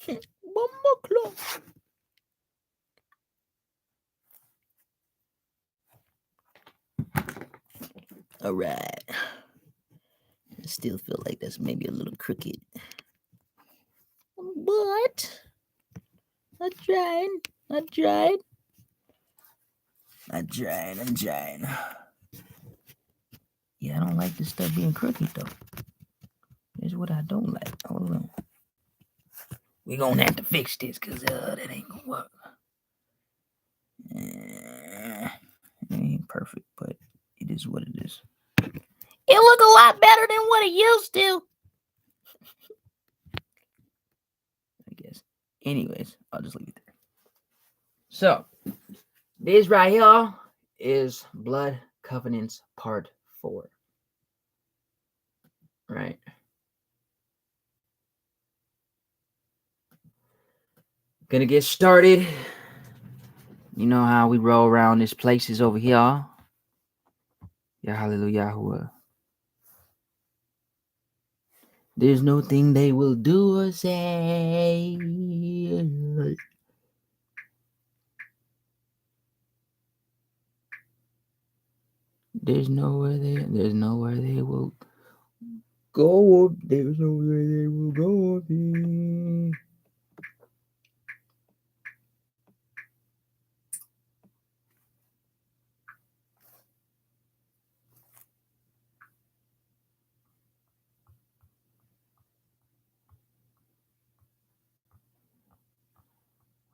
Bomba clock. All right. I still feel like that's maybe a little crooked. But I tried. I tried. I'm trying. Yeah, I don't like this stuff being crooked though. Here's what I don't like. Hold on. We're gonna have to fix this because that ain't gonna work. It ain't perfect, but it is what it is. It look a lot better than what it used to. I guess. Anyways, I'll just leave it there. So, this right here is Blood Covenants Part 4. Right. Gonna get started. You know how we roll around these places over here. Yeah, hallelujah. There's no thing they will do or say. There's nowhere they will go. There's nowhere they will go.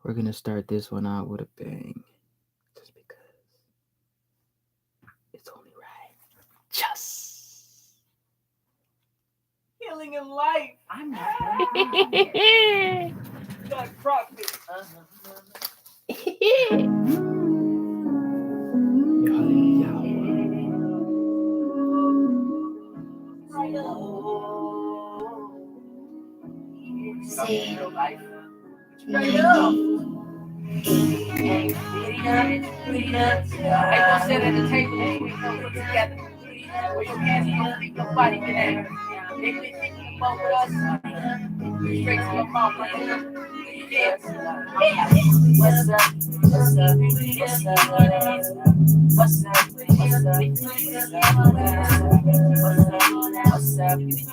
We're gonna start this one out with a bang. Just because it's only right. Just Healing in life. I'm not. God prophet. See your life. Everyone sit at the table and we come together. Where your hands and your feet, your body can act. They can think you about with us. Straight to your mouth, right? Yeah. What's up? What's up? What's up? What's up? What's up? What's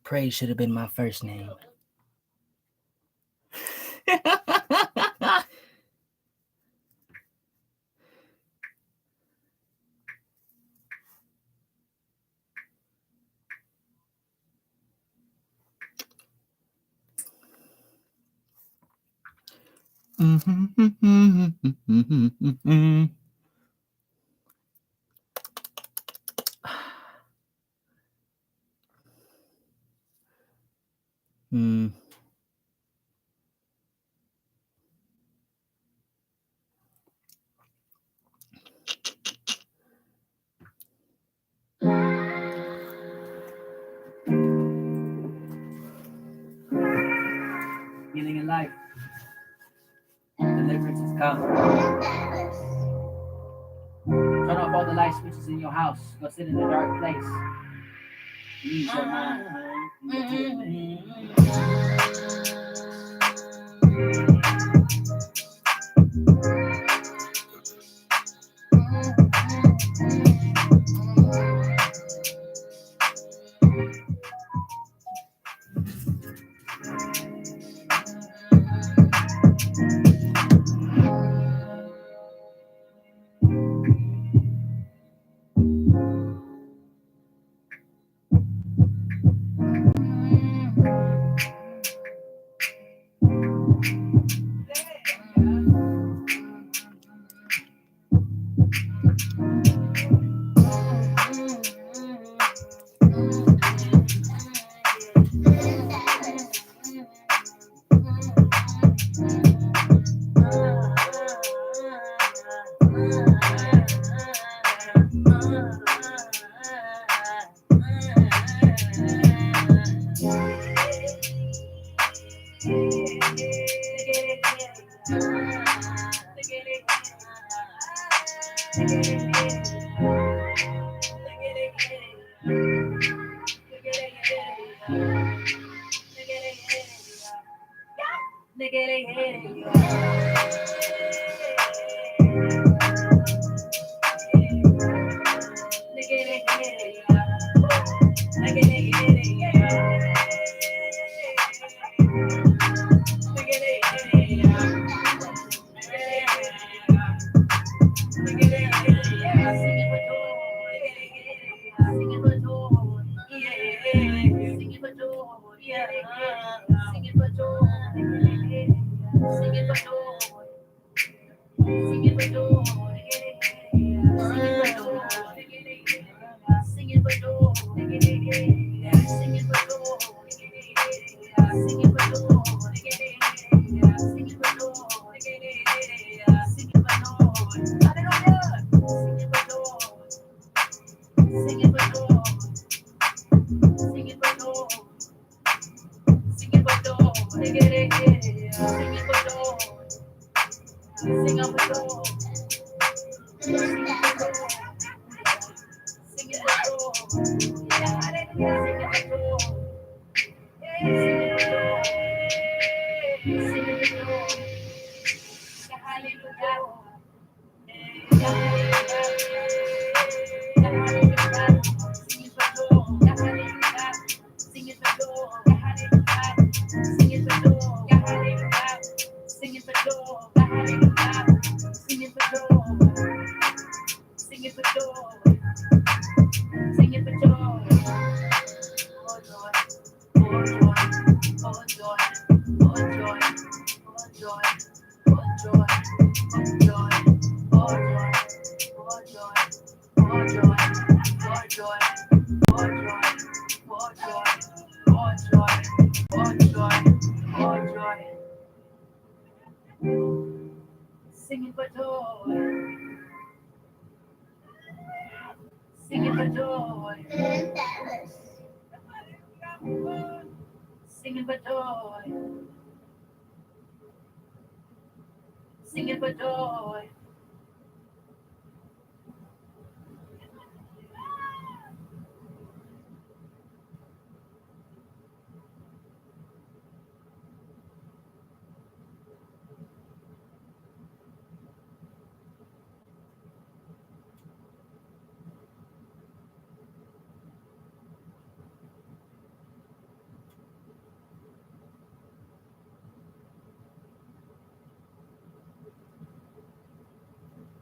Praise should have been my first name. Hmm. Healing in life. Deliverance is coming. Turn off all the light switches in your house. Go sit in a dark place. Ease your mind.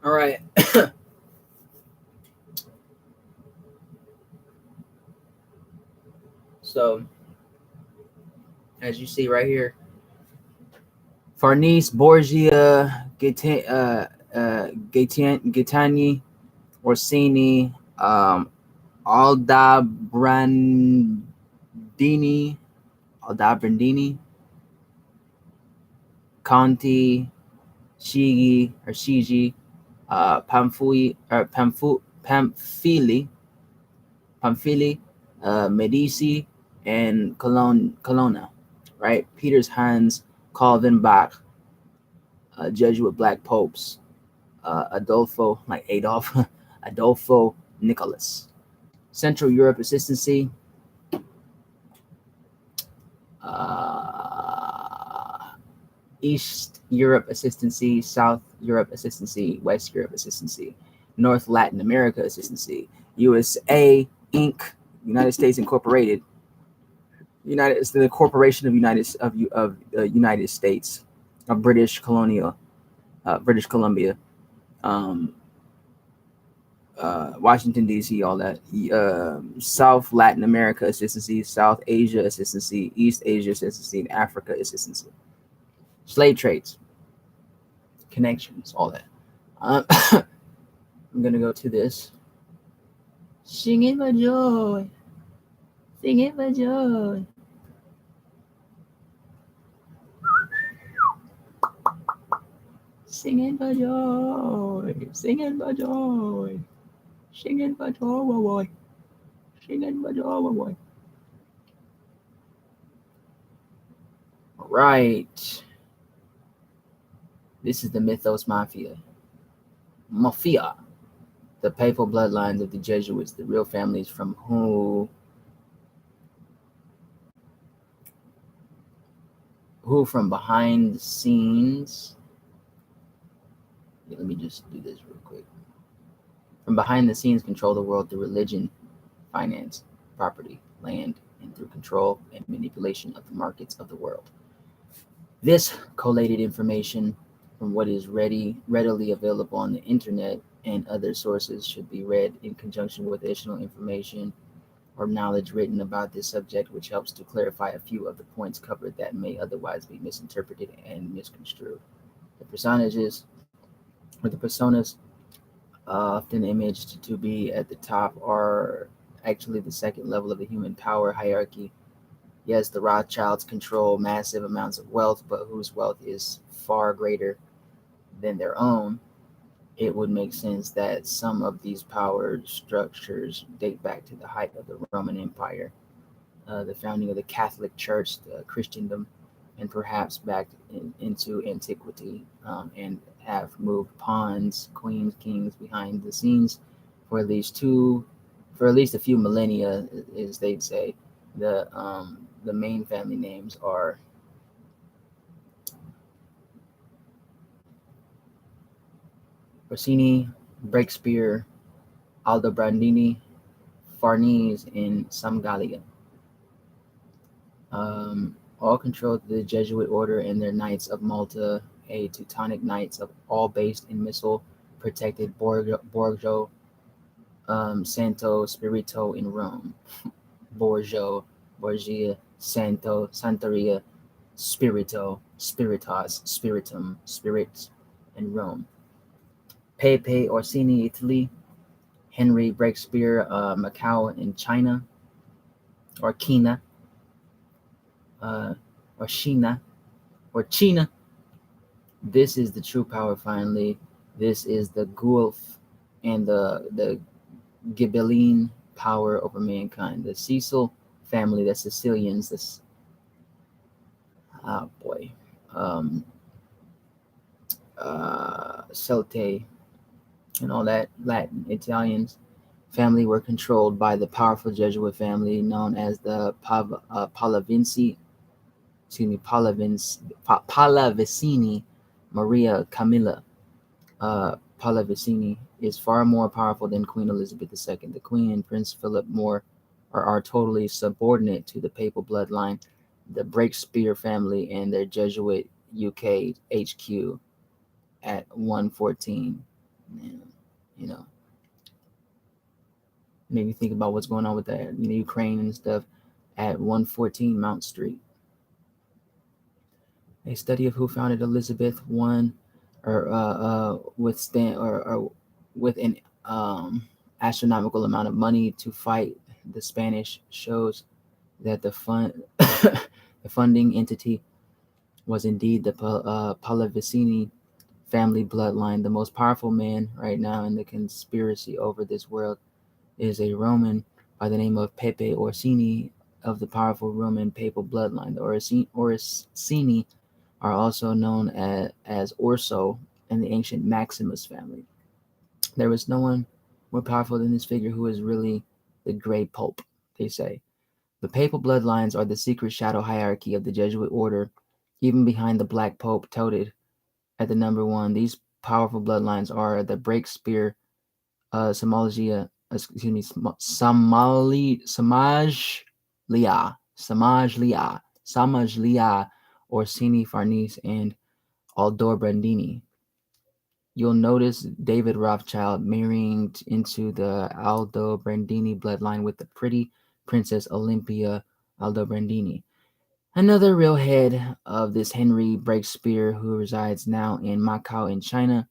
All right. So, as you see right here, Farnese, Borgia, Gaetani, Orsini, Aldobrandini, Aldobrandini, Conti, Shigi, Pamphili, Medici, and Colonna, right? Peters, Hans, Calvin, Bach, Jesuit Black Popes, Adolfo, like Adolf, Adolfo Nicholas. Central Europe Assistancy, East Europe Assistancy, South Europe Assistancy, West Europe Assistancy, North Latin America Assistancy, USA Inc., United States Incorporated, it's the Corporation of United States of British Columbia, um, Washington D.C., all that. South Latin America Assistancy, South Asia Assistancy, East Asia Assistancy, and Africa Assistancy. Slave trades, connections, all that. I'm gonna go to this. Singing for joy, singing for joy. Singing for joy, singing for joy, singing for joy, singing for joy. Right. This is the Mythos Mafia. Mafia. The papal bloodlines of the Jesuits, the real families from who from behind the scenes. Let me just do this real quick. From behind the scenes control the world through religion, finance, property, land, and through control and manipulation of the markets of the world. This collated information from what is readily available on the internet and other sources should be read in conjunction with additional information or knowledge written about this subject, which helps to clarify a few of the points covered that may otherwise be misinterpreted and misconstrued. The personages or the personas often imaged to be at the top are actually the second level of the human power hierarchy. Yes, the Rothschilds control massive amounts of wealth, but whose wealth is far greater than their own. It would make sense that some of these power structures date back to the height of the Roman Empire, the founding of the Catholic Church, Christendom, and perhaps back into antiquity, and have moved pawns, queens, kings behind the scenes for at least a few millennia, as they'd say. The main family names are Orsini, Breakspear, Aldobrandini, Farnese, and Samgalia. All controlled the Jesuit order and their Knights of Malta, a Teutonic Knights of all based in missile-protected Borgo Santo Spirito in Rome. Borgia, Santo, Santeria, Spirito, Spiritas, Spiritum, Spirit, in Rome. Pepe Orsini, Italy. Henry Breakspear, Macau in China, or Kina, or China, or China. This is the true power. Finally, this is the Guelph and the Ghibelline power over mankind. The Cecil family, the Sicilians, this Celte, and all that Latin Italians family were controlled by the powerful Jesuit family known as the Pallavicini, Maria Camilla. Pallavicini is far more powerful than Queen Elizabeth II. The Queen and Prince Philip are totally subordinate to the papal bloodline, the Breakspear family, and their Jesuit UK HQ at 114. Maybe think about what's going on with that, Ukraine and stuff, at 114 Mount Street. A study of who founded Elizabeth I, or with an astronomical amount of money to fight the Spanish shows that the funding entity was indeed the Pallavicini family bloodline. The most powerful man right now in the conspiracy over this world is a Roman by the name of Pepe Orsini of the powerful Roman papal bloodline. The Orsini are also known as Orso in the ancient Maximus family. There was no one more powerful than this figure who is really the Great Pope, they say. The papal bloodlines are the secret shadow hierarchy of the Jesuit order, even behind the Black Pope touted at the number one. These powerful bloodlines are the Breakspear, Samajlia, Orsini, Farnese, and Aldobrandini. You'll notice David Rothschild marrying into the Aldobrandini bloodline with the pretty Princess Olympia Aldobrandini. Another real head of this Henry Breakspear, who resides now in Macau in China.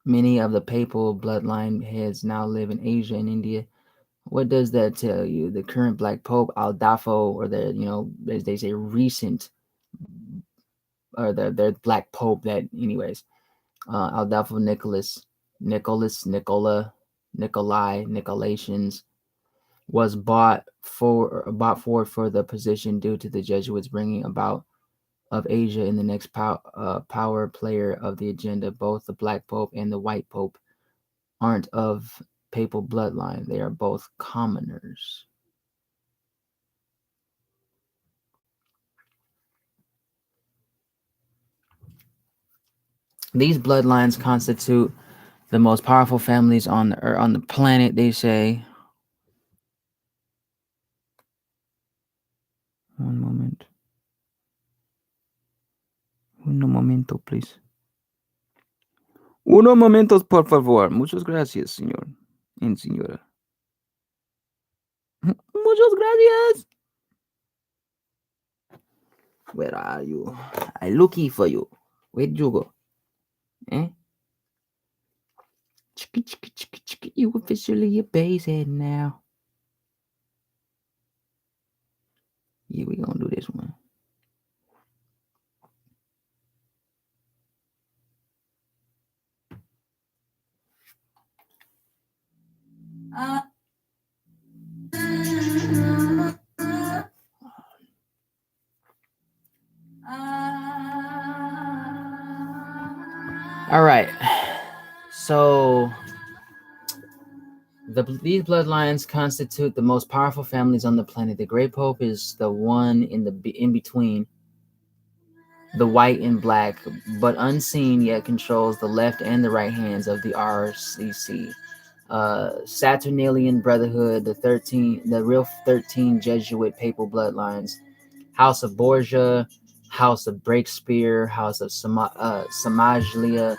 Many of the papal bloodline heads now live in Asia and India. What does that tell you? The current Black Pope, Aldafo, or as they say, recent, or the Black Pope that, anyways, Aldafo Nicolai, Nicolations, was bought forward for the position due to the Jesuits bringing about of Asia in the next power player of the agenda. Both the Black Pope and the White Pope aren't of papal bloodline. They are both commoners. These bloodlines constitute the most powerful families on the planet, they say. One moment. Un momento, please. Unos momentos, por favor. Muchas gracias, señor and señora. Muchas gracias. Where are you? I'm looking for you. Where'd you go? Eh? Chicka. You officially a base head now. Yeah, we gonna do this one. All right. So these bloodlines constitute the most powerful families on the planet. The Great Pope is the one in between, the white and black, but unseen yet controls the left and the right hands of the RCC. Saturnalian Brotherhood, the real 13 Jesuit papal bloodlines: House of Borgia, House of Breakspear, House of Samajlia,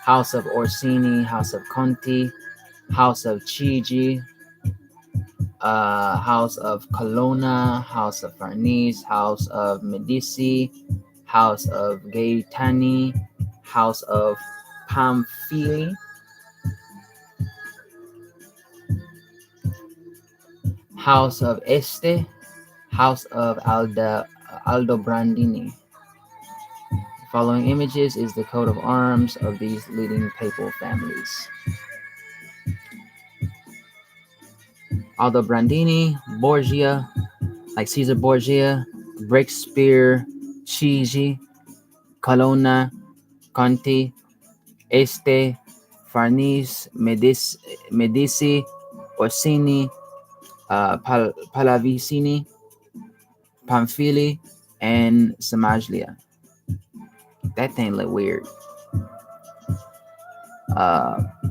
House of Orsini, House of Conti, House of Chigi, House of Colonna, House of Farnese, House of Medici, House of Gaetani, House of Pamphili, House of Este, House of Aldobrandini. The following images is the coat of arms of these leading papal families. Aldobrandini, Borgia, like Caesar Borgia, Breakspear, Chigi, Colonna, Conti, Este, Farnese, Medici, Orsini, Pallavicini, Pamphili, and Samajlia. That thing look weird.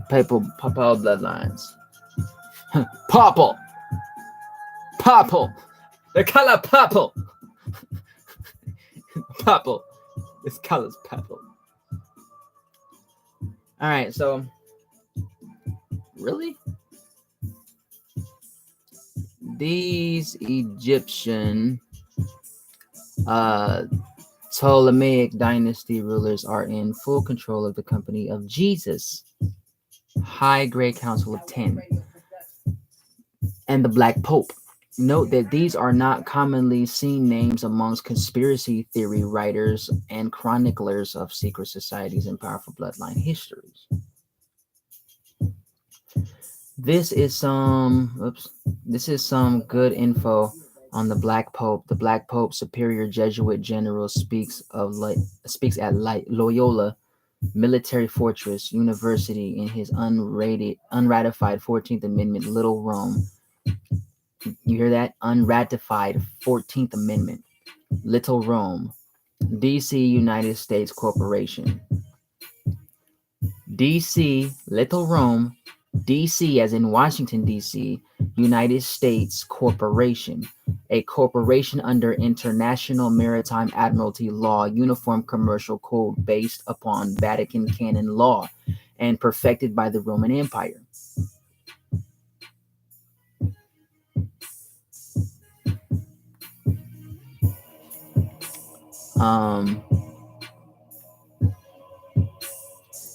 Papal bloodlines. Purple. The color purple. Purple. This color's purple. All right, so really, these Egyptian Uh, Ptolemaic dynasty rulers are in full control of the company of Jesus, High Great Council of 10, and the Black Pope. Note that these are not commonly seen names amongst conspiracy theory writers and chroniclers of secret societies and powerful bloodline histories. This is some good info on the Black Pope. The Black Pope, superior Jesuit general, speaks at Loyola Military Fortress University in his unratified 14th Amendment, Little Rome. You hear that? Unratified 14th Amendment, Little Rome, D.C., United States Corporation. D.C., Little Rome, D.C. as in Washington, D.C., United States Corporation, a corporation under International Maritime Admiralty Law, Uniform Commercial Code based upon Vatican canon law and perfected by the Roman Empire.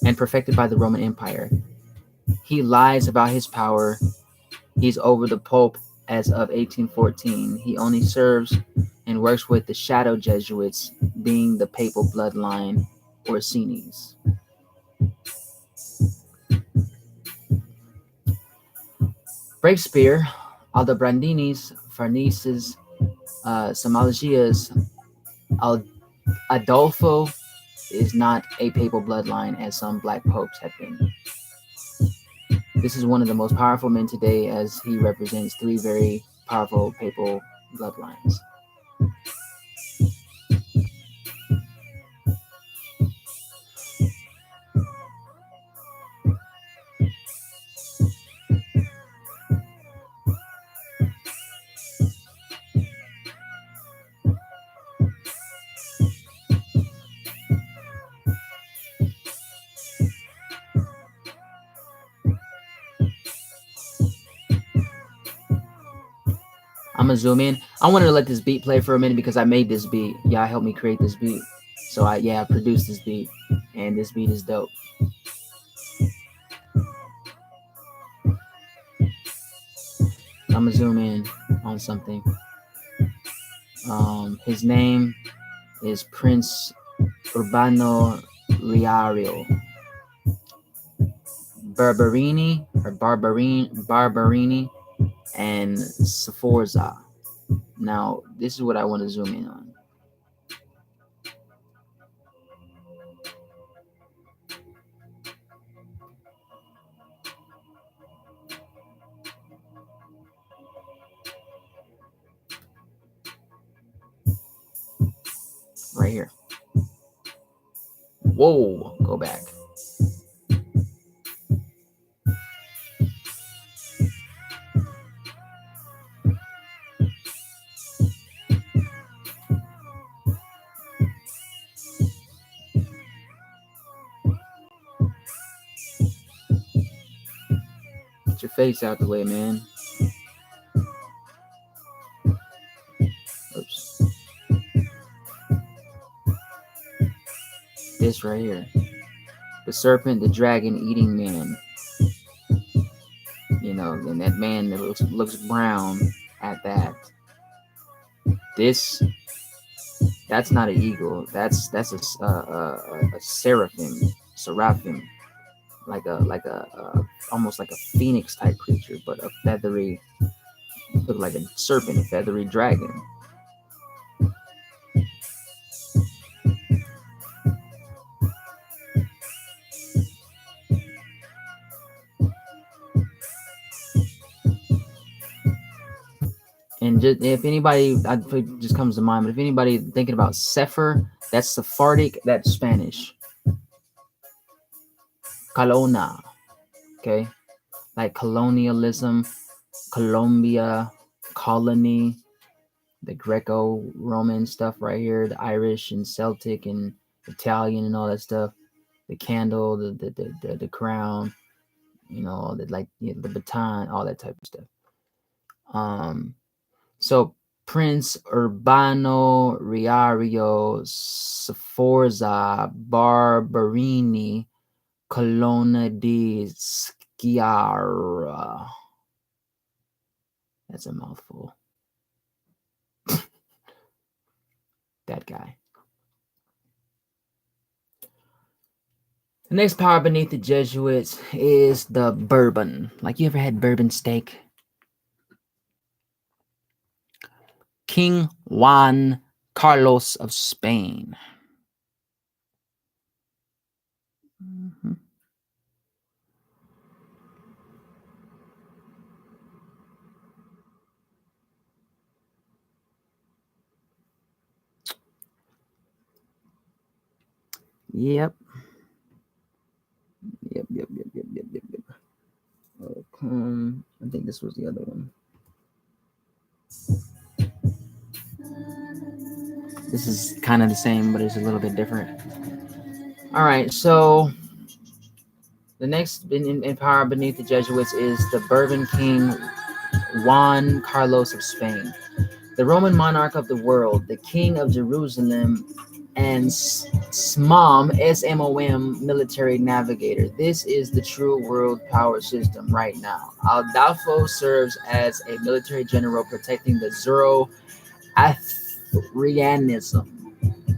And perfected by the Roman Empire. He lies about his power. He's over the Pope as of 1814. He only serves and works with the shadow Jesuits, being the papal bloodline Orsini's. Breakspere, Aldobrandinis, Farneses, Samalagias, Adolfo is not a papal bloodline as some black popes have been. This is one of the most powerful men today, as he represents three very powerful papal bloodlines. I'm gonna zoom in. I wanted to let this beat play for a minute because I made this beat. Y'all helped me create this beat. So I produced this beat, and this beat is dope. I'm gonna zoom in on something. His name is Prince Urbano Riario Barberini and Sforza. Now, this is what I want to zoom in on. Right here. Whoa, go back. Get your face out the way, man. Oops. This right here. The serpent, the dragon eating man. You know, and that man that looks brown at that. That's not an eagle. That's a seraphim, like a almost like a phoenix type creature, but a feathery, look like a serpent, a feathery dragon. And if anybody, it just comes to mind, but if anybody thinking about Sefer, that's Sephardic, that's Spanish. Colonna, okay? Like colonialism, Colombia, colony, the Greco-Roman stuff right here, the Irish and Celtic and Italian and all that stuff, the candle, the crown, you know, the baton, all that type of stuff. So Prince Urbano Riario Sforza Barberini Colonna di Schiara. That's a mouthful. That guy. The next power beneath the Jesuits is the bourbon. Like, you ever had bourbon steak? King Juan Carlos of Spain. Mhm. Yep. Yep. I think this was the other one. This is kind of the same, but it's a little bit different. All right, so the next in power beneath the Jesuits is the Bourbon King Juan Carlos of Spain, the Roman monarch of the world, the King of Jerusalem, and SMOM military navigator. This is the true world power system right now. Adolfo serves as a military general protecting the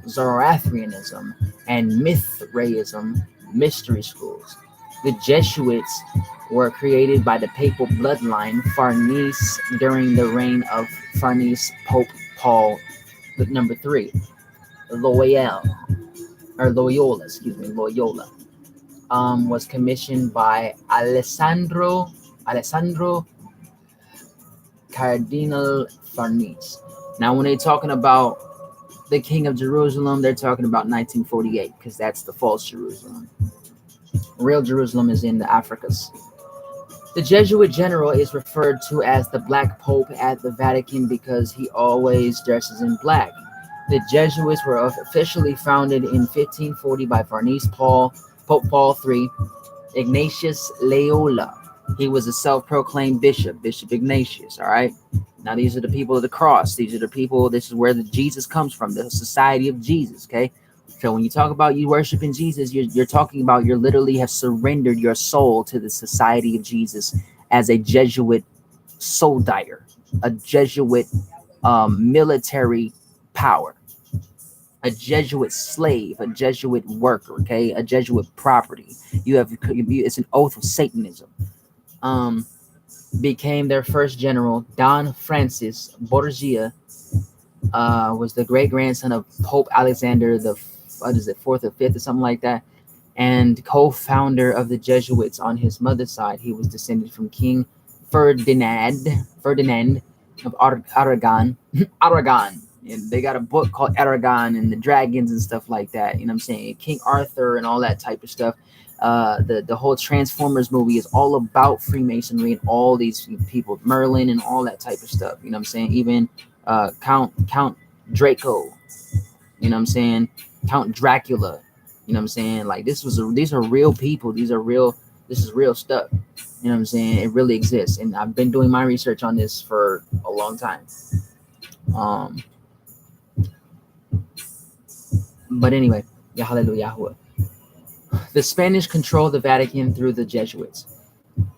Zoroastrianism and Mithraism mystery schools. The Jesuits were created by the papal bloodline Farnese during the reign of Farnese Pope Paul III. Loyola, was commissioned by Alessandro Cardinal Farnese. Now, when they're talking about the King of Jerusalem, they're talking about 1948, because that's the false Jerusalem. Real Jerusalem is in the Africas. The Jesuit general is referred to as the Black Pope at the Vatican because he always dresses in black. The Jesuits were officially founded in 1540 by Farnese Pope Paul III, Ignatius Loyola. He was a self-proclaimed bishop, Bishop Ignatius. All right. Now, these are the people of the cross. These are the people. This is where the Jesus comes from, the Society of Jesus. Okay. So when you talk about you worshiping Jesus, you're talking about you literally have surrendered your soul to the Society of Jesus as a Jesuit soldier, a Jesuit military power, a Jesuit slave, a Jesuit worker, okay, a Jesuit property. It's an oath of Satanism. Became their first general. Don Francis Borgia was the great grandson of Pope Alexander the fourth or fifth or something like that, and co-founder of the Jesuits. On his mother's side, he was descended from King Ferdinand of Aragon. And they got a book called Aragon and the Dragons and stuff like that. You know what I'm saying? King Arthur and all that type of stuff. The whole Transformers movie is all about Freemasonry and all these people, Merlin and all that type of stuff. You know what I'm saying? Even Count Draco. You know what I'm saying? Count Dracula. You know what I'm saying? Like, these are real people. This is real stuff. You know what I'm saying? It really exists. And I've been doing my research on this for a long time. But anyway, hallelujah. The Spanish control the Vatican through the Jesuits.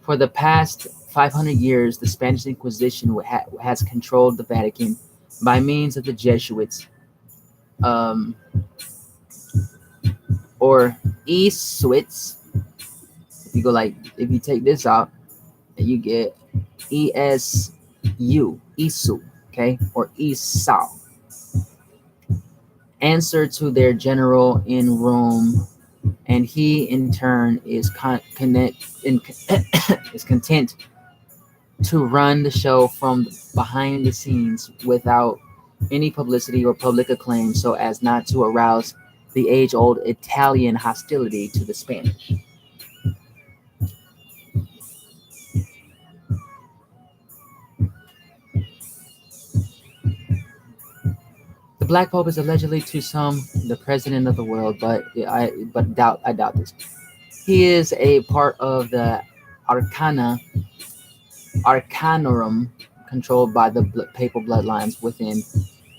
For the past 500 years, the Spanish Inquisition has controlled the Vatican by means of the Jesuits, or Jesuits. If you take this out, you get Isu, okay, or Esau. Answer to their general in Rome, and he in turn is content to run the show from behind the scenes without any publicity or public acclaim, so as not to arouse the age-old Italian hostility to the Spanish. The Black Pope is allegedly to some the president of the world, but I doubt this. He is a part of the Arcanorum. controlled by the papal bloodlines within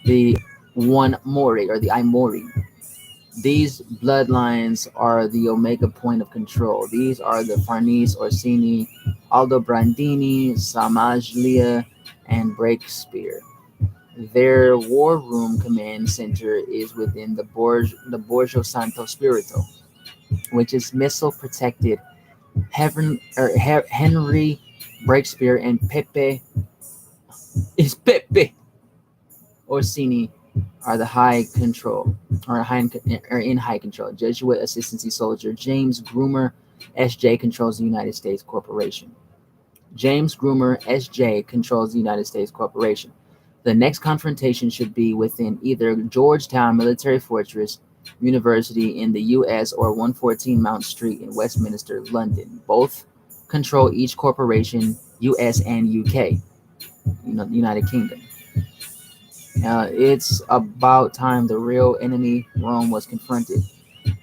the one Mori or the Aimori. These bloodlines are the omega point of control. These are the Farnese, Orsini, Aldobrandini, Samaglia, and Breakspear. Their war room command center is within the Borgo Santo Spirito, which is missile protected. Henry Breakspear and Pepe Orsini are the high control or in high control. Jesuit assistancy soldier James Groomer SJ controls the United States Corporation. James Groomer SJ controls the United States Corporation. The next confrontation should be within either Georgetown Military Fortress University in the U.S. or 114 Mount Street in Westminster, London. Both control each corporation, U.S. and U.K., United Kingdom. It's about time the real enemy, Rome, was confronted.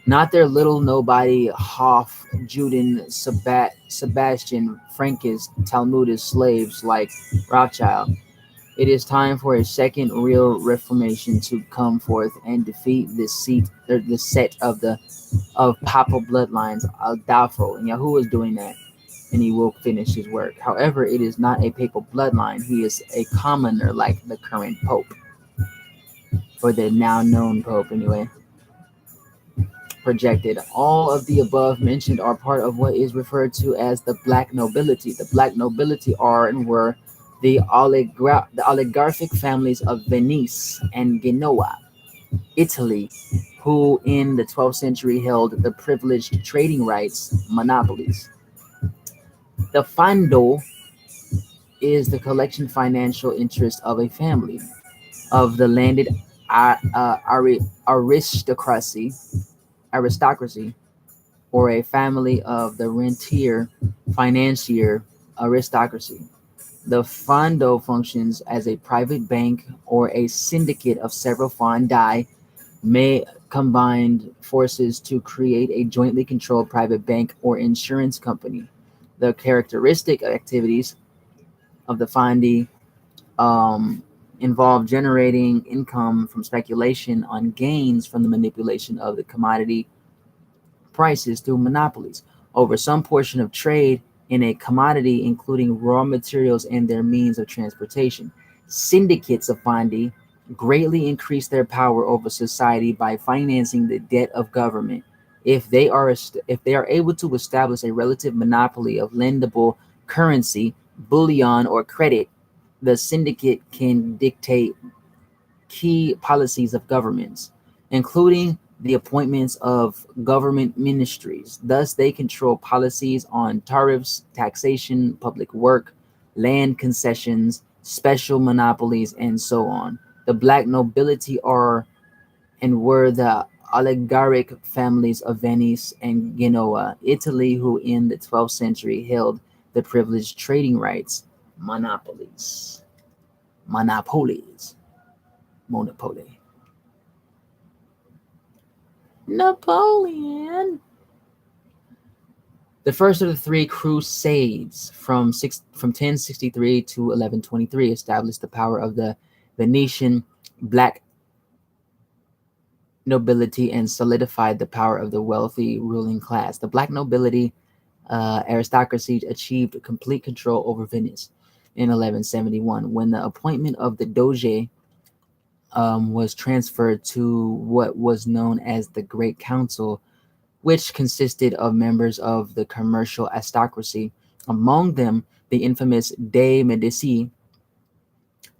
Not their little nobody Hoff, Juden, Sebastian, Frankist, Talmudist slaves like Rothschild. It is time for a second real reformation to come forth and defeat the set of papal bloodlines. Aldafo and Yahuwah is doing that, and he will finish his work. However, it is not a papal bloodline. He is a commoner like the current pope, or the now known pope anyway. Projected. All of the above mentioned are part of what is referred to as the black nobility. The black nobility are and were the oligarchic families of Venice and Genoa, Italy, who in the 12th century held the privileged trading rights, monopolies. The fondo is the collection financial interest of a family of the landed aristocracy, or a family of the rentier financier aristocracy. The fondo functions as a private bank or a syndicate of several fondi may combine forces to create a jointly controlled private bank or insurance company. The characteristic activities of the fondi involve generating income from speculation on gains from the manipulation of the commodity prices through monopolies over some portion of trade in a commodity, including raw materials and their means of transportation. Syndicates of fondi greatly increase their power over society by financing the debt of government. If they are able to establish a relative monopoly of lendable currency, bullion, or credit, the syndicate can dictate key policies of governments, including the appointments of government ministries. Thus, they control policies on tariffs, taxation, public work, land concessions, special monopolies, and so on. The black nobility are and were the oligarchic families of Venice and Genoa, Italy, who in the 12th century held the privileged trading rights, monopolies. Monopoly. Napoleon. The first of the three crusades from 1063 to 1123 established the power of the Venetian black nobility and solidified the power of the wealthy ruling class. The black nobility aristocracy achieved complete control over Venice in 1171 when the appointment of the Doge was transferred to what was known as the Great Council, which consisted of members of the commercial aristocracy, among them the infamous de Medici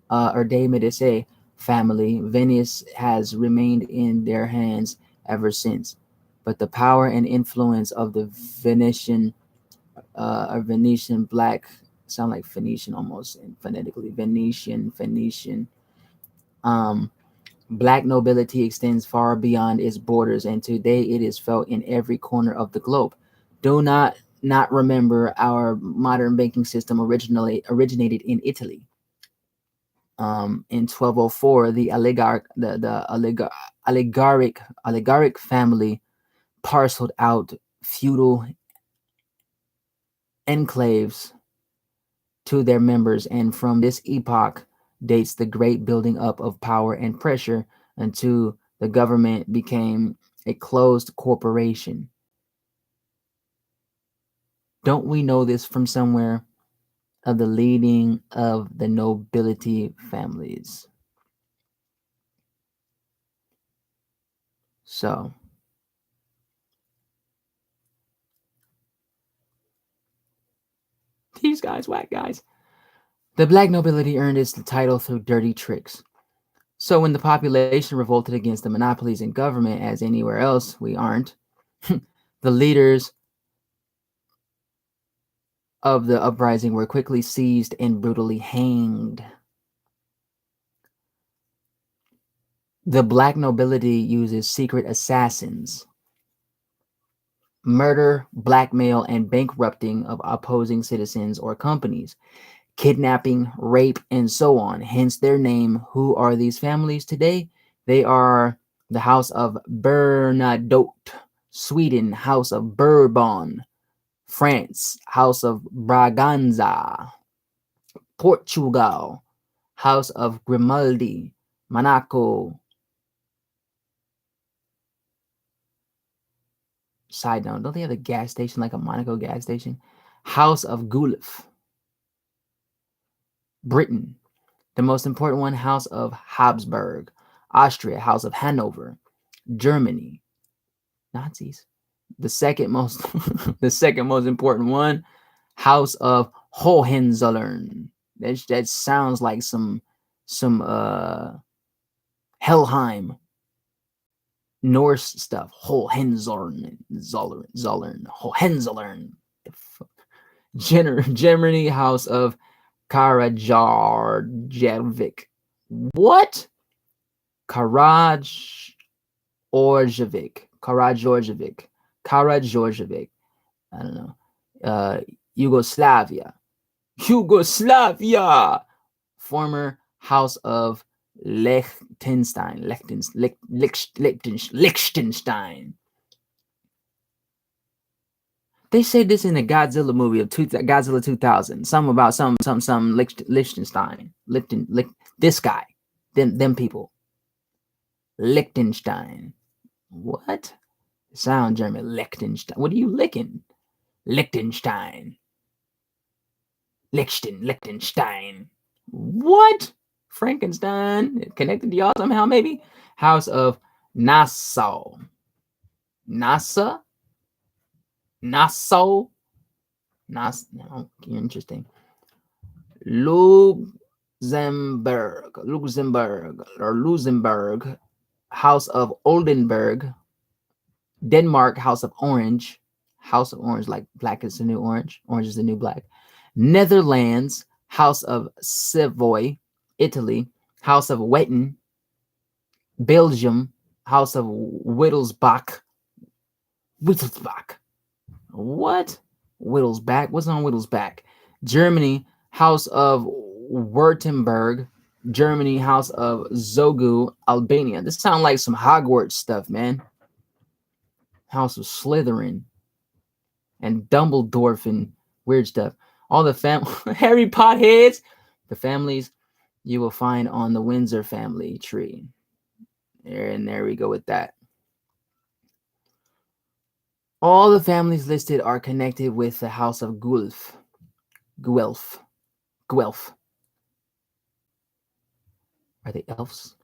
or de Medici family. Venice has remained in their hands ever since, but the power and influence of the Venetian black, sound like Phoenician almost phonetically, Phoenician black nobility extends far beyond its borders, and today it is felt in every corner of the globe. Do not remember our modern banking system originated in Italy. In 1204, the oligarchic family parceled out feudal enclaves to their members, and from this epoch dates the great building up of power and pressure until the government became a closed corporation. Don't we know this from somewhere? Of the leading of the nobility families. So, these guys, whack guys. The black nobility earned its title through dirty tricks. So when the population revolted against the monopolies in government, as anywhere else we aren't, the leaders of the uprising were quickly seized and brutally hanged. The black nobility uses secret assassins, murder, blackmail, and bankrupting of opposing citizens or companies, kidnapping, rape, and so on. Hence their name. Who are these families today? They are the House of Bernadotte, Sweden, House of Bourbon, France, House of Braganza, Portugal, House of Grimaldi, Monaco. Side note, don't they have a gas station like a Monaco gas station? House of Guelph. Britain, the most important one, House of Habsburg. Austria, House of Hanover. Germany, Nazis. The second most the second most important one, House of Hohenzollern. That sounds like some Helheim Norse stuff. Hohenzollern. Hohenzollern. Germany, House of Karajarjevik. What? Karajarjevik. I don't know. Yugoslavia. Former House of Liechtenstein. They say this in the Godzilla movie of Godzilla 2000. Something about some Liechtenstein. This guy. Them people. Liechtenstein. What? Sound German. Liechtenstein. What are you licking? Liechtenstein. Liechtenstein. What? Frankenstein. Connected to y'all somehow, maybe? House of Nassau. Nassau? Nassau. No, interesting. Luxembourg. House of Oldenburg. Denmark, House of Orange. House of Orange, like black is the new orange. Orange is the new black. Netherlands, House of Savoy. Italy, House of Wettin. Belgium, House of Wittelsbach. What? Wittelsbach? What's on Wittelsbach? Germany, House of Württemberg. Germany, House of Zogu. Albania. This sounds like some Hogwarts stuff, man. House of Slytherin. And Dumbledore and weird stuff. All the Harry Potter heads. The families you will find on the Windsor family tree. There we go with that. All the families listed are connected with the House of Guelph. Are they elves?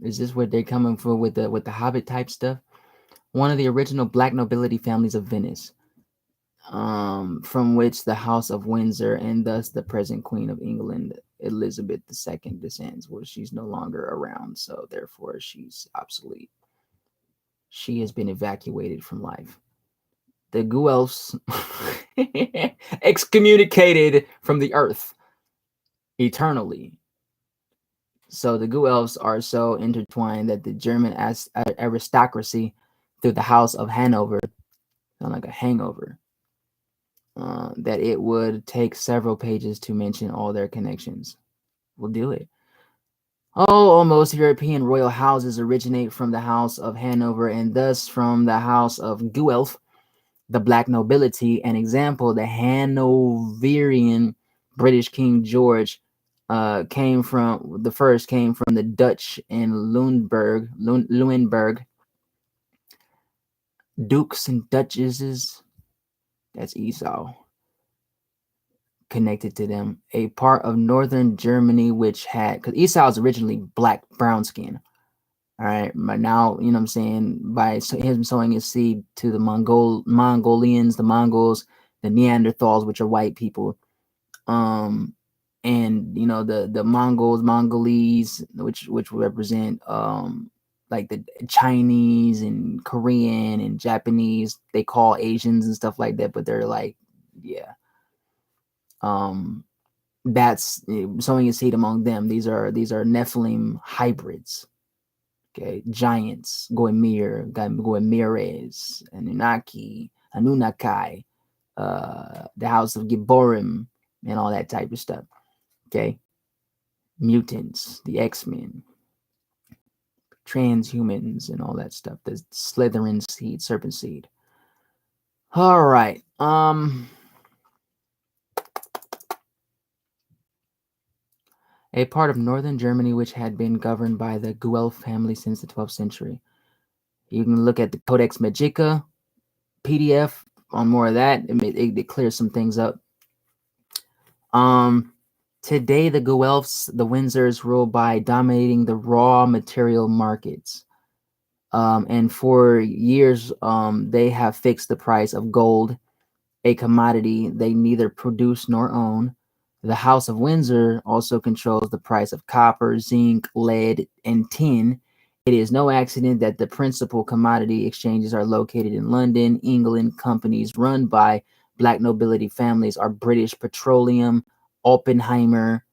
Is this where they're coming from with the Hobbit type stuff? One of the original black nobility families of Venice, from which the House of Windsor and thus the present Queen of England, Elizabeth II, descends. Well, she's no longer around, so therefore she's obsolete. She has been evacuated from life. The Guelphs excommunicated from the earth eternally. So the Guelphs are so intertwined that the German aristocracy through the House of Hanover, sound like a hangover, that it would take several pages to mention all their connections. We'll do it. Most European royal houses originate from the House of Hanover and thus from the House of Guelph. the black nobility. An example, the Hanoverian British King George came from the Dutch in Lunenburg, dukes and duchesses. That's Esau. Connected to them, a part of northern Germany, which had, because Esau is originally black, brown skin. All right, but now, you know what I'm saying, by him sowing his seed to the Mongolians, the Mongols, the Neanderthals, which are white people, and you know the Mongols, Mongolese, which represent like the Chinese and Korean and Japanese. They call Asians and stuff like that, but they're like, yeah. That's sowing his seed among them. These are Nephilim hybrids. Okay, giants, Goimires, Anunnaki, the house of Gibborim, and all that type of stuff. Okay, mutants, the X-Men, transhumans, and all that stuff. The Slytherin seed, serpent seed. All right. A part of northern Germany which had been governed by the Guelph family since the 12th century. You can look at the Codex Magica PDF on more of that. It clears some things up. Today, the Guelphs, the Windsors, rule by dominating the raw material markets. And for years, they have fixed the price of gold, a commodity they neither produce nor own. The House of Windsor also controls the price of copper, zinc, lead, and tin. It is no accident that the principal commodity exchanges are located in London, England. Companies run by black nobility families are British Petroleum, Oppenheimer,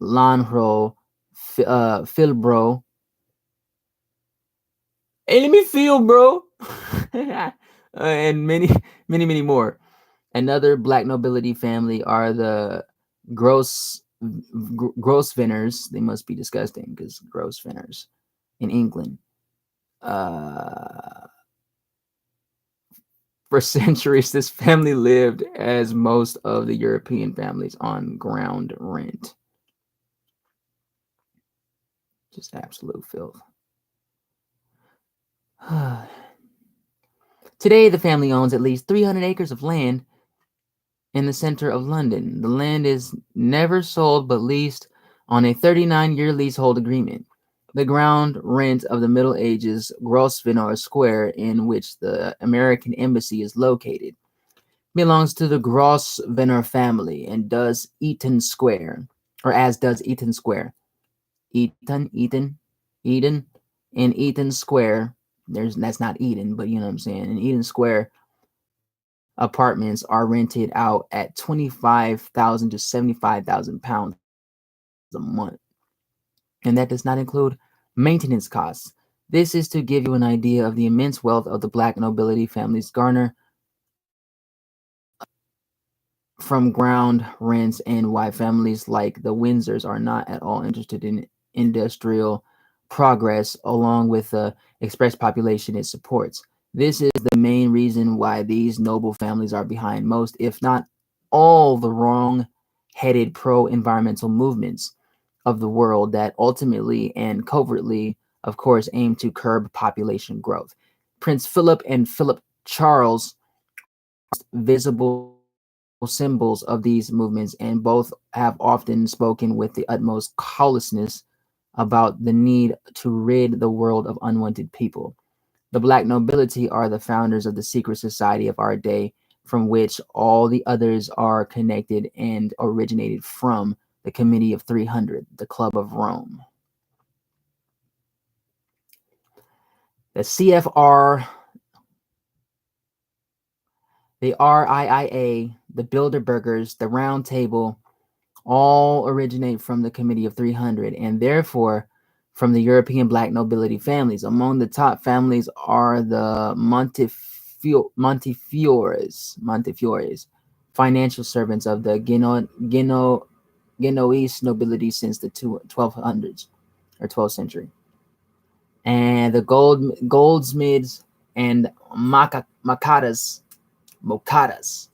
Lonhro, Philbro. Hey, let me feel, bro. And many more. Another black nobility family are the Grosvenors. They must be disgusting because Grosvenors in England. For centuries, this family lived as most of the European families on ground rent. Just absolute filth. Today, the family owns at least 300 acres of land in the center of London. The land is never sold but leased on a 39-year leasehold agreement. The ground rent of the Middle Ages Grosvenor Square, in which the American embassy is located, belongs to the Grosvenor family, and does Eaton Square, or as does Eaton Square. Eden, in Eaton Square. That's not Eden, but you know what I'm saying. In Eaton Square, apartments are rented out at 25,000 to 75,000 pounds a month, and that does not include maintenance costs. This is to give you an idea of the immense wealth of the black nobility families garner from ground rents, and why families like the Windsors are not at all interested in industrial progress along with the expressed population it supports. This is the main reason why these noble families are behind most, if not all, the wrong-headed pro-environmental movements of the world that ultimately and covertly, of course, aim to curb population growth. Prince Philip and Philip Charles are visible symbols of these movements, and both have often spoken with the utmost callousness about the need to rid the world of unwanted people. The black nobility are the founders of the secret society of our day, from which all the others are connected and originated from the Committee of 300, the Club of Rome. The CFR, the RIIA, the Bilderbergers, the Round Table, all originate from the Committee of 300, and therefore from the European black nobility families. Among the top families are the Montefiores, financial servants of the Genoese nobility since the 1200s or 12th century, and the Goldsmids and Macatas, Mokadas,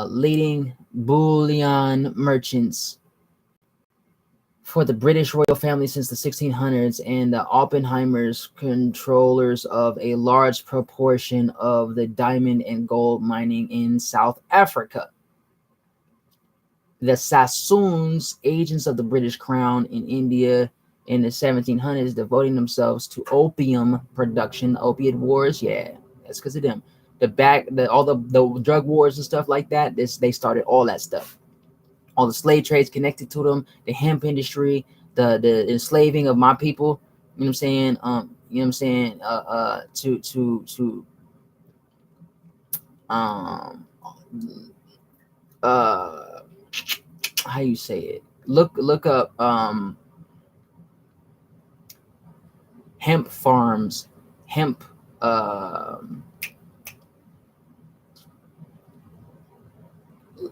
leading bullion merchants for the British royal family since the 1600s, and the Oppenheimers, controllers of a large proportion of the diamond and gold mining in South Africa. The Sassoons, agents of the British Crown in India in the 1700s, devoting themselves to opium production, opiate wars. Yeah, that's because of them. All the drug wars and stuff like that. They started all that stuff. All the slave trades connected to them, the hemp industry, the enslaving of my people. You know what I'm saying? You know what I'm saying? How you say it? Look up hemp farms, hemp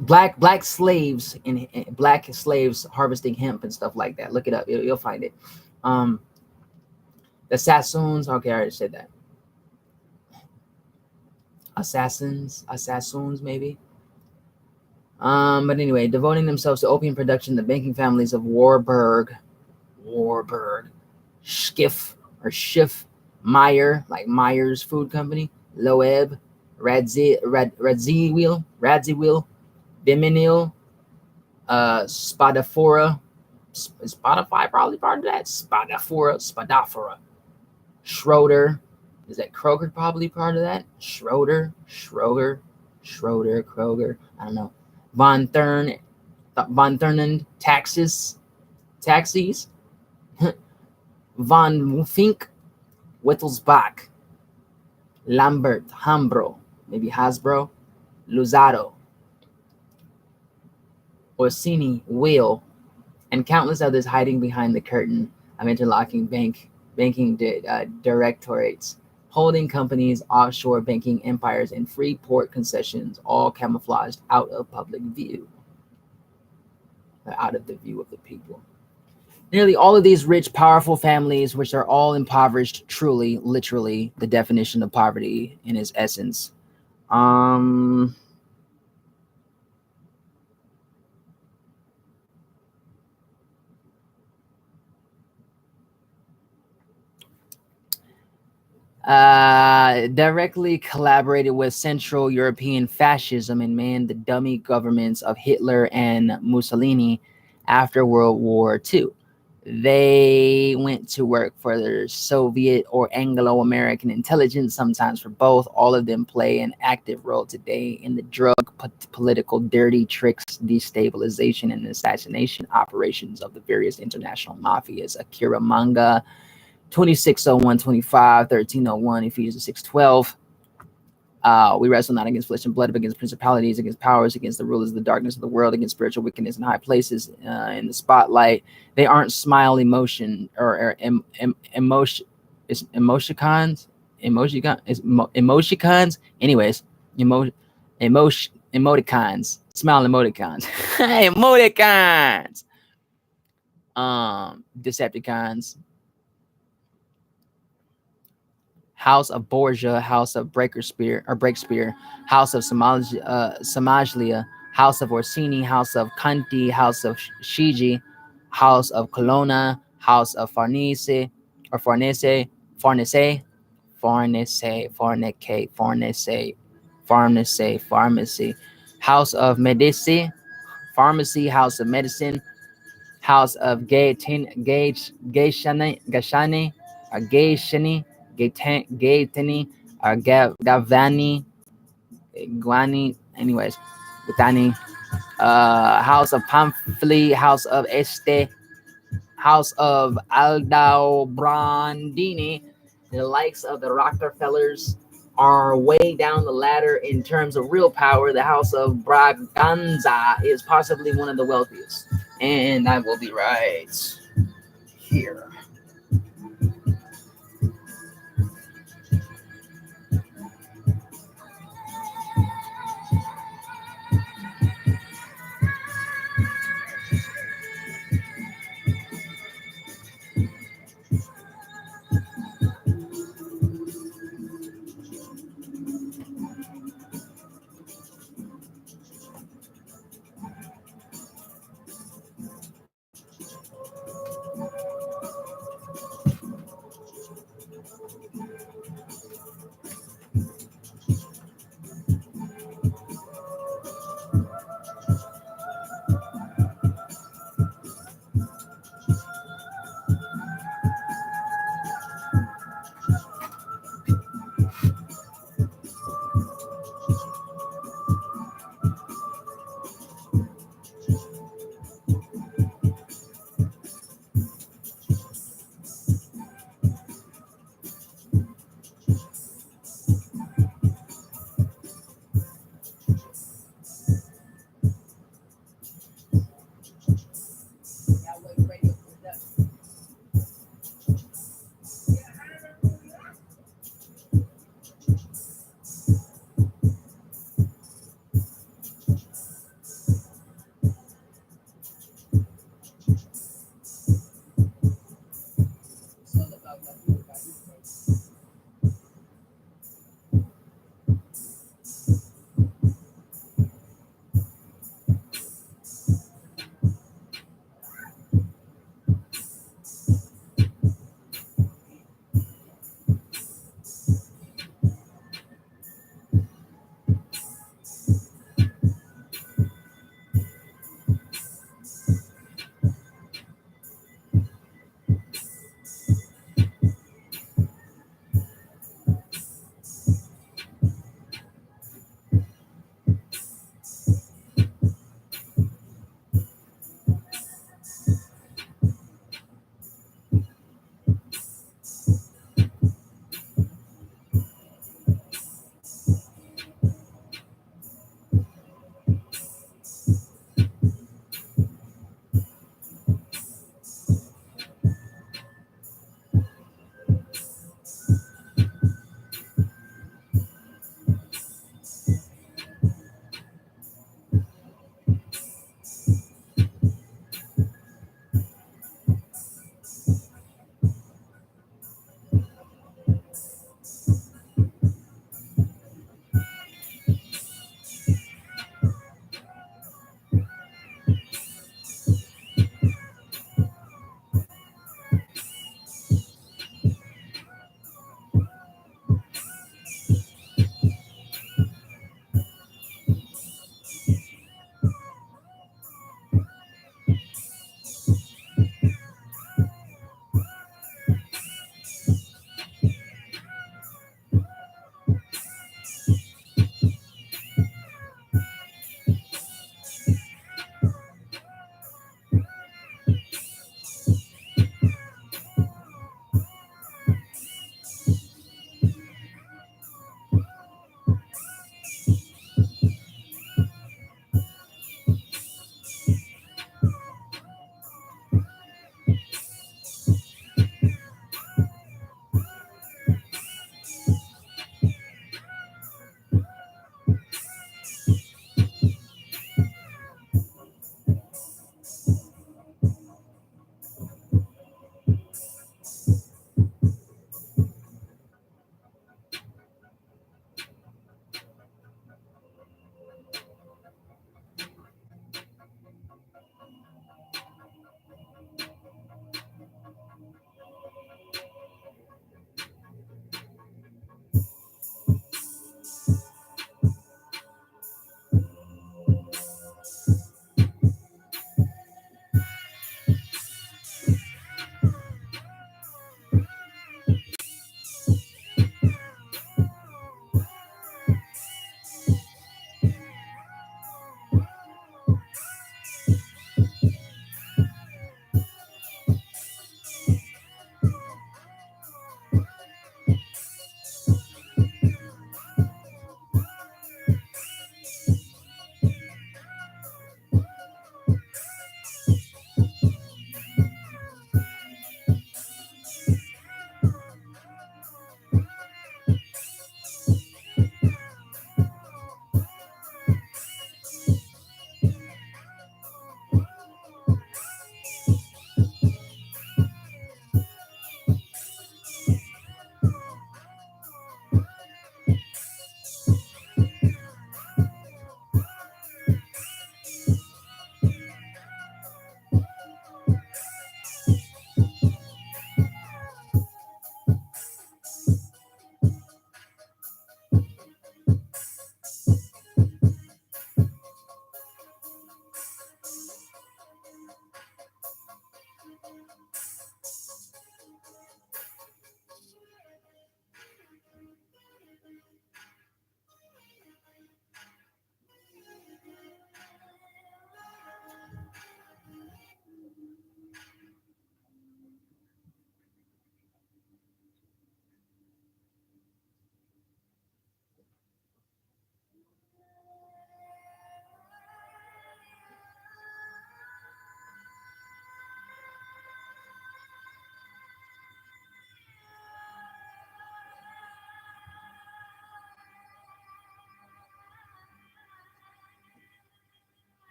black slaves and black slaves harvesting hemp and stuff like that. Look it up. You'll find it. The Sassoons. Okay, I already said that. Assassins, maybe. But anyway, devoting themselves to opium production, the banking families of Warburg, Schiff, Meyer, like Meyer's Food Company, Loeb, Radziwill, Biminil, Spadafora, Spotify probably part of that. Spadafora, Schroeder. Is that Kroger probably part of that? Schroeder, Kroger. I don't know. Von Thurnen, taxis. Von Fink, Wittelsbach, Lambert, Hambro, maybe Hasbro, Luzzatto, Orsini, Wheel, and countless others hiding behind the curtain of interlocking banking directorates, holding companies, offshore banking empires, and free port concessions, all camouflaged out of public view, out of the view of the people. Nearly all of these rich, powerful families, which are all impoverished, truly, literally, the definition of poverty in its essence. Directly collaborated with Central European fascism and manned the dummy governments of Hitler and Mussolini after World War II. They went to work for the Soviet or Anglo-American intelligence, sometimes for both. All of them play an active role today in the drug, political, dirty tricks, destabilization, and assassination operations of the various international mafias. Akira Manga, 26:01:25, 13:01, Ephesians 6:12. We wrestle not against flesh and blood, but against principalities, against powers, against the rulers of the darkness of the world, against spiritual wickedness in high places. In the spotlight, they aren't smile emotion or emotion. It's emoticons. Emoticons. Anyways, emoticons. Smile emoticons. Emoticons. Decepticons. House of Borgia, House of Breakspear, House of Samajlia, House of Orsini, House of Conti, House of Shigi, House of Colonna, House of Farnese, Pharmacy, House of Medici, Pharmacy, House of Medicine, House of Gaetani, Gavani, Guani, anyways, Gutani, House of Pamphili, House of Este, House of Aldobrandini. The likes of the Rockefellers are way down the ladder in terms of real power. The House of Braganza is possibly one of the wealthiest. And I will be right here.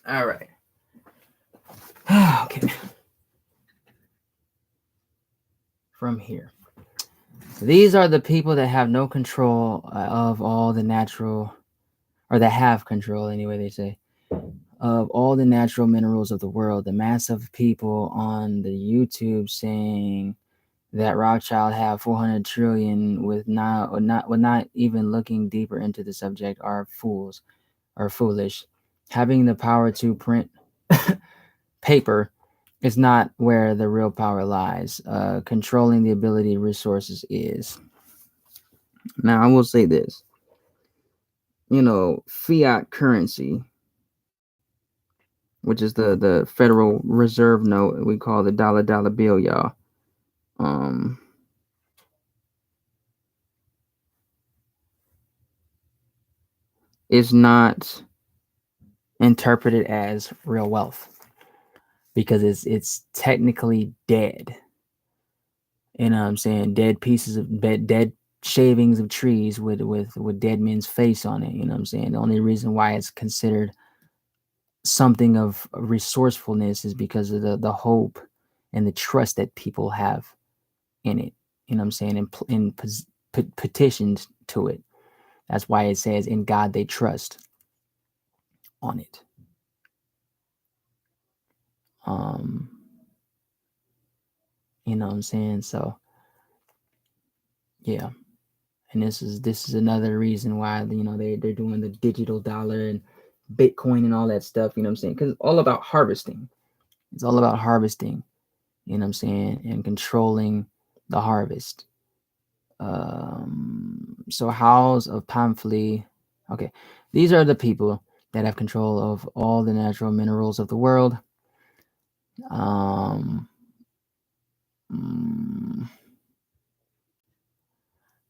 All right. Okay. From here. These are the people that have no control of all the natural, or that have control anyway, they say, of all the natural minerals of the world. The mass of people on the YouTube saying that Rothschild have 400 trillion with not even looking deeper into the subject are fools or foolish. Having the power to print paper is not where the real power lies. Controlling the ability resources is. Now, I will say this. Fiat currency, which is the Federal Reserve note we call the dollar bill, y'all. Is not interpreted as real wealth because it's technically dead. You know what I'm saying? Dead pieces of dead shavings of trees with dead men's face on it. You know what I'm saying? The only reason why it's considered something of resourcefulness is because of the hope and the trust that people have in it. You know what I'm saying? In petitions to it. That's why it says in God they trust on it. You know what I'm saying? So yeah. And this is another reason why they're doing the digital dollar and Bitcoin and all that stuff, you know what I'm saying? Because it's all about harvesting. It's all about harvesting, you know what I'm saying, and controlling the harvest. So House of Pamphlet. Okay, these are the people that have control of all the natural minerals of the world.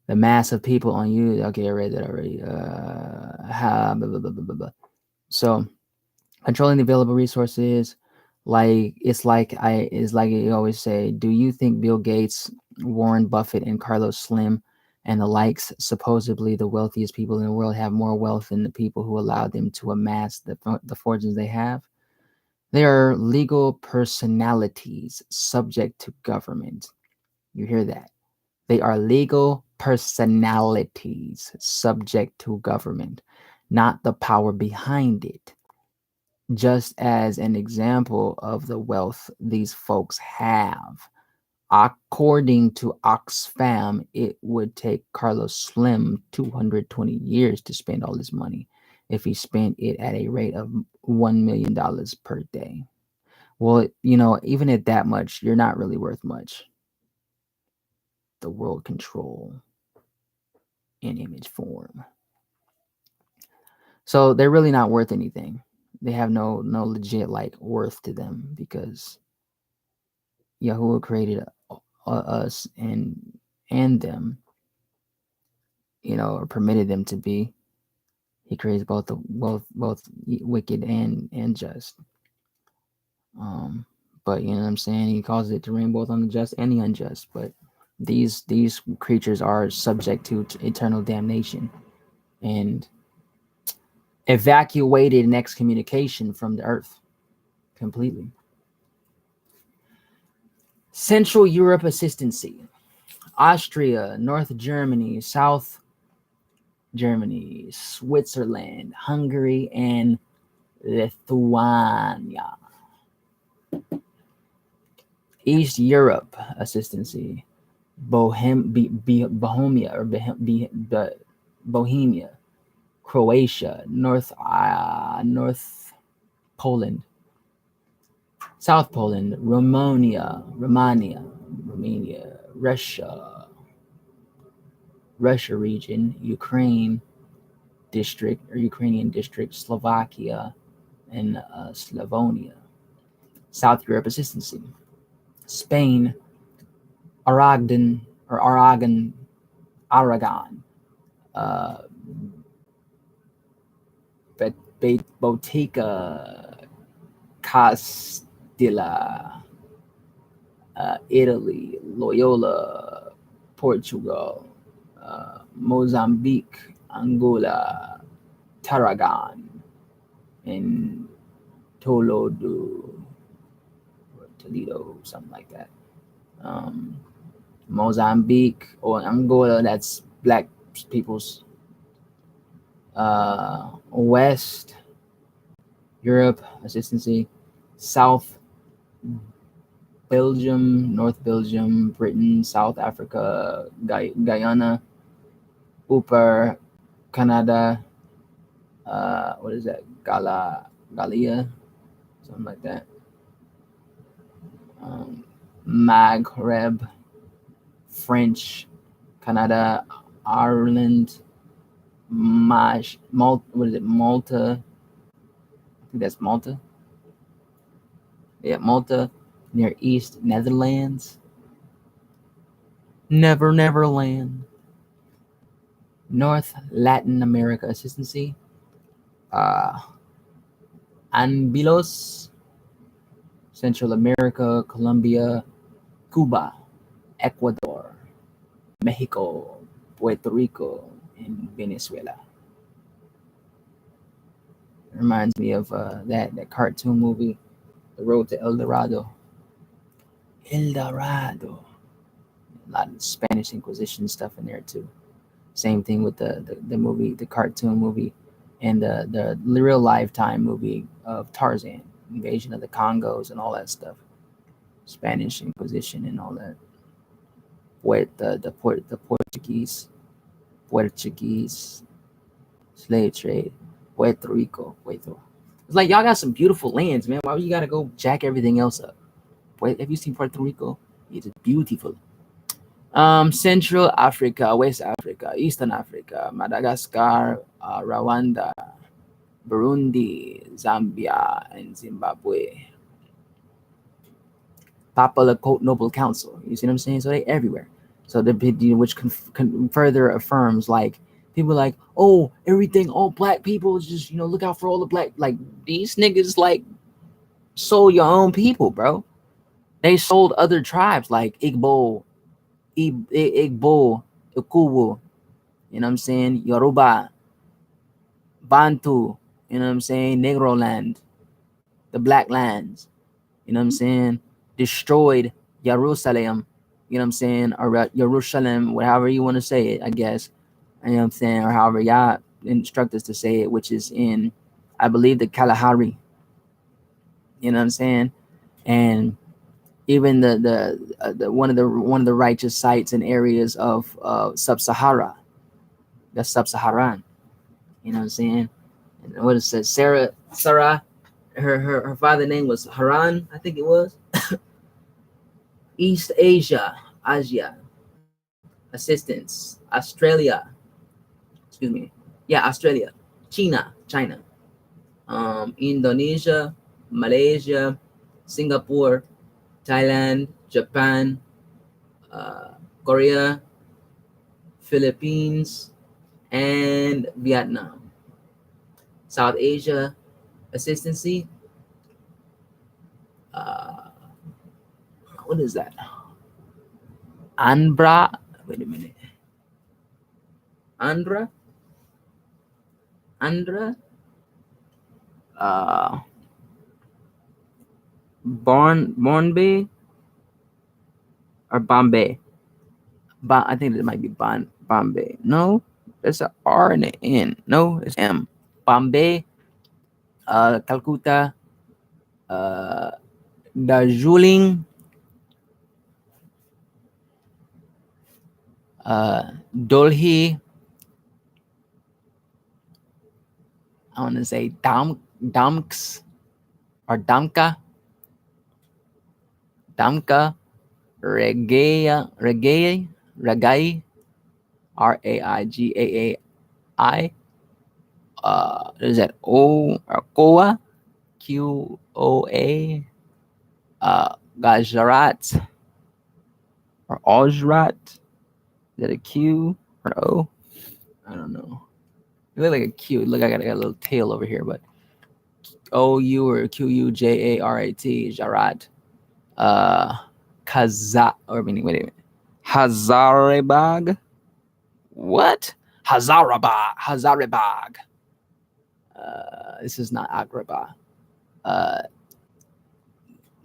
The mass of people on you. Okay, I read that already. So controlling the available resources, it's like you always say, do you think Bill Gates, Warren Buffett, and Carlos Slim and the likes, supposedly the wealthiest people in the world, have more wealth than the people who allowed them to amass the fortunes they have? They are legal personalities subject to government. You hear that? They are legal personalities subject to government, not the power behind it. Just as an example of the wealth these folks have, according to Oxfam, it would take Carlos Slim 220 years to spend all this money if he spent it at a rate of $1 million per day. Well, even at that much, you're not really worth much. The world control in image form. So they're really not worth anything. They have no legit worth to them because Yahuwah created us and them, or permitted them to be. He creates both wicked and just. But you know what I'm saying? He causes it to rain both on the just and the unjust. But these creatures are subject to eternal damnation and evacuated in excommunication from the earth completely. Central Europe Assistancy. Austria, North Germany, South Germany, Switzerland, Hungary, and Lithuania. East Europe Assistancy. Bohemia, Croatia, North Poland, South Poland, Romania, Russia region, Ukrainian district, Slovakia, and Slavonia. South Europe Assistancy. Spain, Aragon, Botica, Castilla, Italy, Loyola, Portugal, Mozambique, Angola, Tarragon, and Toledo, something like that. Mozambique, or Angola, that's black people's. West Europe, assistancy. South Belgium, North Belgium, Britain, South Africa, Guyana, Upper Canada, what is that? Galia, something like that. Maghreb, French, Canada, Ireland, what is it? Malta. I think that's Malta. Yeah, Malta, Near East, Netherlands. Neverland. North Latin America assistancy. Anbilos, Central America, Colombia, Cuba, Ecuador, Mexico, Puerto Rico, and Venezuela. It reminds me of that cartoon movie, The Road to El Dorado. El Dorado. A lot of Spanish Inquisition stuff in there too. Same thing with the movie, the cartoon movie, and the real lifetime movie of Tarzan, Invasion of the Congos and all that stuff. Spanish Inquisition and all that. The Portuguese slave trade, Puerto Rico. It's like y'all got some beautiful lands, man. Why you gotta go jack everything else up? Have you seen Puerto Rico? It is beautiful. Central Africa, West Africa, Eastern Africa, Madagascar, Rwanda, Burundi, Zambia, and Zimbabwe. Papua Noble Council. You see what I'm saying? So they everywhere. So which further affirms, like, people are like, oh, everything, all black people, just, look out for all the black, like, these niggas, like, sold your own people, bro. They sold other tribes like Igbo, Ikubu, you know what I'm saying? Yoruba, Bantu, you know what I'm saying? Negro land, the black lands, you know what I'm saying? Destroyed Jerusalem, you know what I'm saying? Or Jerusalem, whatever you want to say it, I guess. You know what I'm saying? Or however y'all instruct us to say it, which is in, I believe, the Kalahari. You know what I'm saying? And even the one of the righteous sites and areas of sub-Sahara, that's sub-Saharan. You know what I'm saying? And what it says, Sarah, her father's name was Haran, I think it was. East Asia, assistance, Australia, Australia, China, Indonesia, Malaysia, Singapore, Thailand, Japan, Korea, Philippines, and Vietnam. South Asia, assistancy. What is that? Andra. Wait a minute. Andra. Bombay or Bombay. I think it might be Bombay. No, there's an R and an N. No, it's M. Bombay, Calcutta, Darjeeling, Dolhi. I want to say Damks or Damka, Ragai, Raigai. Is that O or Koa? QOA. Gujarat or Ojrat. Is that a Q or O? I don't know. It look like a Q. Look, I got a little tail over here, but OU or QUJARAT, Jarat. Hazaribagh. What? Hazaribagh. This is not Agrabah. uh,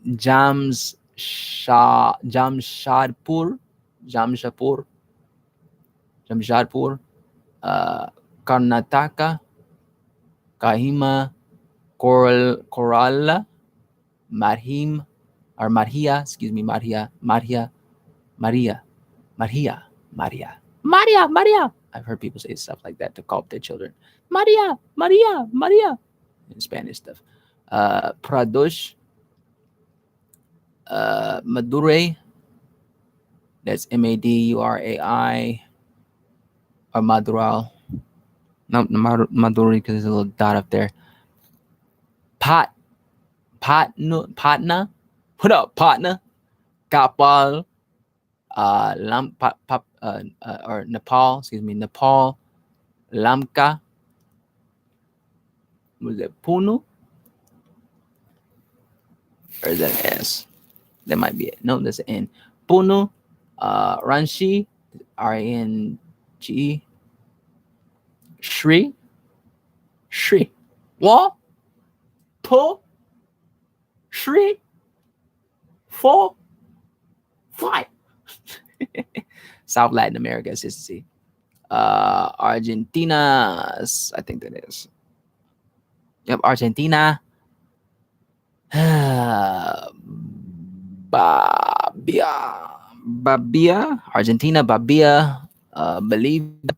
Jamshadpur, Jamshapur, Jamshadpur, Karnataka, Kahima, Korala, Marhim, or Marhia, excuse me, Maria, Maria. I've heard people say stuff like that to call up their children. Maria, in Spanish stuff. Pradosh, Madurai, that's Madurai, or Madural. No, Madurai, because there's a little dot up there. Patna, what up, partner? Kapal, or Nepal, excuse me, Nepal, Lamka, was it Punu? Or is that an S? That might be it. No, that's an N. Punu, Ranchi, RNGE, Shri, Wa, Po, Shri, 4, 5. South Latin America consistency. Argentina, I think that is. Yep, Argentina. Babia, Argentina, Babia, Bolivia,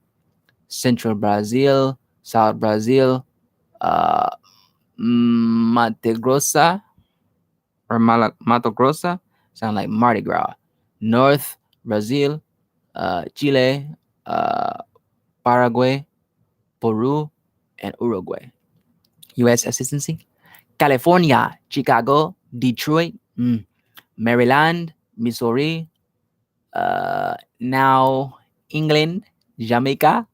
Central Brazil, South Brazil, Mato Grosso, or Mato Grosso, sound like Mardi Gras. North Brazil, Chile, Paraguay, Peru, and Uruguay. U.S. assistancy. California, Chicago, Detroit, Maryland, Missouri, now England, Jamaica,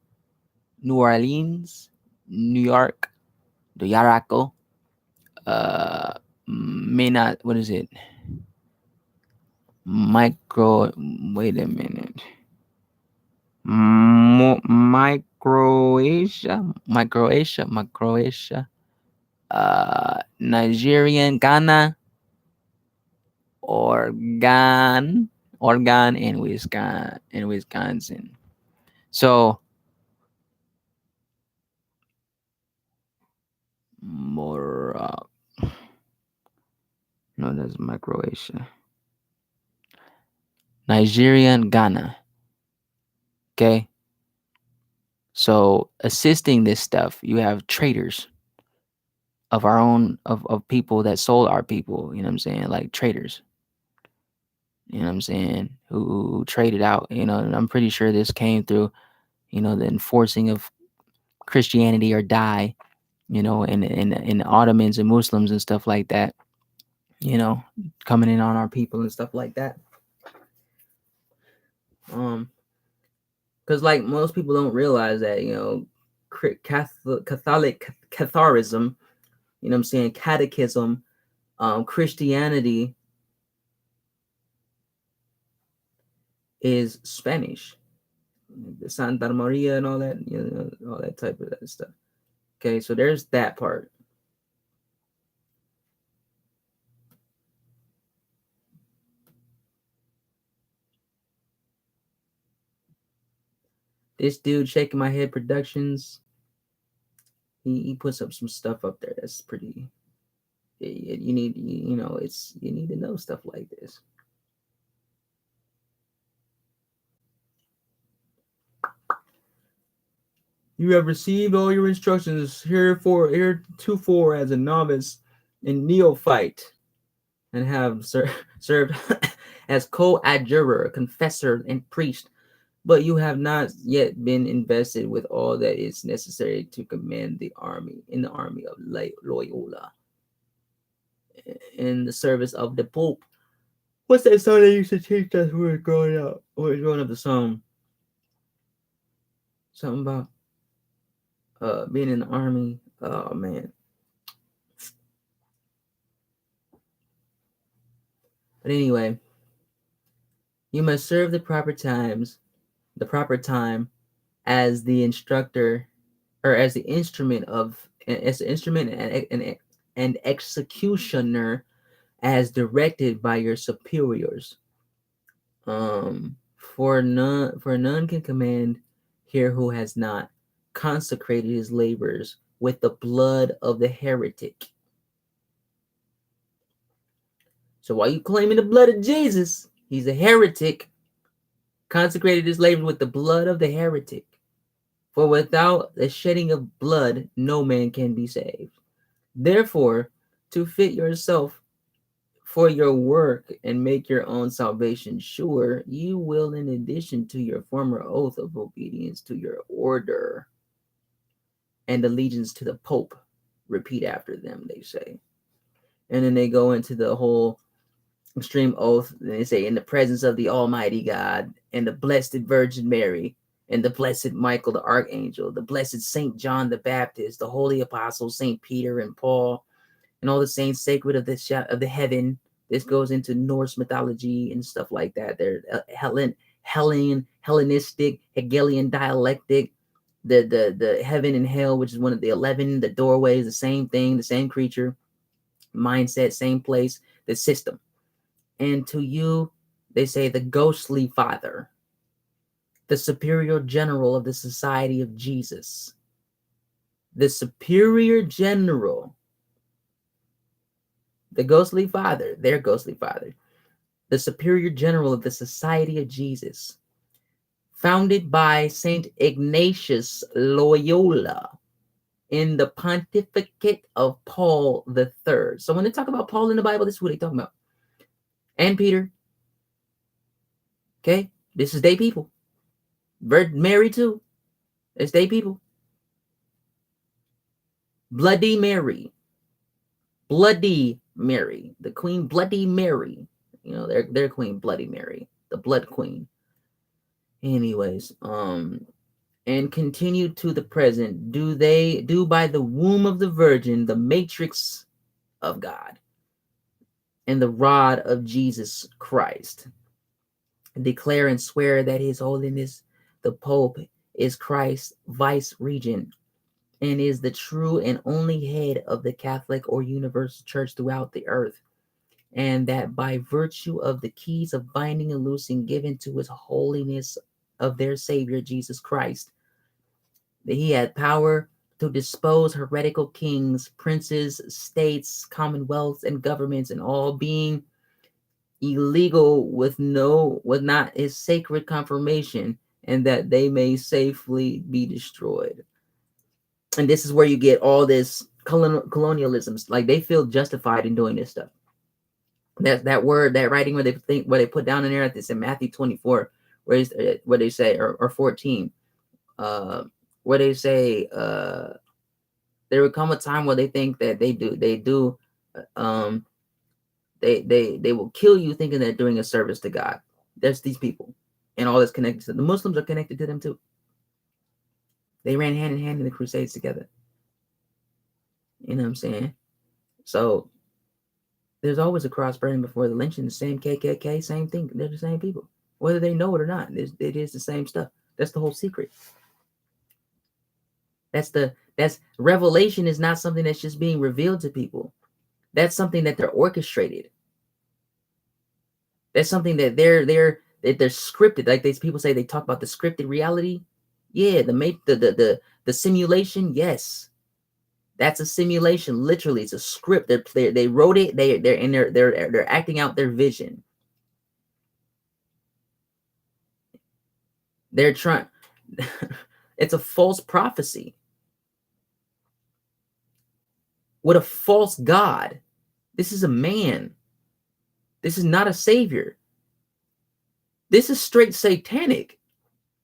New Orleans, New York, Doyaraco, what is it? Wait a minute. Microasia, Nigerian, Ghana, Oregon, and Wisconsin. So more. No, that's Microasia. Nigerian, Ghana. Okay. So assisting this stuff, you have traders of our own of people that sold our people, you know what I'm saying? Like traders. You know what I'm saying? Who traded out, and I'm pretty sure this came through, the enforcing of Christianity or die, and Ottomans and Muslims and stuff like that, coming in on our people and stuff like that. Because like most people don't realize that, Catholicism, you know what I'm saying, catechism, Christianity is Spanish, the Santa Maria and all that, all that type of that stuff. Okay, so there's that part. This dude, Shaking My Head Productions, he puts up some stuff up there that's pretty. You need you need to know stuff like this. You have received all your instructions heretofore as a novice and neophyte, and have served as coadjutor, confessor, and priest, but you have not yet been invested with all that is necessary to command the army of Loyola in the service of the Pope. What's that song they used to teach us when we were growing up? When we were growing up, the song. Something about being in the army. Oh man. But anyway, you must serve the proper time as the instructor, or as the instrument and and executioner as directed by your superiors. For none can command here who has not consecrated his labors with the blood of the heretic. So while you claiming the blood of Jesus, he's a heretic, consecrated his labors with the blood of the heretic. For without the shedding of blood, no man can be saved. Therefore, to fit yourself for your work and make your own salvation sure, you will, in addition to your former oath of obedience to your order and allegiance to the Pope, repeat after them, they say. And then they go into the whole extreme oath. They say, in the presence of the Almighty God and the Blessed Virgin Mary and the Blessed Michael the Archangel, the Blessed Saint John the Baptist, the Holy Apostles, Saint Peter and Paul, and all the saints sacred of the heaven. This goes into Norse mythology and stuff like that. They're Hellenistic, Hegelian dialectic. The heaven and hell, which is one of the 11, the doorways, the same thing, the same creature, mindset, same place, the system. And to you, they say the ghostly father, the superior general of the Society of Jesus, the superior general, the ghostly father, their ghostly father, the superior general of the Society of Jesus, founded by Saint Ignatius Loyola in the pontificate of Paul III. So when they talk about Paul in the Bible, this is what they're talking about. And Peter. Okay, this is they people. Virgin Mary too. It's they people. Bloody Mary. Bloody Mary. The Queen Bloody Mary. You know, their Queen Bloody Mary. The Blood Queen. Anyways, and continue to the present, do by the womb of the Virgin, the matrix of God, and the rod of Jesus Christ, declare and swear that His Holiness the Pope is Christ's vice regent and is the true and only head of the Catholic or Universal Church throughout the earth, and that by virtue of the keys of binding and loosing given to His Holiness of their Savior Jesus Christ, that He had power to dispose heretical kings, princes, states, commonwealths, and governments, and all being illegal with not His sacred confirmation, and that they may safely be destroyed. And this is where you get all this colonialism. Like, they feel justified in doing this stuff. That word, that writing, where they put down in there, it's in Matthew 24, where they say, or 14, where they say, there will come a time where they think that they will kill you thinking they're doing a service to God. There's these people, and all that's connected to them. The Muslims are connected to them too. They ran hand in hand in the Crusades together. You know what I'm saying? So there's always a cross burning before the lynching. The same KKK, same thing. They're the same people, whether they know it or not. It is the same stuff. That's the whole secret. That's revelation is not something that's just being revealed to people. That's something that they're orchestrated. That's something that they're scripted. Like these people say, they talk about the scripted reality. Yeah, the simulation. Yes, that's a simulation. Literally, it's a script. They wrote it. They're acting out their vision. They're trying. It's a false prophecy with a false God. This is a man. This is not a savior. This is straight satanic.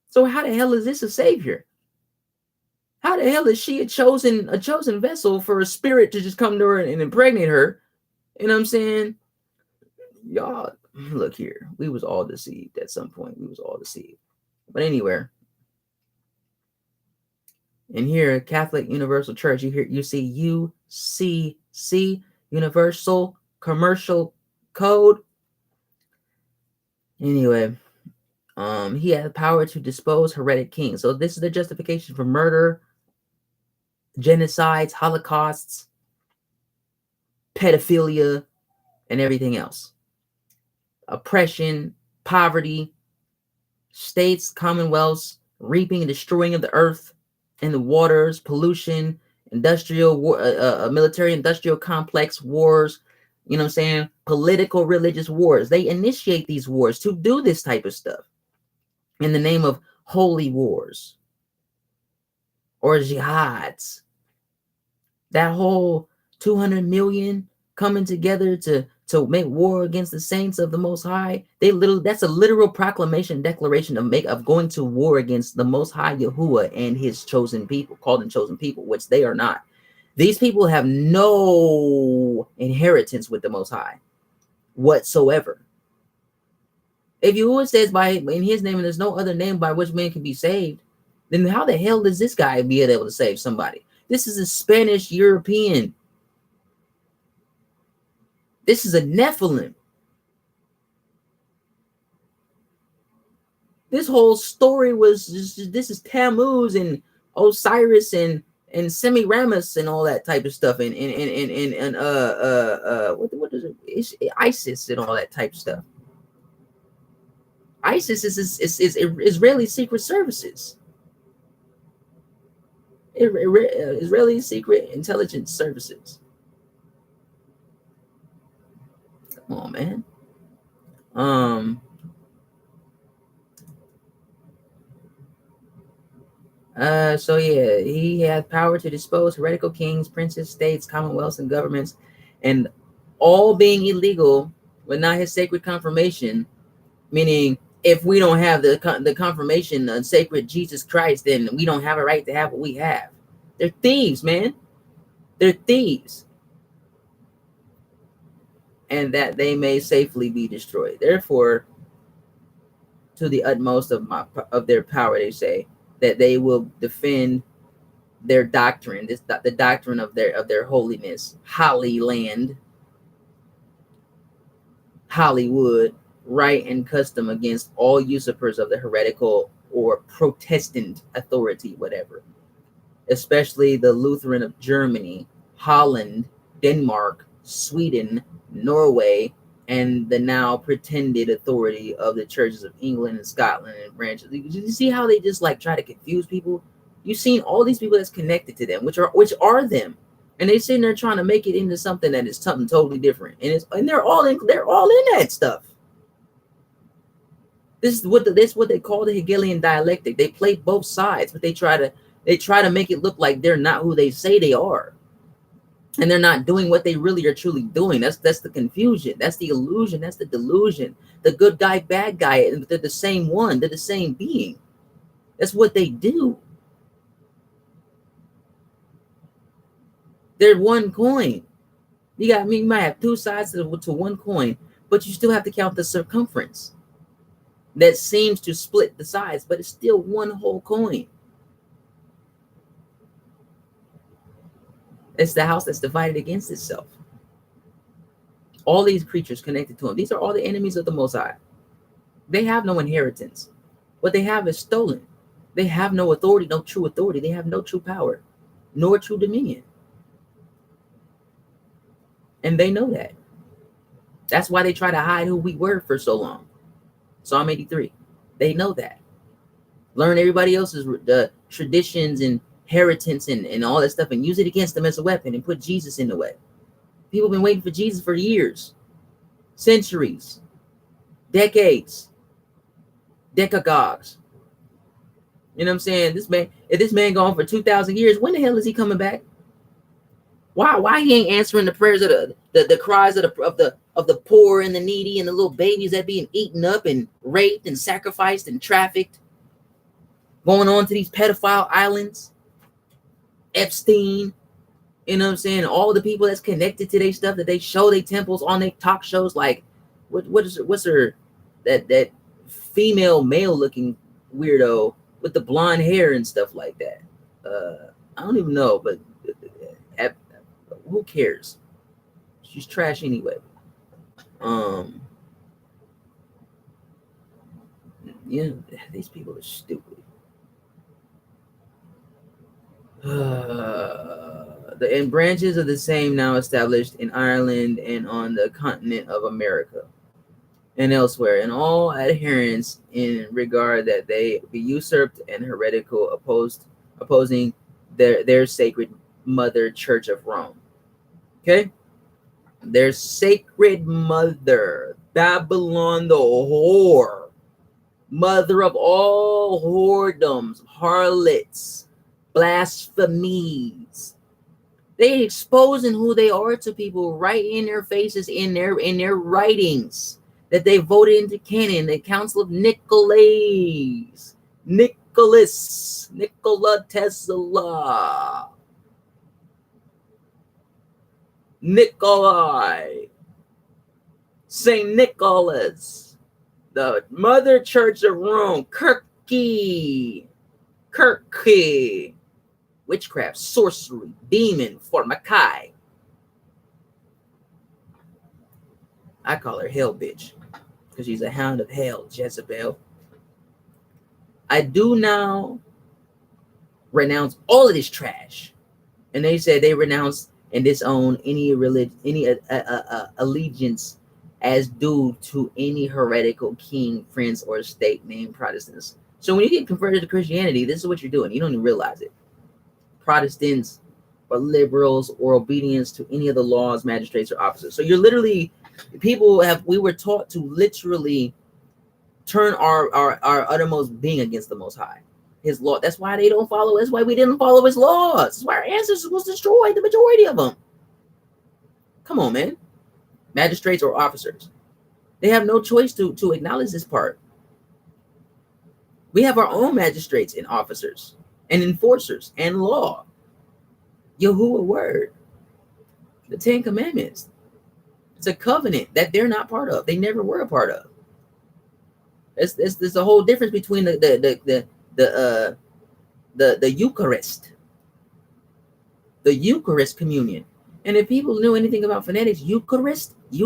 So how the hell is this a savior? How the hell is she a chosen vessel for a spirit to just come to her and impregnate her? You know what I'm saying? Y'all, look here. We was all deceived at some point. We was all deceived. But anywhere. And here, Catholic Universal Church, you see UCC, Universal Commercial Code. Anyway, he had power to dispose heretic kings. So this is the justification for murder, genocides, holocausts. pedophilia, and everything else. Oppression, poverty, states, commonwealths, reaping and destroying of the earth and the waters, pollution, industrial war, military industrial complex wars, you know what I'm saying? Political, religious wars. They initiate these wars to do this type of stuff in the name of holy wars or jihads. That whole 200 million coming together to make war against the saints of the Most High. That's a literal proclamation, declaration of going to war against the Most High Yahuwah and his chosen people, called and chosen people, which they are not. These people have no inheritance with the Most High whatsoever. If Yahuwah says in his name, and there's no other name by which man can be saved, then how the hell does this guy be able to save somebody? This is a Spanish European. This is a Nephilim. This whole story was this is Tammuz and Osiris and Semiramis and all that type of stuff and what is it? It's ISIS and all that type of stuff. ISIS is Israeli secret services. Israeli secret intelligence services. Come on, man. So yeah, he had power to dispose heretical kings, princes, states, commonwealths, and governments, and all being illegal, but not his sacred confirmation. Meaning, if we don't have the confirmation of sacred Jesus Christ, then we don't have a right to have what we have. They're thieves, man. They're thieves. And that they may safely be destroyed. Therefore, to the utmost of their power, they say that they will defend their doctrine, the doctrine of their holiness, Holy Land, Hollywood, right and custom against all usurpers of the heretical or Protestant authority, whatever, especially the Lutheran of Germany, Holland, Denmark, Sweden, Norway, and the now pretended authority of the churches of England and Scotland and branches. You see how they just like try to confuse people? You've seen all these people that's connected to them, which are them, and they sitting there trying to make it into something that is something totally different, and they're all in that stuff. This is what they call the Hegelian dialectic. They play both sides, but they try to make it look like they're not who they say they are. And they're not doing what they really are truly doing. That's the confusion. That's the illusion. That's the delusion. The good guy, bad guy, they're the same one. They're the same being. That's what they do. They're one coin. You might have two sides to one coin, but you still have to count the circumference. That seems to split the sides, but it's still one whole coin. It's the house that's divided against itself. All these creatures connected to him, these are all the enemies of the Most High. They have no inheritance. What they have is stolen. They have no authority, no true authority. They have no true power, nor true dominion. And they know that. That's why they try to hide who we were for so long. Psalm 83. They know that. Learn everybody else's traditions and inheritance and all that stuff and use it against them as a weapon and put Jesus in the way. People have been waiting for Jesus for years, centuries, decades, decagogues. You know what I'm saying? If this man gone for 2,000 years, when the hell is he coming back? Why he ain't answering the prayers of the cries of the poor and the needy and the little babies that being eaten up and raped and sacrificed and trafficked, going on to these pedophile islands? Epstein, you know what I'm saying? All the people that's connected to their stuff that they show their temples on their talk shows, like what's her that female male looking weirdo with the blonde hair and stuff like that. I don't even know, but who cares? She's trash anyway. Yeah, these people are stupid. and branches of the same now established in Ireland and on the continent of America and elsewhere, and all adherents in regard that they be usurped and heretical, opposing their sacred mother church of Rome. Okay? Their sacred mother, Babylon the whore, mother of all whoredoms, harlots, blasphemies. They exposing who they are to people right in their faces, in their writings that they voted into canon, the Council of Nicolas, Nikola Tesla, Nikolai, Saint Nicholas, the Mother Church of Rome, Kirky, witchcraft, sorcery, demon, formicae. I call her Hell Bitch because she's a hound of hell, Jezebel. I do now renounce all of this trash. And they said they renounce and disown any religion, any allegiance as due to any heretical king, prince, or state named Protestants. So when you get converted to Christianity, this is what you're doing. You don't even realize it. Protestants or liberals or obedience to any of the laws, magistrates, or officers. So you're literally, we were taught to literally turn our uttermost being against the Most High, His law. That's why they don't follow. That's why we didn't follow His laws. That's why our ancestors was destroyed, the majority of them. Come on, man. Magistrates or officers, they have no choice to acknowledge this part. We have our own magistrates and officers and enforcers and law. Yahuwah word, the 10 Commandments. It's a covenant that they're not part of. They never were a part of. There's a whole difference between the Eucharist, the Eucharist communion. And if people knew anything about phonetics, Eucharist, the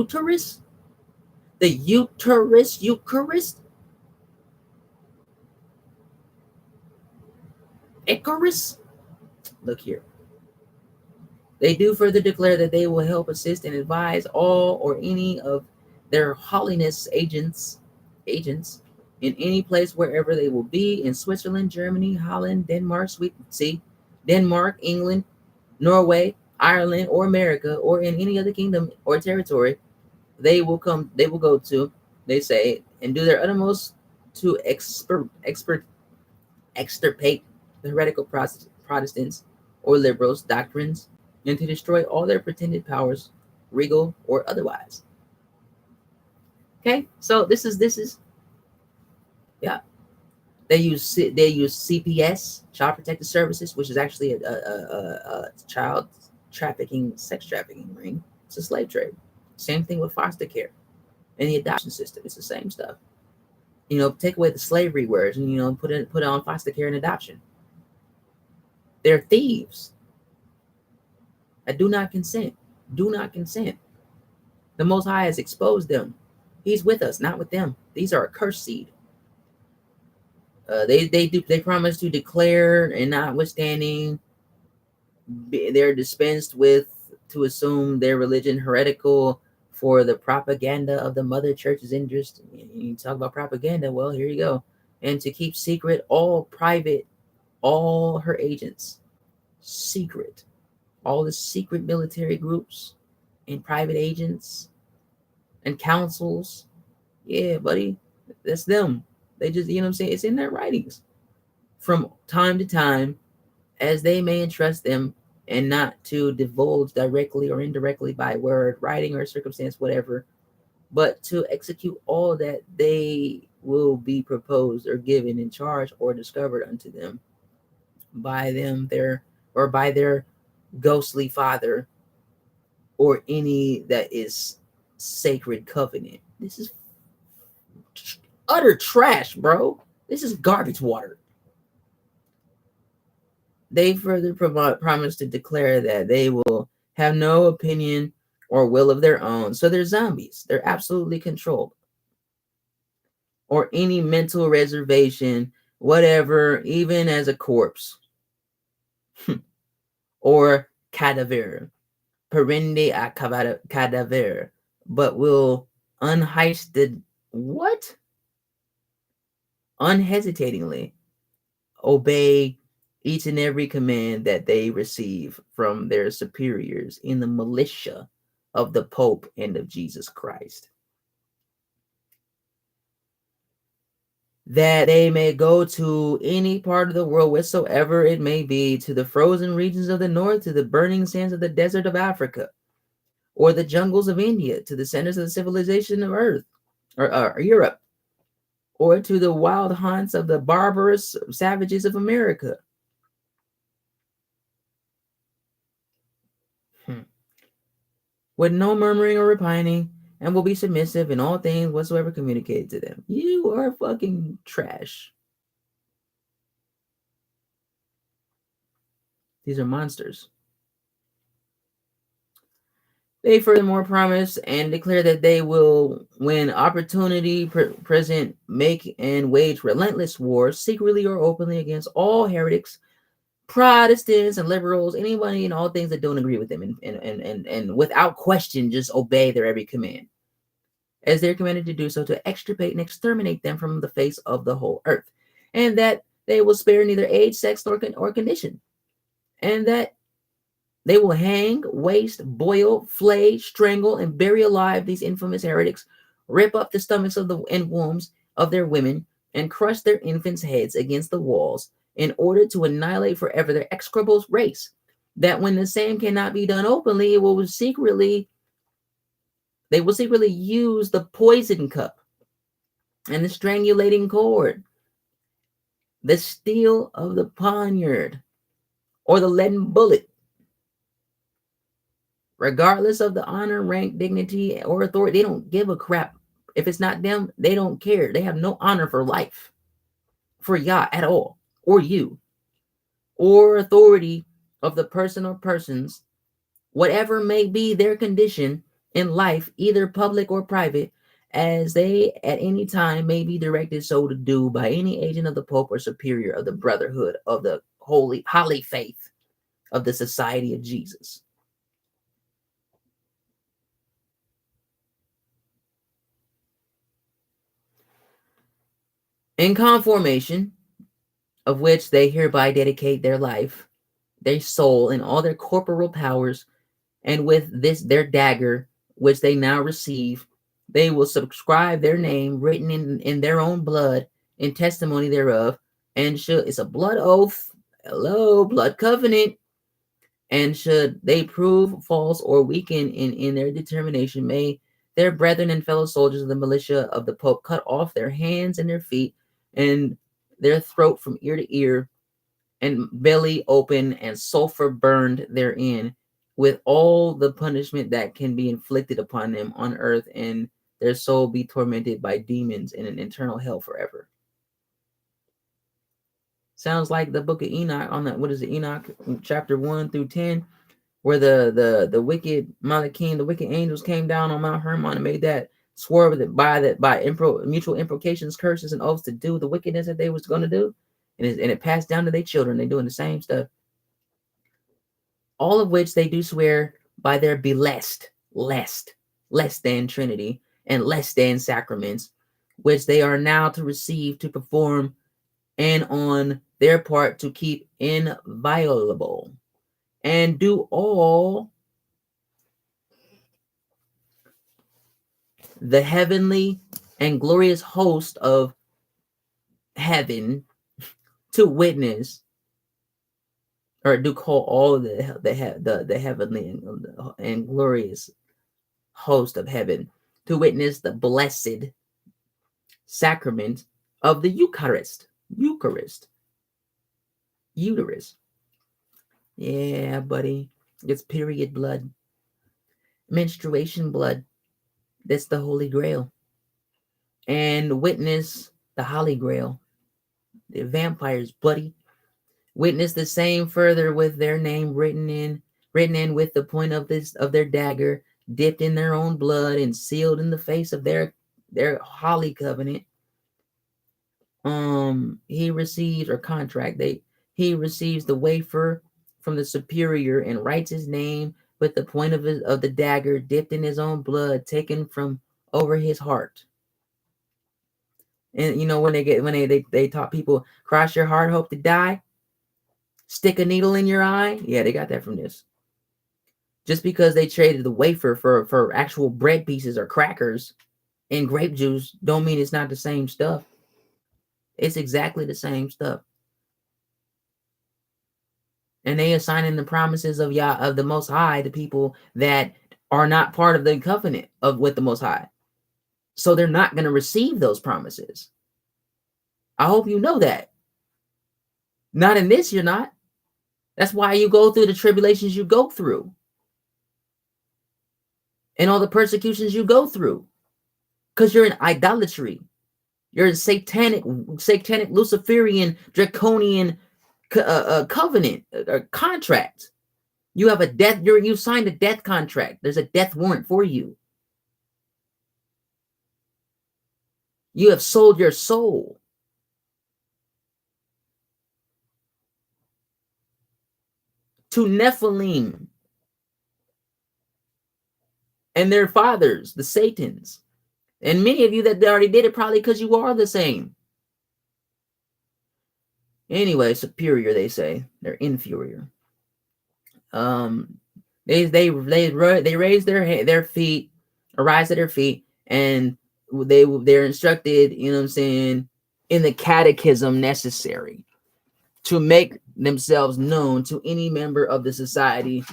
Eucharist, Icarus. Look here. They do further declare that they will help, assist, and advise all or any of their holiness agents in any place wherever they will be, in Switzerland, Germany, Holland, Denmark, Denmark, England, Norway, Ireland, or America, or in any other kingdom or territory they will go to, they say, and do their uttermost to extirpate the heretical Protestants or liberals' doctrines, and to destroy all their pretended powers, regal or otherwise. Okay, so this is yeah. They use CPS, Child Protective Services, which is actually a child trafficking, sex trafficking ring. It's a slave trade. Same thing with foster care and the adoption system. It's the same stuff. Take away the slavery words and put it on foster care and adoption. They're thieves. I do not consent. Do not consent. The Most High has exposed them. He's with us, not with them. These are a cursed seed. They promise to declare, and notwithstanding, they're dispensed with to assume their religion heretical for the propaganda of the Mother Church's interest. You talk about propaganda, well, here you go. And to keep secret all her agents, secret, all the secret military groups and private agents and councils. Yeah, buddy, that's them. They just, what I'm saying? It's in their writings from time to time as they may entrust them, and not to divulge directly or indirectly by word, writing, or circumstance, whatever, but to execute all that they will be proposed or given in charge or discovered unto them by their ghostly father or any that is sacred covenant. This is utter trash, bro. This is garbage water. They further promise to declare that they will have no opinion or will of their own. So they're zombies. They're absolutely controlled. Or any mental reservation, whatever, even as a corpse. Or cadaver, perende a cadaver, but will unheisted what? Unhesitatingly obey each and every command that they receive from their superiors in the militia of the Pope and of Jesus Christ, that they may go to any part of the world whatsoever it may be, to the frozen regions of the north, to the burning sands of the desert of Africa, or the jungles of India, to the centers of the civilization of Earth, or Europe, or to the wild haunts of the barbarous savages of America. With no murmuring or repining, and will be submissive in all things whatsoever communicated to them. You are fucking trash. These are monsters. They furthermore promise and declare that they will, when opportunity present, make and wage relentless war, secretly or openly, against all heretics, Protestants and liberals, anybody and all things that don't agree with them, and without question just obey their every command, as they're commanded to do so, to extirpate and exterminate them from the face of the whole earth, and that they will spare neither age, sex, or condition, and that they will hang, waste, boil, flay, strangle, and bury alive these infamous heretics, rip up the stomachs of the and wombs of their women, and crush their infants' heads against the walls, in order to annihilate forever their execrable race. That when the same cannot be done openly, they will secretly use the poison cup and the strangulating cord, the steel of the poniard, or the leaden bullet, regardless of the honor, rank, dignity, or authority. They don't give a crap. If it's not them, they don't care. They have no honor for life, for Yah at all, or you, or authority of the person or persons, whatever may be their condition in life, either public or private, as they at any time may be directed so to do by any agent of the Pope or superior of the brotherhood of the holy faith of the Society of Jesus. In conformation of which they hereby dedicate their life, their soul, and all their corporal powers, and with this their dagger, which they now receive, they will subscribe their name written in their own blood in testimony thereof, and should, it's a blood oath, hello, blood covenant, and should they prove false or weaken in their determination, may their brethren and fellow soldiers of the militia of the Pope cut off their hands and their feet and their throat from ear to ear, and belly open, and sulfur burned therein, with all the punishment that can be inflicted upon them on earth, and their soul be tormented by demons in an eternal hell forever. Sounds like the book of Enoch, on that, what is it, Enoch chapter 1 through 10, where the wicked Malachim, the wicked angels came down on Mount Hermon and made that swore with it by mutual imprecations, curses, and oaths to do the wickedness that they was going to do. And it passed down to their children. They're doing the same stuff. All of which they do swear by their blessed, less than Trinity, and less than sacraments, which they are now to receive, to perform, and on their part to keep inviolable, and do all the heavenly and glorious host of heaven to witness, or do call all the heavenly and glorious host of heaven to witness the blessed sacrament of the Eucharist. Uterus. Yeah, buddy. It's period blood. Menstruation blood. That's the Holy Grail. And witness the Holy Grail. The vampires, buddy. Witness the same further with their name written in with the point of their dagger, dipped in their own blood and sealed in the face of their holy covenant. He receives the wafer from the superior and writes his name with the point of the dagger dipped in his own blood, taken from over his heart. And when they taught people, cross your heart, hope to die, stick a needle in your eye. Yeah, they got that from this. Just because they traded the wafer for actual bread pieces or crackers and grape juice don't mean it's not the same stuff. It's exactly the same stuff. And they assigning the promises of the Most High to people that are not part of the covenant with the Most High. So they're not going to receive those promises. I hope you know that. Not in this, you're not. That's why you go through the tribulations you go through. And all the persecutions you go through. Because you're in idolatry. You're in satanic, Luciferian, draconian covenant or contract. You have you signed a death contract. There's a death warrant for you. You have sold your soul. To Nephilim and their fathers, the Satans. And many of you that already did it probably because you are the same. Anyway, superior, they say. They're inferior. They raise their feet, arise to their feet, and they're instructed, in the catechism necessary to make themselves known to any member of the society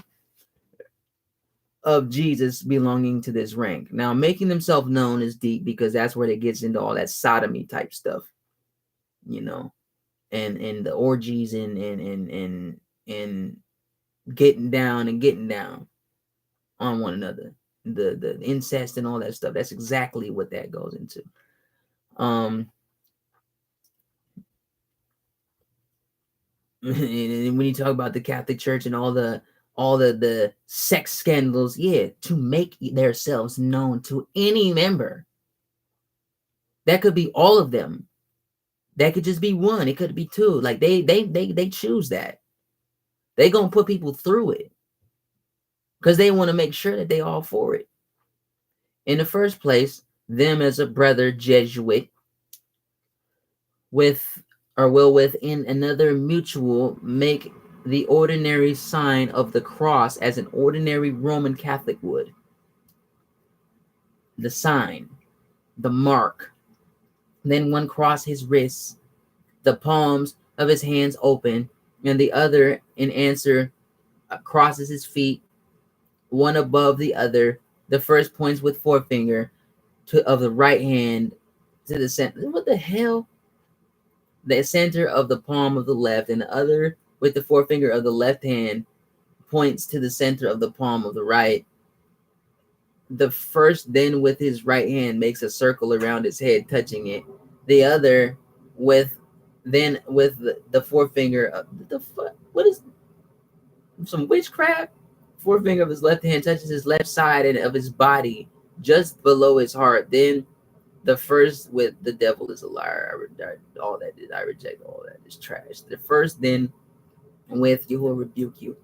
of Jesus belonging to this rank. Now, making themselves known is deep because that's where it gets into all that sodomy type stuff, and the orgies and getting down on one another, the incest and all that stuff. That's exactly what that goes into. And when you talk about the Catholic Church and all the sex scandals, to make themselves known to any member. That could be all of them. That could just be one. It could be two. Like they choose that. They gonna put people through it because they want to make sure that they all for it. In the first place, them as a brother Jesuit will within another mutual make the ordinary sign of the cross as an ordinary Roman Catholic would. The sign, the mark. Then one cross his wrists, the palms of his hands open, and the other in answer crosses his feet, one above the other. The first points with forefinger of the right hand to the center. What the hell? The center of the palm of the left, and the other with the forefinger of the left hand points to the center of the palm of the right. The first then with his right hand makes a circle around his head, touching it. The other with the forefinger of what is some witchcraft? Forefinger of his left hand touches his left side and of his body just below his heart. Then the first with the devil is a liar. I reject all that. It's trash. The first then with you will rebuke you.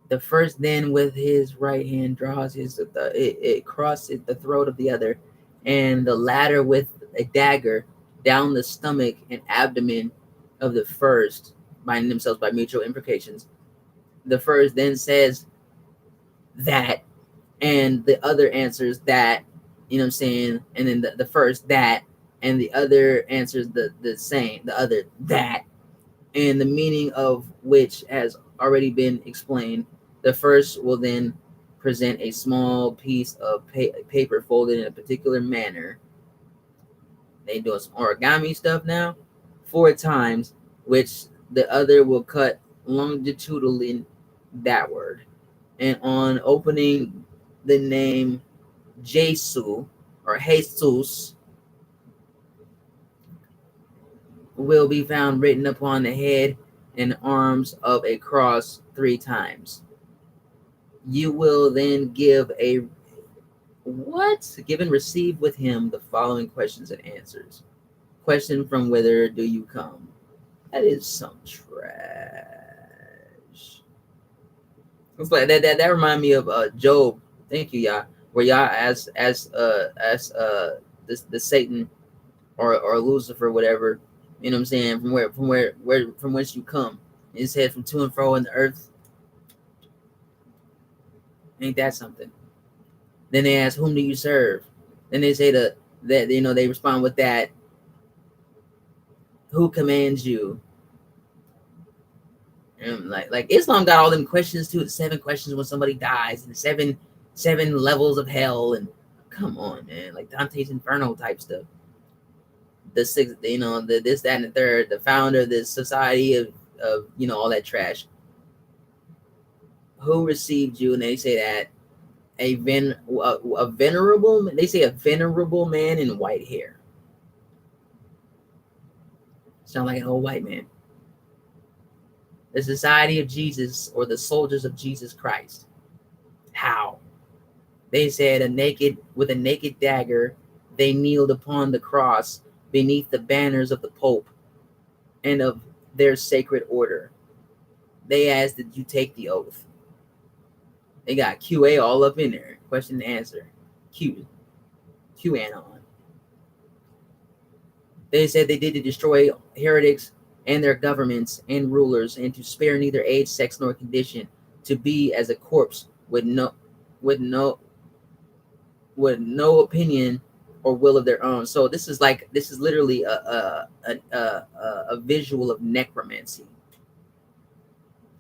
The first then with his right hand draws it crosses the throat of the other, and the latter with a dagger down the stomach and abdomen of the first, binding themselves by mutual imprecations. The first then says that, and the other answers that. You know what I'm saying? And then the first that, and the other answers the same, the other that, and the meaning of which has already been explained. The first will then present a small piece of paper folded in a particular manner. They do some origami stuff now, 4 times, which the other will cut longitudinally that word. And on opening the name Jesu or Jesus will be found written upon the head and arms of a cross 3 times. You will then give and receive with him the following questions and answers. Question: from whither do you come? That is some trash. It's like that remind me of Job. Thank you, Yah. Where Yah as the Satan or Lucifer, whatever, you know what I'm saying, from whence you come. It said from to and fro in the earth. Ain't that something? Then they ask, whom do you serve? Then they say that they respond with that, who commands you? And like Islam got all them questions too, the 7 questions when somebody dies, and the seven levels of hell, and come on, man, like Dante's Inferno type stuff. The 6, the this, that, and the third, the founder of this society of all that trash. Who received you? And they say that a venerable man in white hair. Sound like an old white man. The Society of Jesus, or the Soldiers of Jesus Christ. How? They said with a naked dagger, they kneeled upon the cross beneath the banners of the Pope and of their sacred order. They asked, did you take the oath? They got QA all up in there. Question and answer. QAnon. They said they did to destroy heretics and their governments and rulers, and to spare neither age, sex, nor condition, to be as a corpse with no opinion or will of their own. So this is literally a visual of necromancy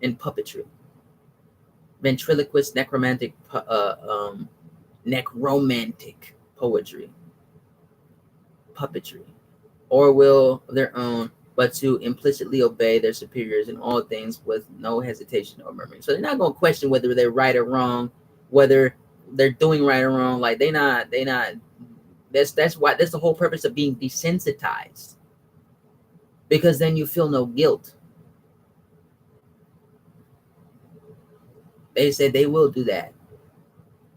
and puppetry, ventriloquist, necromantic poetry, puppetry, or will of their own, but to implicitly obey their superiors in all things with no hesitation or murmuring. So they're not going to question whether they're right or wrong, whether they're doing right or wrong. Like they not. That's the whole purpose of being desensitized, because then you feel no guilt. They said they will do that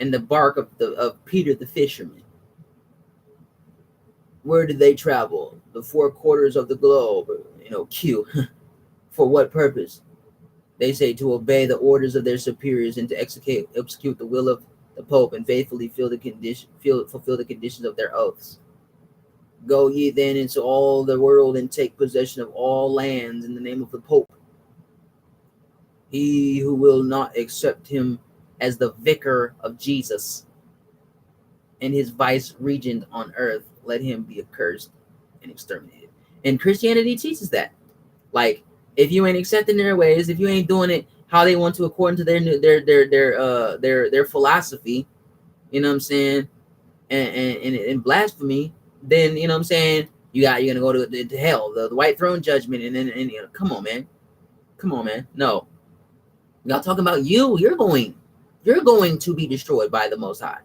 in the bark of Peter the fisherman. Where did they travel? The 4 quarters of the globe. Q. For what purpose? They say to obey the orders of their superiors and to execute the will of the Pope and faithfully fulfill the conditions of their oaths. Go ye then into all the world and take possession of all lands in the name of the Pope. He who will not accept him as the vicar of Jesus and his vice regent on earth, let him be accursed and exterminated. And Christianity teaches that. Like, if you ain't accepting their ways, if you ain't doing it how they want to according to their philosophy, you know what I'm saying, and blasphemy, then you know what I'm saying, you're gonna go to hell, the white throne judgment, and come on, man, no, y'all talking about you're going to be destroyed by the Most High.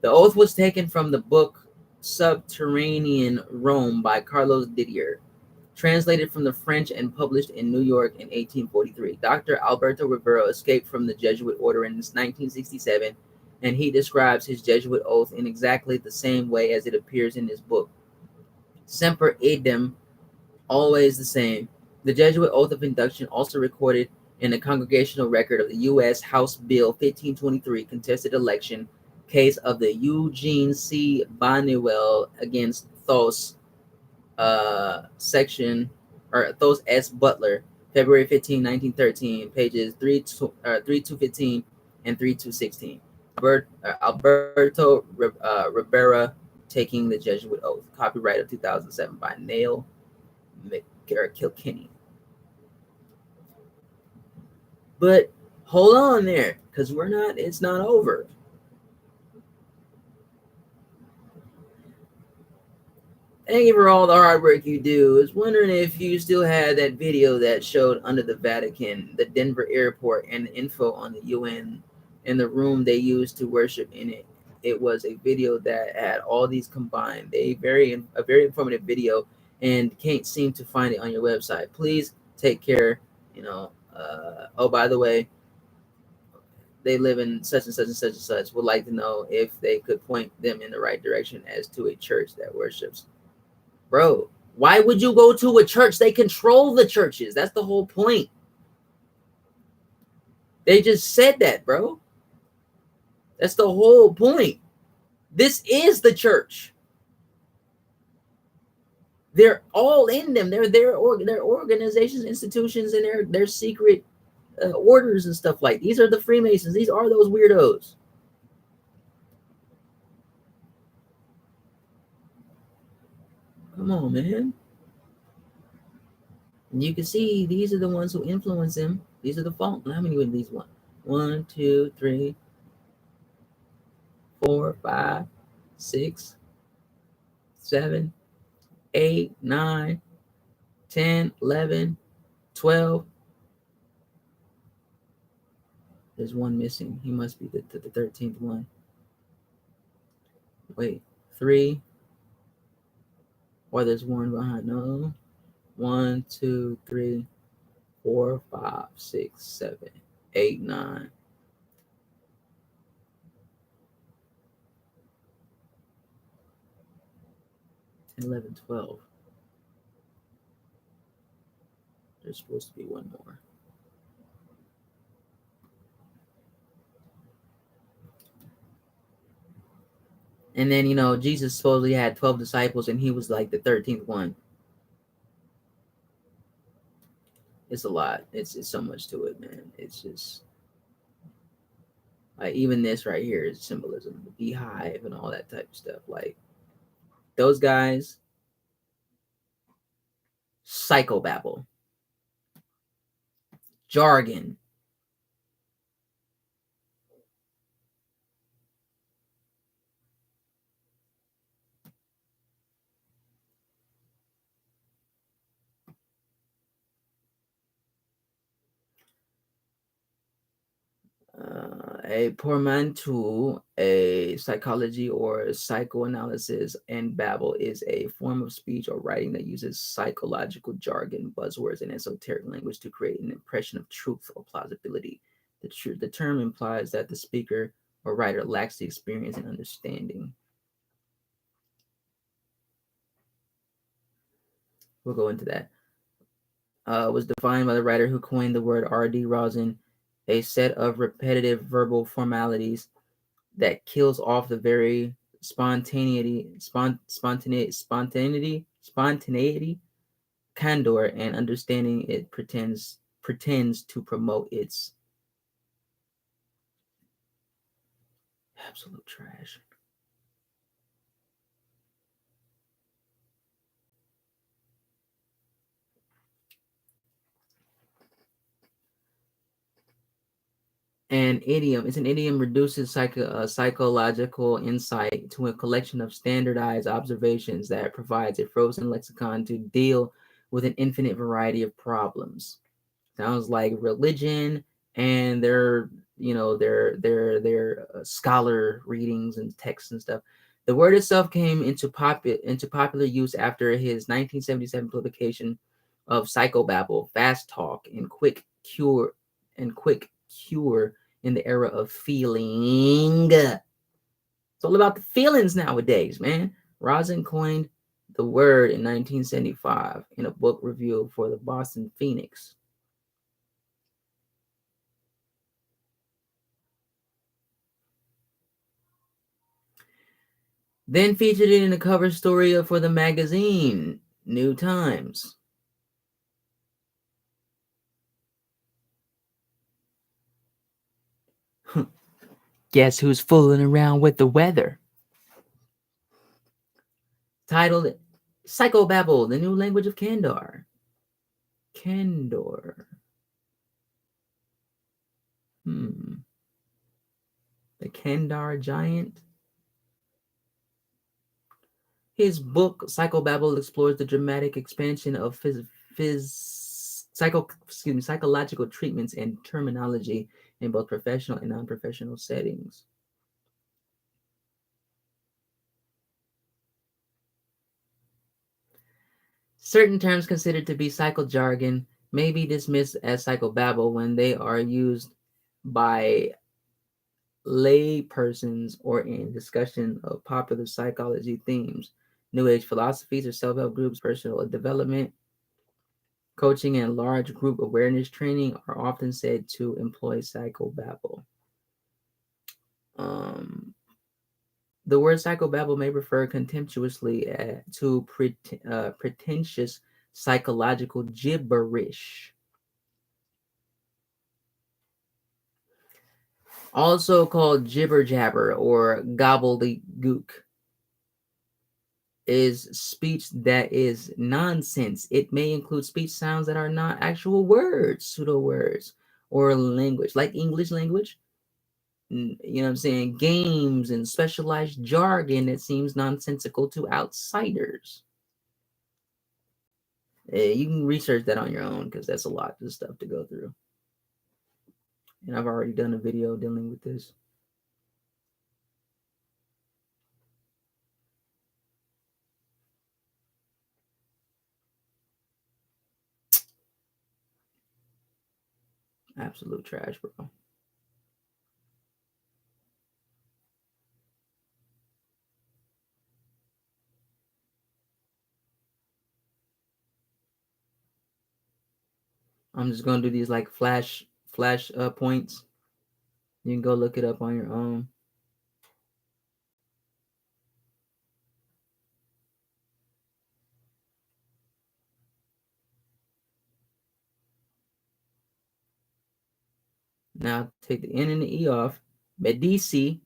The oath was taken from the book Subterranean Rome by Carlos Didier, translated from the French and published in New York in 1843. Dr. Alberto Rivero escaped from the Jesuit order in 1967, and he describes his Jesuit oath in exactly the same way as it appears in his book. Semper idem, always the same. The Jesuit oath of induction, also recorded in the Congregational Record of the U.S. House Bill 1523 contested election case of the Eugene C. Boniwell against Thos Thos S. Butler, February 15, 1913, pages 3215 and 3216. Alberto Ribera taking the Jesuit oath. Copyright of 2007 by Neil McKilkenny. But hold on there, because it's not over. Thank you for all the hard work you do. I was wondering if you still had that video that showed under the Vatican, the Denver airport, and the info on the UN and the room they used to worship in it. It was a video that had all these combined. A very informative video, and can't seem to find it on your website. Please take care. Oh, by the way, they live in such and such and such and such. Would like to know if they could point them in the right direction as to a church that worships Bro, why would you go to a church? They control the churches. That's the whole point. They just said that, bro. That's the whole point. This is the church. They're all in them. They're their organizations, institutions, and their secret orders and stuff like. These are the Freemasons. These are those weirdos. Come on, man. And you can see these are the ones who influence them. These are the fault. How many of these one? 1, 2, 3, 4, 5, 6, 7, 8, 9, 10, 11, 12. There's one missing. He must be the 13th one. Wait, 3. Or there's one behind. No. 1, 2, 3, 4, 5, 6, 7, 8, 9. And 11, 12. There's supposed to be one more. And then, Jesus supposedly had 12 disciples and he was like the 13th one. It's a lot. It's so much to it, man. It's just like even this right here is symbolism, the beehive and all that type of stuff. Like those guys, psychobabble, jargon. A portmanteau, a psychology or psychoanalysis, and babble is a form of speech or writing that uses psychological jargon, buzzwords, and esoteric language to create an impression of truth or plausibility. The term implies that the speaker or writer lacks the experience and understanding. We'll go into that. Was defined by the writer who coined the word R.D. Rosin, a set of repetitive verbal formalities that kills off the very spontaneity, candor, and understanding it pretends to promote. Its absolute trash. An idiom. It's an idiom reduces psychological insight to a collection of standardized observations that provides a frozen lexicon to deal with an infinite variety of problems. Sounds like religion and their scholar readings and texts and stuff. The word itself came into popular use after his 1977 publication of Psychobabble, Fast Talk, and Quick Cure in the era of feeling. It's all about the feelings nowadays, man. Rosin coined the word in 1975 in a book review for the Boston Phoenix. Then featured it in the cover story for the magazine New Times. Guess who's fooling around with the weather? Titled Psychobabble, the New Language of Candor. Candor. The Kandar Giant. His book, Psychobabble, explores the dramatic expansion of psychological treatments and terminology in both professional and non-professional settings. Certain terms considered to be psychojargon may be dismissed as psychobabble when they are used by lay persons or in discussion of popular psychology themes. New Age philosophies or self-help groups, personal development, coaching, and large group awareness training are often said to employ psychobabble. The word psychobabble may refer contemptuously to pretentious psychological gibberish. Also called jibber jabber or gobbledygook, is speech that is nonsense. It may include speech sounds that are not actual words, pseudo words, or language, like English language. You know what I'm saying? Games and specialized jargon that seems nonsensical to outsiders. You can research that on your own because that's a lot of stuff to go through. And I've already done a video dealing with this. Absolute trash, bro. I'm just gonna do these like flash points. You can go look it up on your own. Now take the N and the E off. Medici,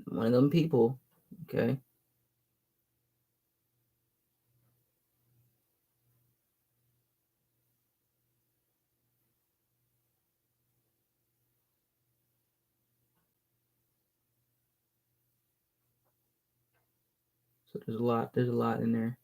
one of them people. Okay. So there's a lot in there.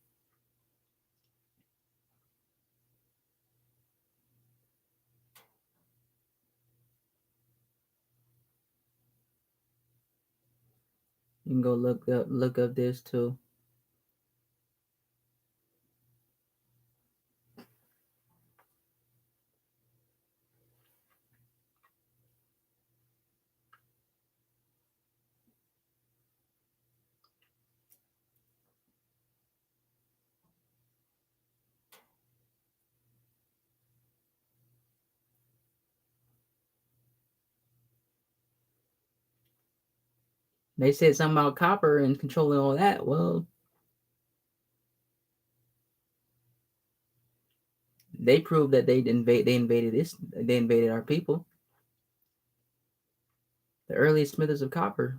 You can go look up this too. They said something about copper and controlling all that. Well, they proved that they invaded our people. The earliest smithers of copper.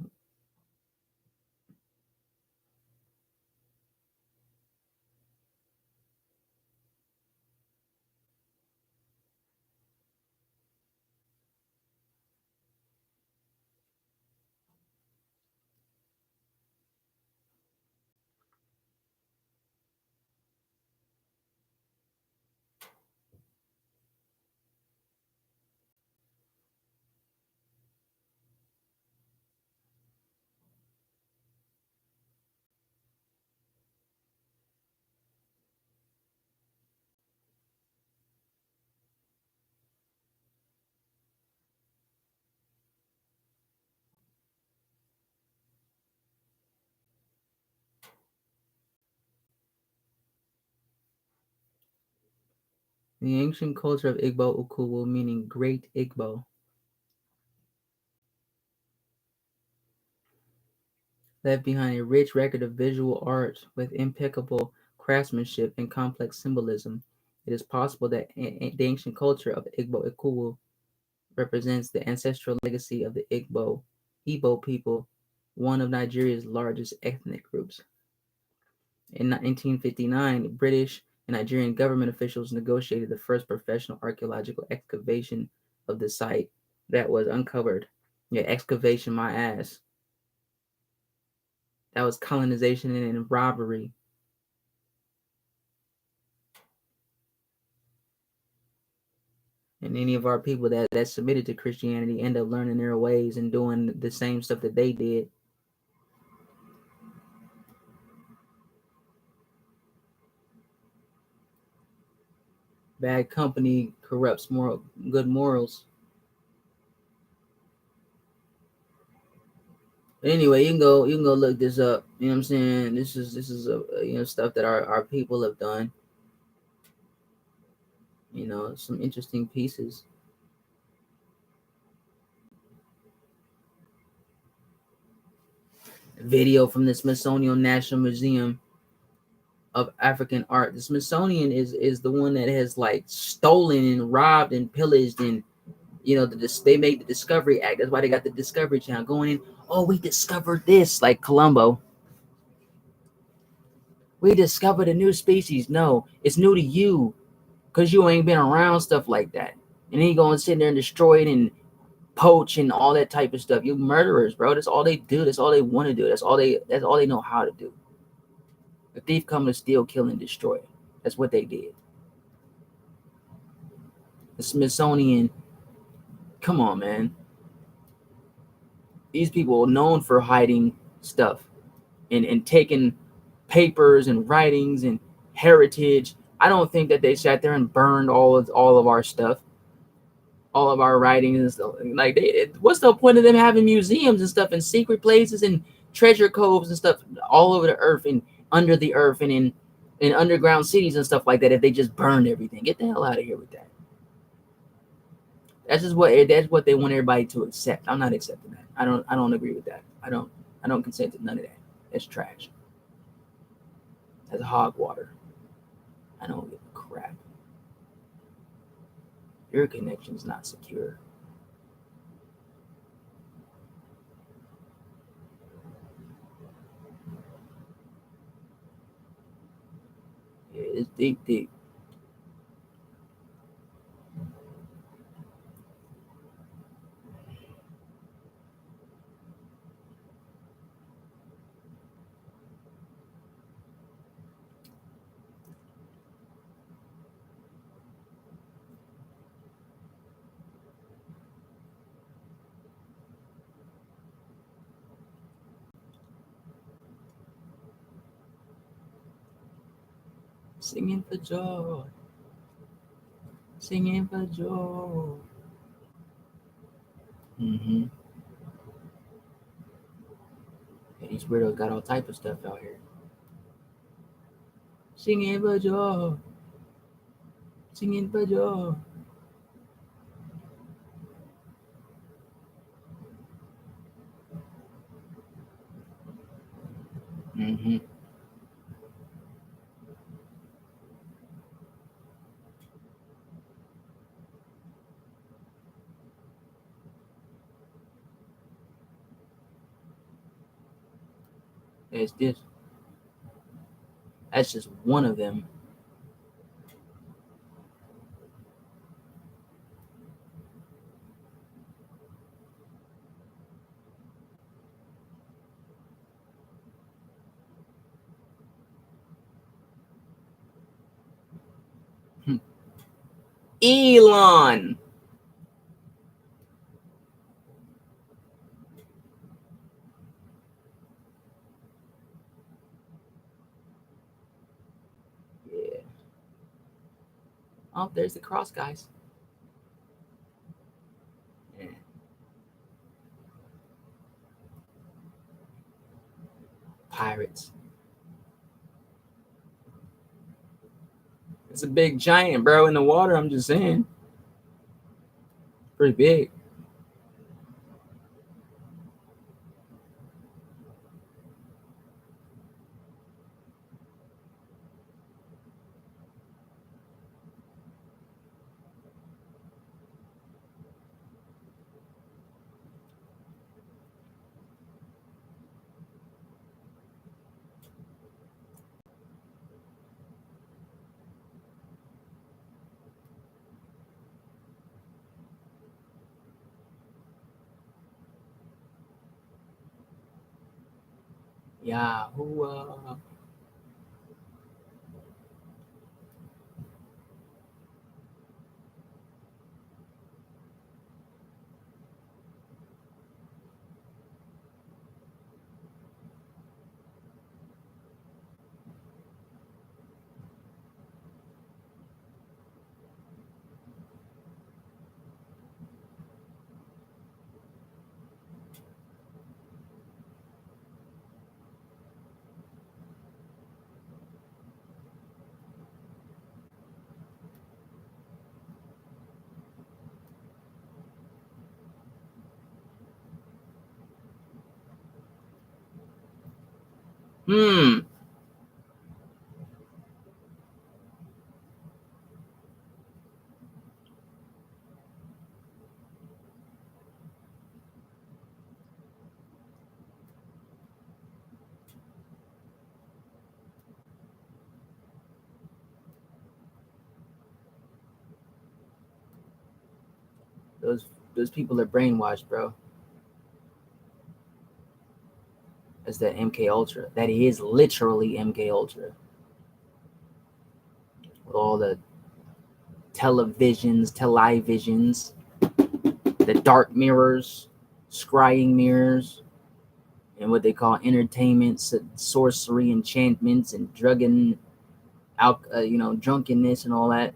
The ancient culture of Igbo Ukuwu, meaning Great Igbo, left behind a rich record of visual art with impeccable craftsmanship and complex symbolism. It is possible that the ancient culture of Igbo Ukuwu represents the ancestral legacy of the Igbo people, one of Nigeria's largest ethnic groups. In 1959, British and Nigerian government officials negotiated the first professional archaeological excavation of the site that was uncovered. Yeah, excavation, my ass. That was colonization and robbery. And any of our people that submitted to Christianity end up learning their ways and doing the same stuff that they did. Bad company corrupts good morals. But anyway, you can go look this up. You know what I'm saying? This is stuff that our people have done. Some interesting pieces. Video from the Smithsonian National Museum of African Art. The Smithsonian is the one that has like stolen and robbed and pillaged, and they made the Discovery Act. That's why they got the Discovery Channel going in. Oh, we discovered this, like Columbo. We discovered a new species. No, it's new to you because you ain't been around stuff like that. And then you go and sit there and destroy it and poach and all that type of stuff. You murderers, bro. That's all they do. That's all they want to do. That's all they know how to do. The thief come to steal, kill, and destroy. That's what they did. The Smithsonian, come on, man. These people are known for hiding stuff and taking papers and writings and heritage. I don't think that they sat there and burned all of our stuff, all of our writings and stuff. Like, what's the point of them having museums and stuff in secret places and treasure coves and stuff all over the earth and under the earth and in underground cities and stuff like that if they just burned everything? Get the hell out of here with that. That's what they want everybody to accept. I'm not accepting that. I don't agree with that. I don't consent to none of that. That's trash. That's hog water. I don't give a crap. Your connection's not secure. Yeah, it's deep. Singing for joy. Singing for joy. Mm-hmm. Yeah, these weirdos got all type of stuff out here. Singing for joy. Singing for joy. Mm-hmm. It's this. That's just one of them. Elon. Yeah. Oh, there's the cross, guys. Yeah. Pirates. It's a big giant, bro, in the water. I'm just saying. Pretty big. Yahuwah. Those people are brainwashed, bro. That's that MK Ultra. That is literally MK Ultra. With all the televisions, the dark mirrors, scrying mirrors, and what they call entertainment, sorcery, enchantments, and drugging, drunkenness, and all that.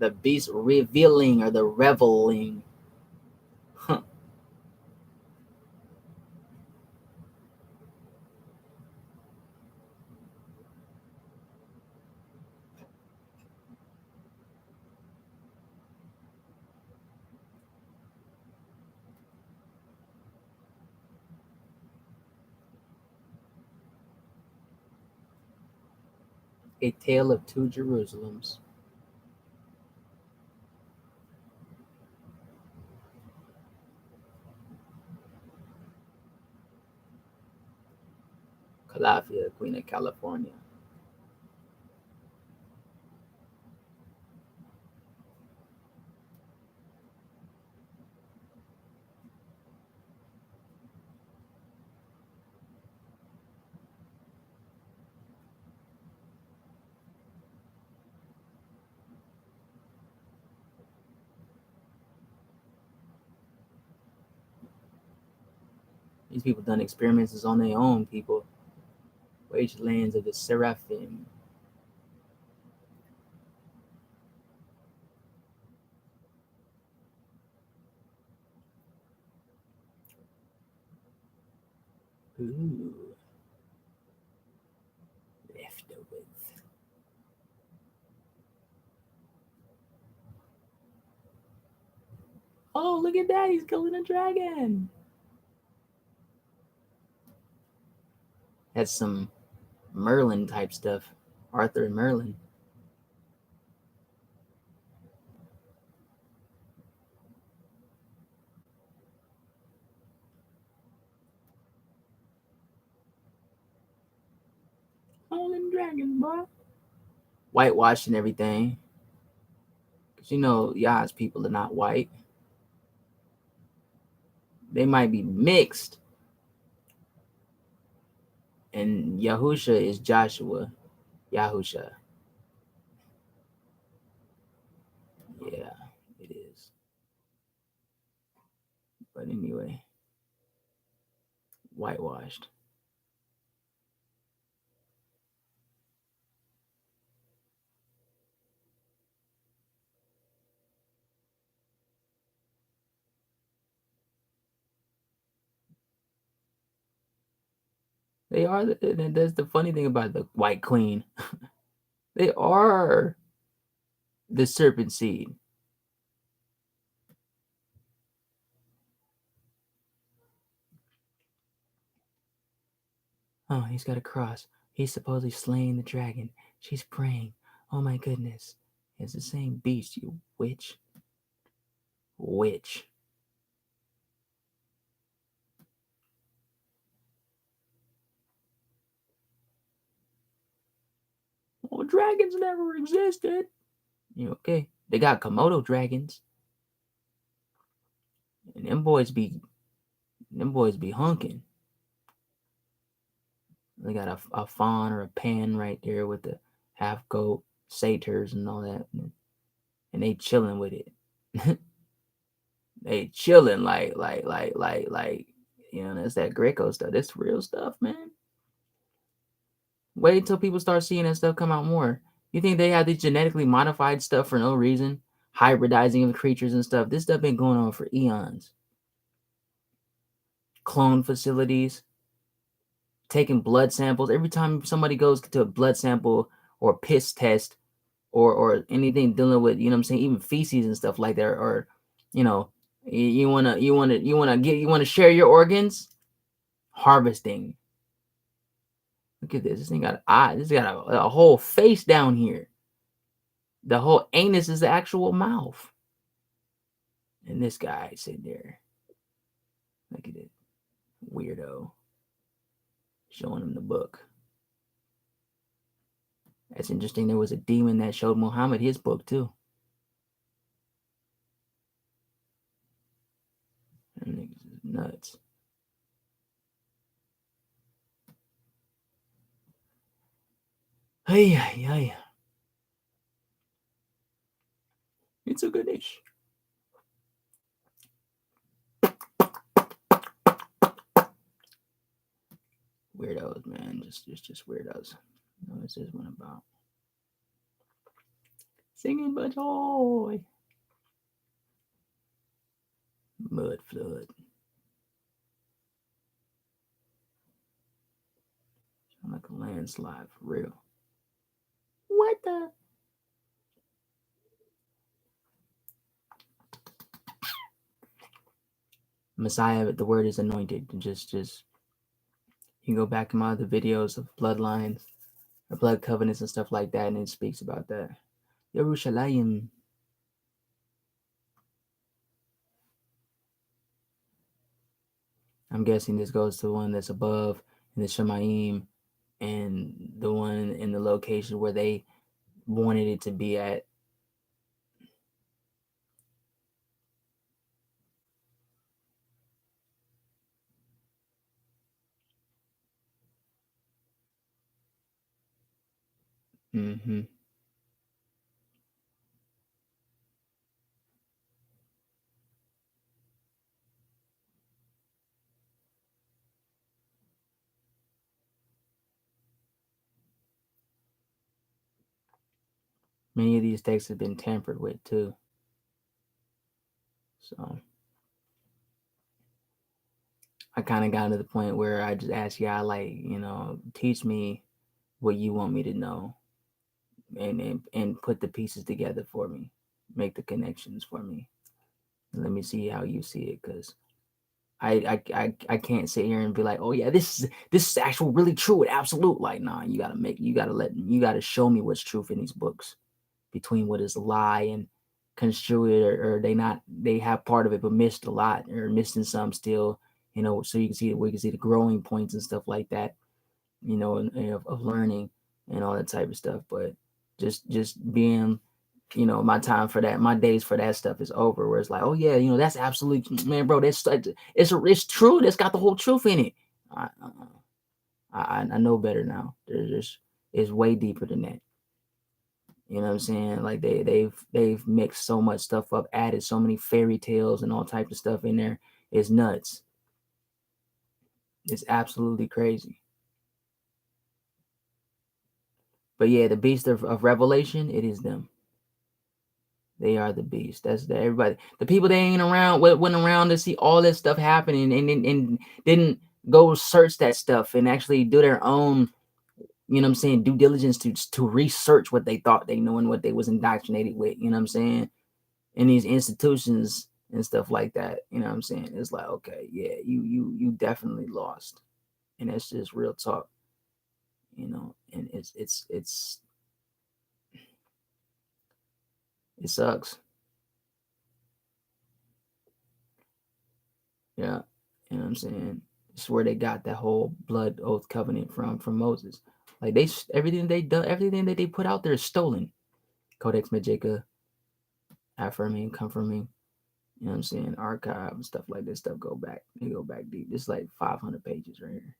The beast revealing or the reveling. Huh. A Tale of Two Jerusalems. Calafia, Queen of California. These people done experiments on their own, people. Wastelands of the Seraphim. Ooh. Leftovers. Oh, look at that. He's killing a dragon. That's some Merlin type stuff. Arthur and Merlin. All them dragons, boy. Whitewashed and everything. Because Yah's people are not white. They might be mixed. And Yahusha is Joshua. Yahusha. Yeah, it is. But anyway, whitewashed. They are. That's the funny thing about the White Queen. They are the serpent seed. Oh, he's got a cross. He's supposedly slaying the dragon. She's praying. Oh my goodness. It's the same beast, you witch. Witch. Well, dragons never existed. You okay? They got Komodo dragons. And them boys be hunking. They got a fawn or a pan right there with the half goat satyrs and all that. And they chilling with it. They chilling like that's that Greco stuff. That's real stuff, man. Wait until people start seeing that stuff come out more. You think they have these genetically modified stuff for no reason? hybridizing of creatures and stuff. This stuff been going on for eons. Clone facilities, taking blood samples. Every time somebody goes to a blood sample or piss test or anything dealing with, you know what I'm saying, even feces and stuff like that, or you know, you want to share your organs, harvesting. Look at this. This thing got eyes. This got a whole face down here. The whole anus is the actual mouth. And this guy sitting there. Look at it. Weirdo. Showing him the book. That's interesting. There was a demon that showed Muhammad his book too. That niggas is nuts. Hey, hey. It's a good dish. Weirdos, man. Just weirdos. What's this one about? Singing for joy. Mud flood. Sound like a landslide for real. What the? Messiah, the word is anointed. Just you can go back to my other videos of bloodlines or blood covenants and stuff like that, and it speaks about that. Yerushalayim. I'm guessing this goes to the one that's above in the Shemaim and the one in the location where they wanted it to be at. Mm-hmm. Many of these texts have been tampered with too. So I kind of got to the point where I just asked y'all, like, you know, teach me what you want me to know, and put the pieces together for me, make the connections for me. Let me see how you see it, because I can't sit here and be like, oh yeah, this is actual really true and absolute. Like, nah, you gotta show me what's truth in these books, between what is a lie and construe it, or they have part of it but missed a lot, or missing some still, you know, so we can see the growing points and stuff like that, you know, of learning and all that type of stuff. But just being, you know, my days for that stuff is over, where it's like, oh yeah, you know, that's absolutely, man, bro, it's true, that's got the whole truth in it. I know better now. It's way deeper than that. You know what I'm saying? Like they've mixed so much stuff up, added so many fairy tales and all types of stuff in there. It's nuts. It's absolutely crazy. But yeah, the beast of Revelation, it is them. They are the beast. That's everybody. The people that ain't around, went around to see all this stuff happening, and didn't go search that stuff and actually do their own, you know what I'm saying, due diligence to research what they thought they knew and what they was indoctrinated with, you know what I'm saying, in these institutions and stuff like that. You know what I'm saying? It's like, okay, yeah, you definitely lost. And that's just real talk. You know, and it sucks. Yeah, you know what I'm saying? It's where they got that whole blood oath covenant from Moses. Like everything that they put out there is stolen. Codex Magica, affirming, confirming, you know what I'm saying, archive and stuff like this stuff they go back deep. It's like 500 pages right here.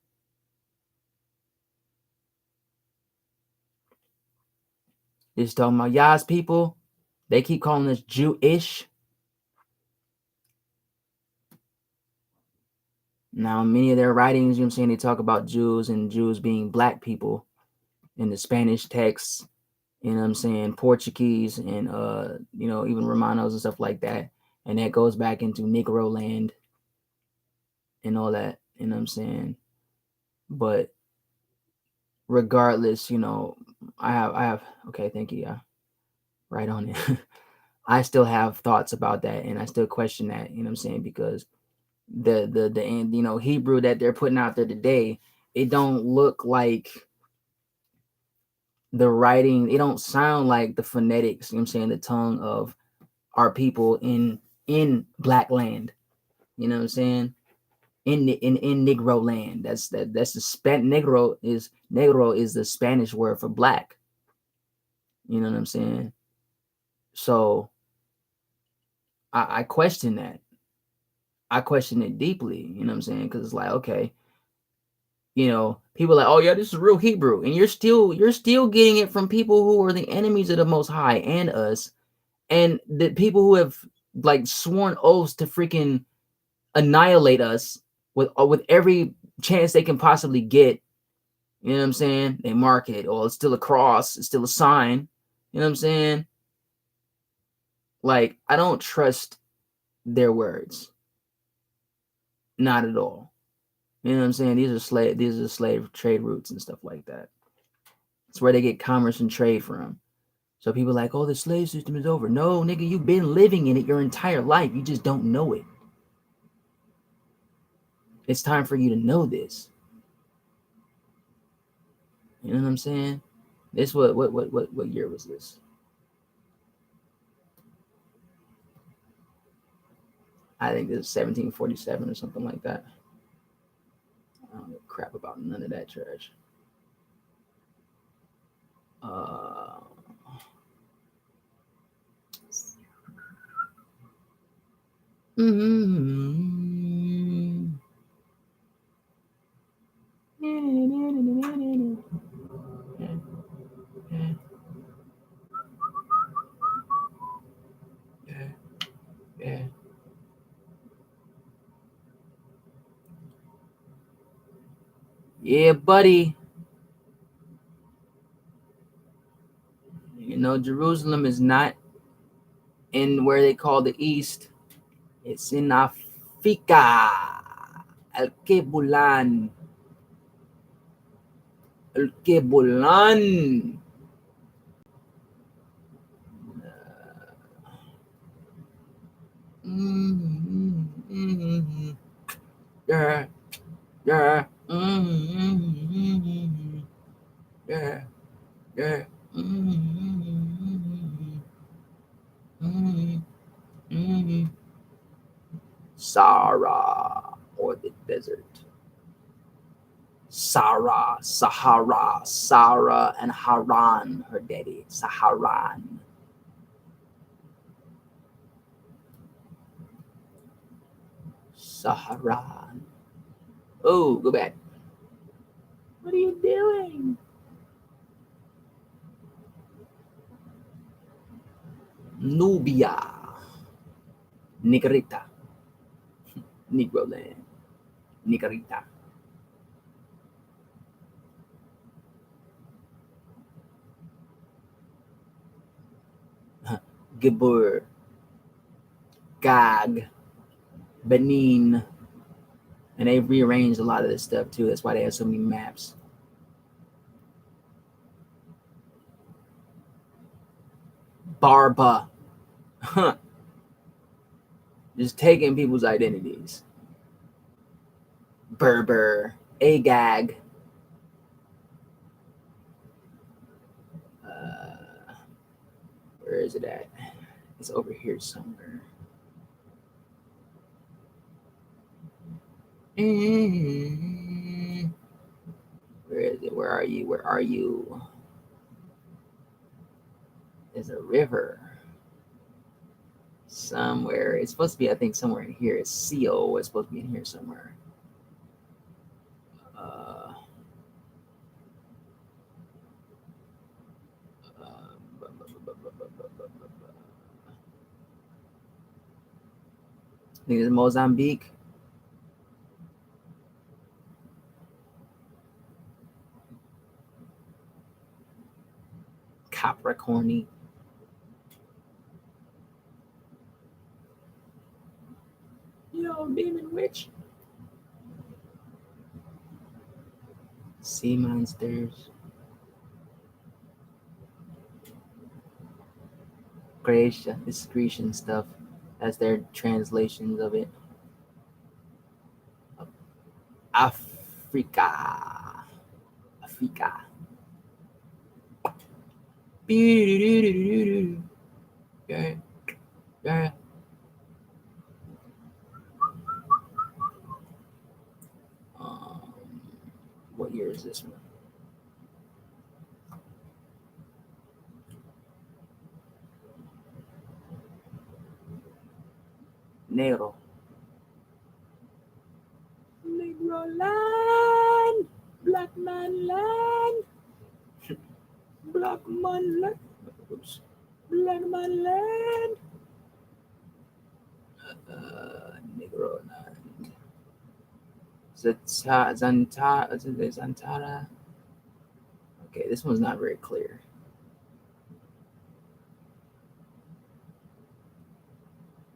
It's talking about Yah's people. They keep calling us Jewish. Now, many of their writings, you know what I'm saying, they talk about Jews and Jews being black people in the Spanish texts you know what I'm saying, Portuguese and you know, even Romanos and stuff like that. And that goes back into Negro land and all that, you know what I'm saying? But regardless, you know, I have okay, thank you, yeah. Right on it. I still have thoughts about that and I still question that, you know what I'm saying? Because the you know, Hebrew that they're putting out there today, it don't look like the writing, it don't sound like the phonetics, you know what I'm saying, the tongue of our people in black land. You know what I'm saying? In Negro land. That's the Negro is the Spanish word for black. You know what I'm saying? So I question that. I question it deeply, you know what I'm saying? Because it's like, okay, you know, people are like, oh yeah, this is real Hebrew. And you're still getting it from people who are the enemies of the Most High and us, and the people who have like sworn oaths to freaking annihilate us with every chance they can possibly get. You know what I'm saying? They mark it, oh, it's still a cross, it's still a sign. You know what I'm saying? Like, I don't trust their words. Not at all. You know what I'm saying? These are slave trade routes and stuff like that. It's where they get commerce and trade from. So people are like, oh, the slave system is over. No, nigga, you've been living in it your entire life. You just don't know it. It's time for you to know this. You know what I'm saying? This what year was this? I think this is 1747 or something like that. I don't give a crap about none of that trash. Yeah. Yeah, buddy. You know, Jerusalem is not in where they call the East. It's in Africa. Al-Kebulan. Al-Kebulan. Yeah. Yeah. Yeah. Yeah. Sahara or the desert. Sahara, and Haran, her daddy. Saharan. Saharan. Oh, go back. What are you doing? Nubia. Nigrita. Negro land. Nigrita. Gibur. Gag. Benin. And they've rearranged a lot of this stuff too. That's why they have so many maps. Barba. Huh. Just taking people's identities. Berber. Agag. Where is it at? It's over here somewhere. Where is it? Where are you? Where are you? There's a river somewhere. It's supposed to be, I think, somewhere in here. It's CO. It's supposed to be in here somewhere. I think it's Mozambique. corny. Yo, demon witch. Sea monsters. Creation, excretion stuff. That's their translations of it. Africa. Africa. Yeah. Yeah. What year is this one? Negro. Negro land. Black man land. Black man land. Oops. Black man land. Negro land. Zantara. Okay, this one's not very clear.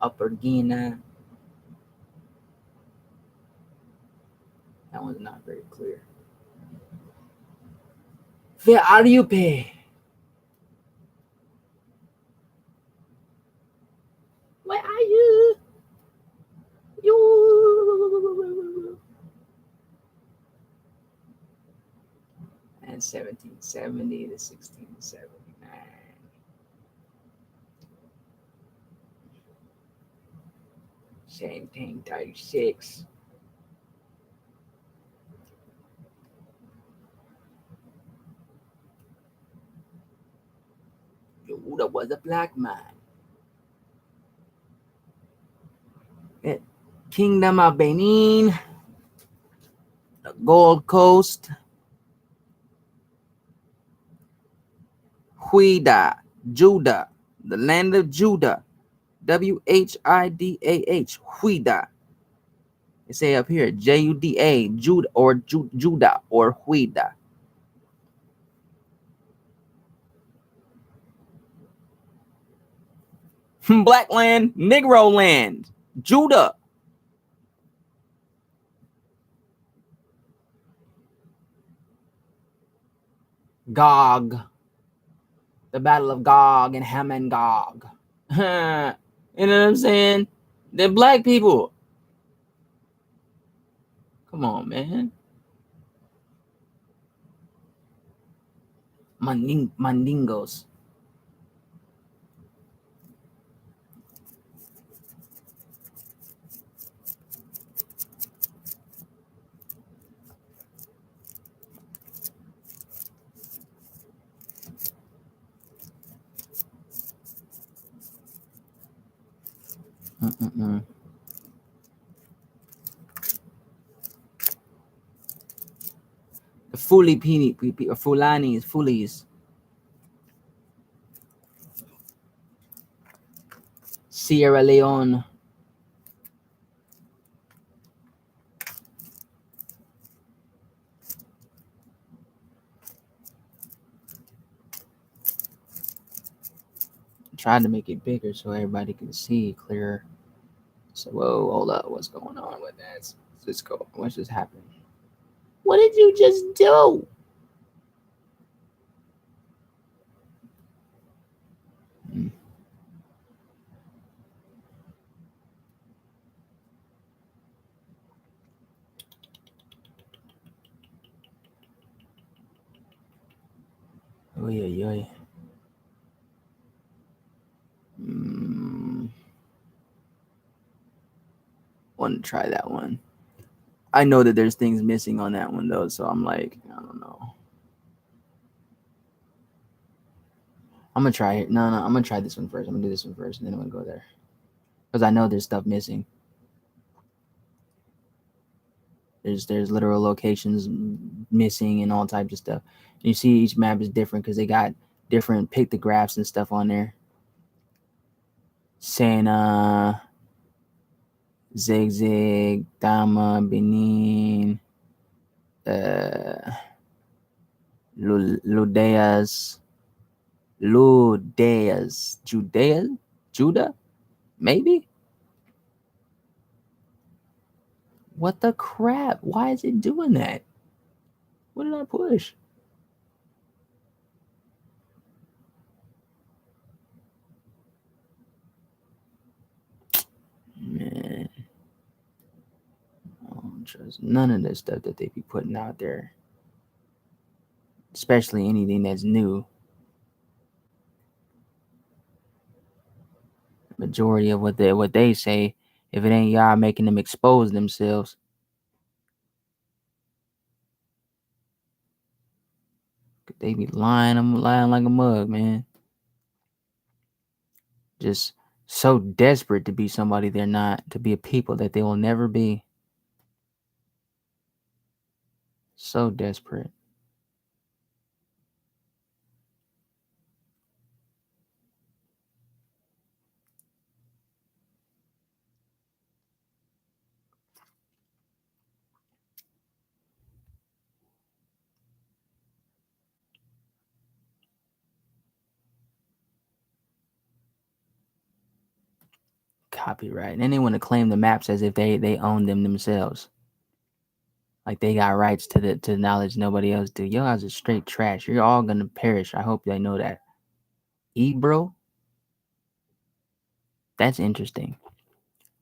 Upper Guinea. That one's not very clear. Where are you, pay? Where are you? You. And 1770 to 1679. Same thing, 36. Yoda was a black man. Kingdom of Benin, the Gold Coast, Huida, Judah, the land of Judah, Whidah, Huida. They say up here, Juda, Judah, or Judah, or Huida. Black land, Negro land, Judah. Gog. The Battle of Gog and Hamon-Gog. You know what I'm saying? They're black people. Come on, man. Mandingos. The Fulanis. Sierra Leone. Tried to make it bigger so everybody can see clearer. So, whoa, hold up. What's going on with that? Let's go. What's just happened? What did you just do? Oh, yeah. Want to try that one. I know that there's things missing on that one, though, so I'm like, I don't know. I'm going to try it. No, I'm going to try this one first. I'm going to do this one first, and then I'm going to go there. Because I know there's stuff missing. There's literal locations missing and all types of stuff. And you see each map is different because they got different pictographs and stuff on there. Sena, Zigzag, Dama, Benin, Ludeas, Judah, maybe. What the crap? Why is it doing that? What did I push? Man, I don't trust none of this stuff that they be putting out there, especially anything that's new. Majority of what they say, if it ain't y'all making them expose themselves, they be lying like a mug, man. Just so desperate to be somebody they're not, to be a people that they will never be. So desperate. Copyright. And then they want to claim the maps as if they own them themselves. Like they got rights to the knowledge nobody else do. Yo guys are straight trash. You're all gonna perish. I hope they know that. Bro? That's interesting.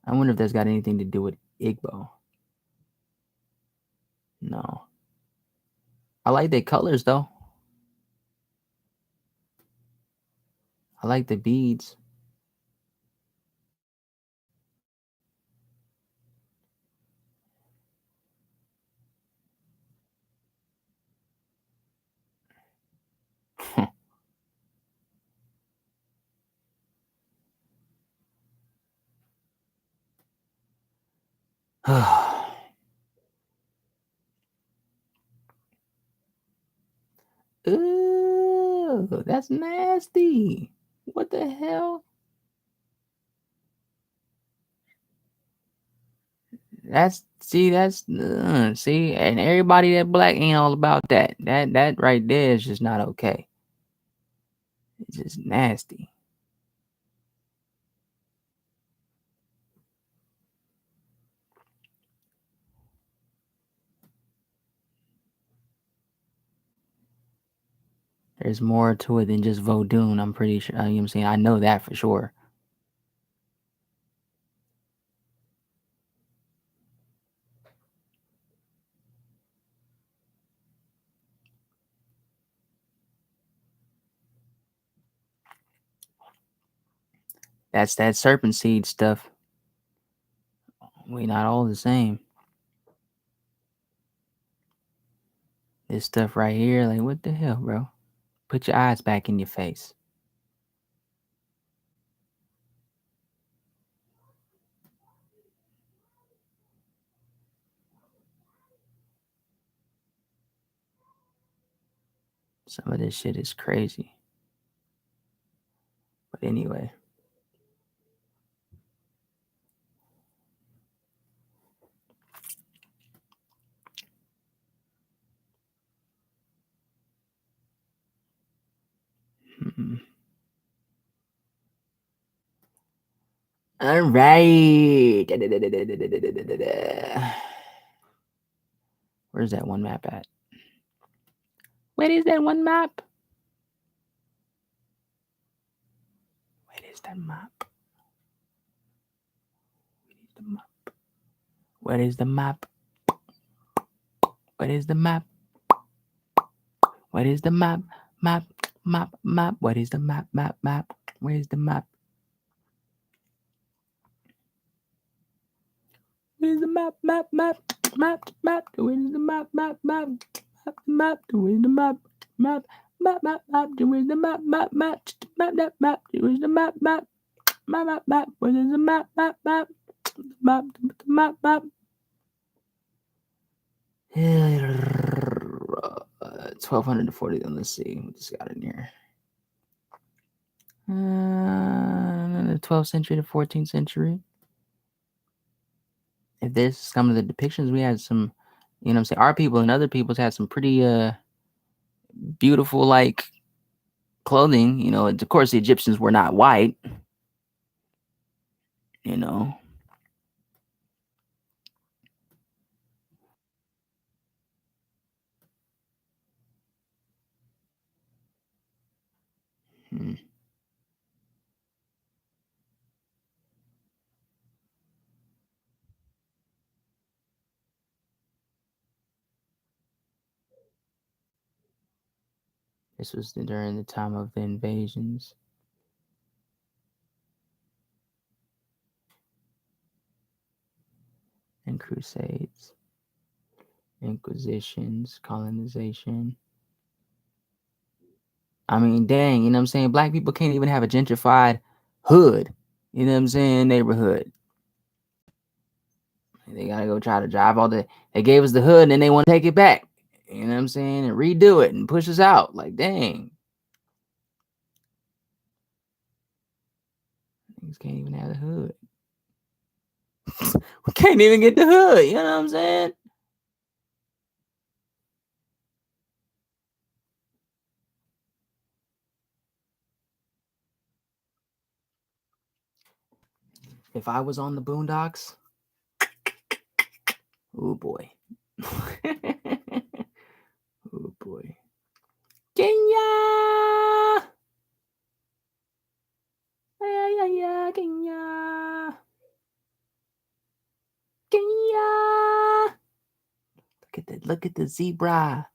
I wonder if that's got anything to do with Igbo. No. I like their colors though. I like the beads. Ooh, that's nasty. What the hell? See, and everybody that black ain't all about that. That right there is just not okay. It's just nasty. There's more to it than just Vodun. I'm pretty sure. You know what I'm saying? I know that for sure. That's that serpent seed stuff. We not all the same. This stuff right here, like what the hell, bro? Put your eyes back in your face. Some of this shit is crazy. But anyway. All right. Where's that one map at? Where is that one map? Where is that map? Where is the map? Where is the map? What is the map? Map. What is the map? Map. Where is the map? Where is the map? Where is the map? Where is the map? Where is the map? Where is the map? Where is the map? Where is the map? Yeah. 1200 to 40. Then let's see what this got in here. The 12th century to 14th century. If this is some of the depictions, we had some, you know what I'm saying, our people and other people's had some pretty beautiful, like, clothing. You know, of course, the Egyptians were not white. You know. Hmm. This was during the time of the invasions and crusades, inquisitions, colonization. I mean, dang, you know what I'm saying? Black people can't even have a gentrified hood, you know what I'm saying, neighborhood. They gotta go try to drive all they gave us the hood and then they want to take it back. You know what I'm saying? And redo it and push us out. Like, dang. Niggas can't even have the hood. We can't even get the hood, you know what I'm saying? If I was on the Boondocks, oh boy. Oh boy. Kenya! Kenya! Kenya! Look at the zebra.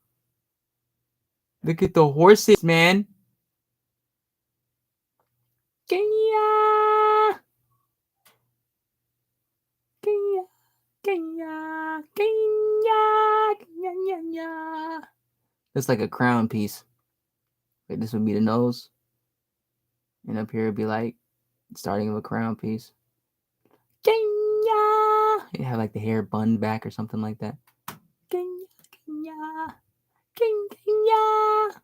Look at the horses, man. Kenya! Kenya! Kenya! Kenya! Kenya! It's like a crown piece. Like this would be the nose. And up here it'd be like starting of a crown piece. Kenya! You have like the hair bun back or something like that. Kenya! Kenya! Kenya!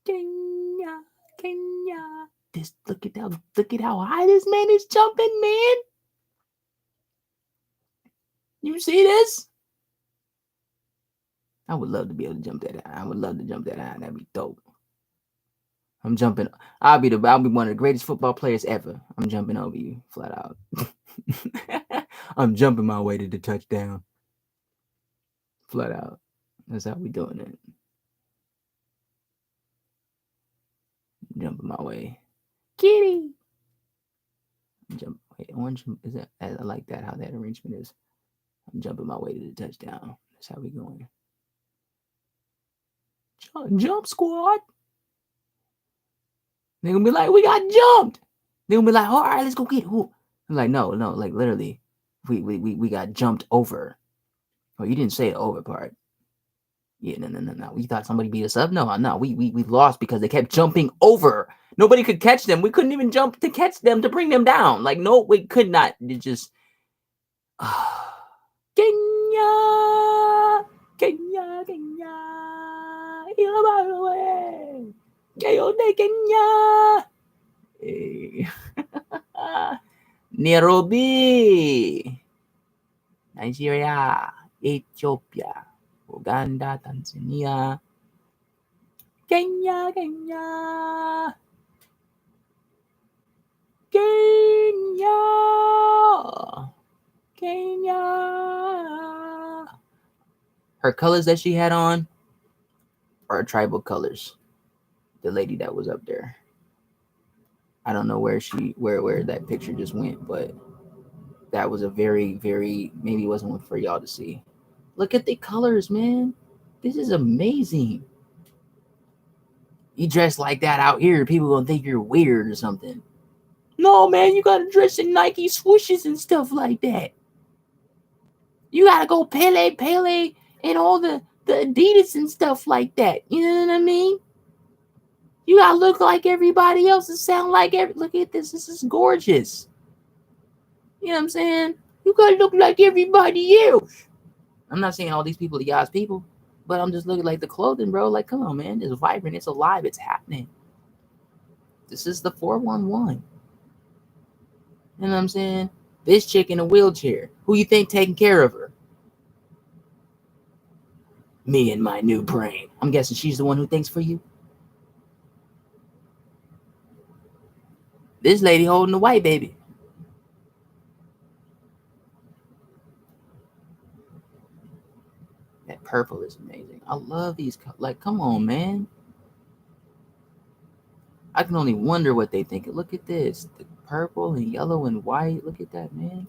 Kenya! Kenya! This look at how high this man is jumping, man. You see this? I would love to be able to jump that high. I would love to jump that high. That'd be dope. I'm jumping. I'll be one of the greatest football players ever. I'm jumping over you, flat out. I'm jumping my way to the touchdown. Flat out. That's how we doing it. Jumping my way. Kitty. Jump. Wait, orange is that? I like that. How that arrangement is. I'm jumping my way to the touchdown. That's how we going. Jump squad. They're gonna be like, we got jumped. They're gonna be like, all right, let's go get who. I'm like, no, like literally, we got jumped over. Oh, you didn't say the over part. Yeah, no. We thought somebody beat us up. No, we lost because they kept jumping over. Nobody could catch them. We couldn't even jump to catch them to bring them down. Like, no, we could not. It just Kenya, Kenya, Kenya, Kenya, Kenya, hey. Nairobi, Nigeria, Ethiopia, Uganda, Tanzania, Kenya, Kenya, Kenya, Kenya. Her colors that she had on are tribal colors. The lady that was up there. I don't know where that picture just went, but that was a very, very, maybe it wasn't one for y'all to see. Look at the colors, man. This is amazing. You dress like that out here, people gonna think you're weird or something. No, man, you gotta dress in Nike swooshes and stuff like that. You gotta go Pele, and all the Adidas and stuff like that. You know what I mean? You gotta look like everybody else and sound like look at this. This is gorgeous. You know what I'm saying? You gotta look like everybody else. I'm not saying all these people are y'all's people, but I'm just looking like the clothing, bro. Like, come on, man. It's vibrant. It's alive. It's happening. This is the 411. You know what I'm saying? This chick in a wheelchair. Who you think taking care of her? Me and my new brain. I'm guessing she's the one who thinks for you. This lady holding the white baby. That purple is amazing. I love these. Like, come on, man. I can only wonder what they think. Look at this. The purple and yellow and white. Look at that, man.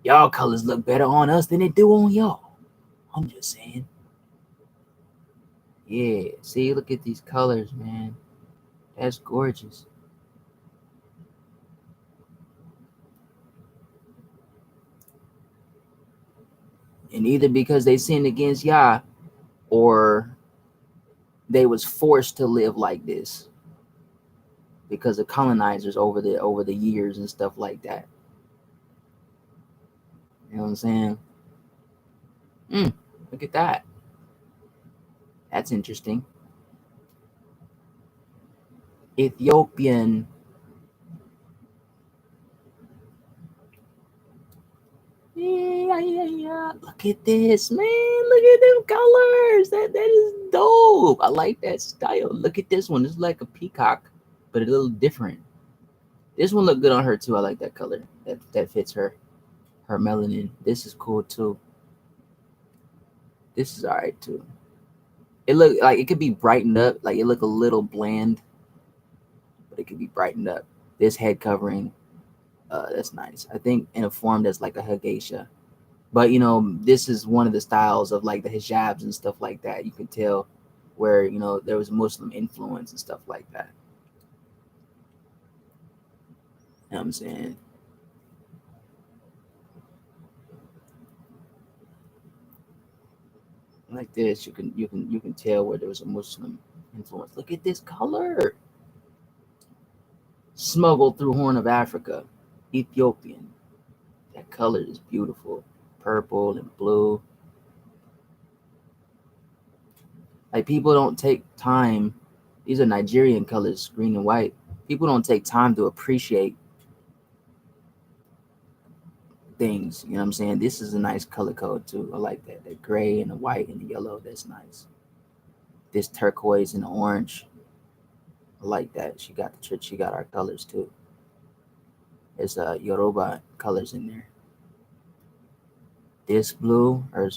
Y'all colors look better on us than it do on y'all. I'm just saying. Yeah. See, look at these colors, man. That's gorgeous. And either because they sinned against Yah or they was forced to live like this because of colonizers over the years and stuff like that. You know what I'm saying? Look at that. That's interesting. Ethiopian. Yeah. Look at this, man. Look at them colors. That is dope. I like that style. Look at this one. It's like a peacock, but a little different. This one looked good on her too. I like that color. That fits her melanin. This is cool too. This is all right too. It look like it could be brightened up. Like it look a little bland, but it could be brightened up. This head covering, that's nice. I think in a form that's like a Hageisha. But this is one of the styles of like the hijabs and stuff like that. You can tell where there was Muslim influence and stuff like that. You know what I'm saying? Like this, you can tell where there was a Muslim influence. Look at this color. Smuggled through Horn of Africa, Ethiopian. That color is beautiful. Purple and blue. Like people don't take time. These are Nigerian colors, green and white. People don't take time to appreciate things. You know what I'm saying? This is a nice color code too. I like that. The gray and the white and the yellow. That's nice. This turquoise and the orange. I like that. She got our colors too. There's Yoruba colors in there. This blue or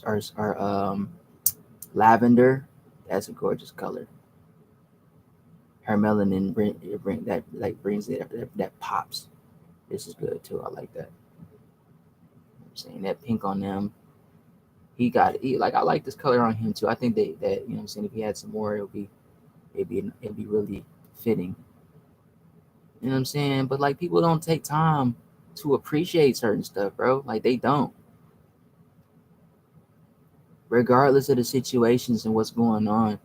lavender. That's a gorgeous color. Her melanin brings it that pops. This is good too. I like that. I'm saying that pink on them. I like this color on him too. I think that what I'm saying, if he had some more, it'd be really fitting. You know what I'm saying? But like people don't take time to appreciate certain stuff, bro. Like they don't. Regardless of the situations and what's going on.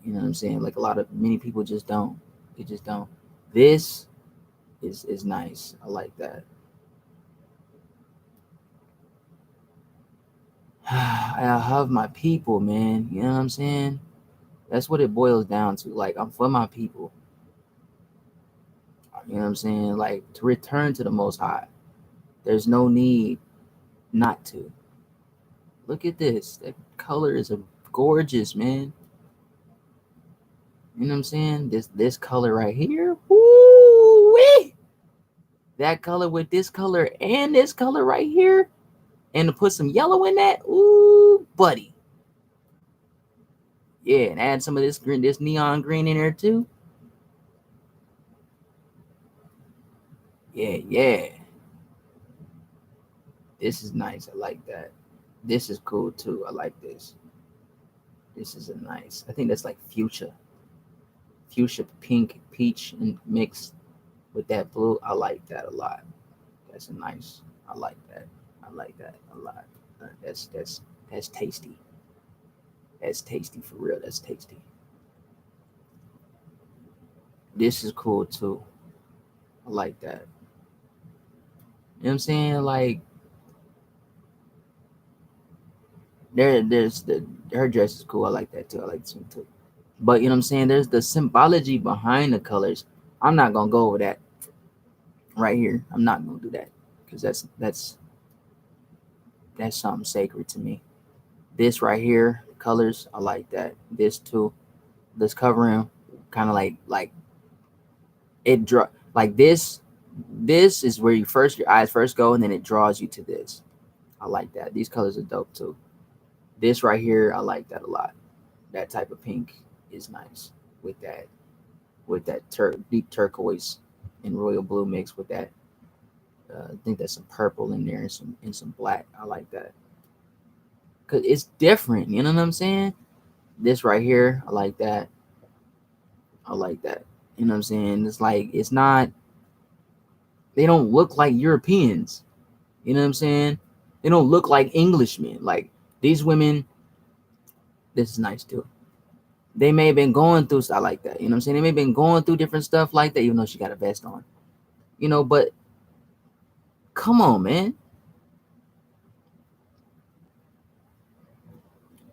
You know what I'm saying? Like many people just don't. They just don't. This is nice. I like that. I have my people, man. You know what I'm saying? That's what it boils down to. Like, I'm for my people. You know what I'm saying? Like, to return to the Most High. There's no need not to. Look at this. That color is gorgeous, man. You know what I'm saying? This color right here. Woo-wee! That color with this color and this color right here. And to put some yellow in that. Ooh, buddy. Yeah, and add some of this neon green in there too. Yeah. This is nice. I like that. This is cool too. I like this. This is a nice. I think that's like fuchsia, pink, peach, and mixed with that blue. I like that a lot. That's a nice. I like that. I like that a lot. That's tasty. That's tasty for real. That's tasty. This is cool too. I like that. You know what I'm saying? Like there's her dress is cool. I like that too. I like this one too. But you know what I'm saying? There's the symbology behind the colors. I'm not gonna go over that right here. I'm not gonna do that because that's something sacred to me. This right here, colors, I like that. This too, this covering, kind of like it draw like this. This is where your eyes first go, and then it draws you to this. I like that. These colors are dope too. This right here, I like that a lot. That type of pink is nice with that deep turquoise and royal blue mix with that. I think there's some purple in there and some black. I like that because it's different. You know what I'm saying? This right here, I like that. I like that. You know what I'm saying? It's like it's not. They don't look like Europeans. You know what I'm saying? They don't look like Englishmen. Like these women. This is nice too. They may have been going through stuff like that. You know what I'm saying? They may have been going through different stuff like that, even though she got a vest on. You know, but come on, man.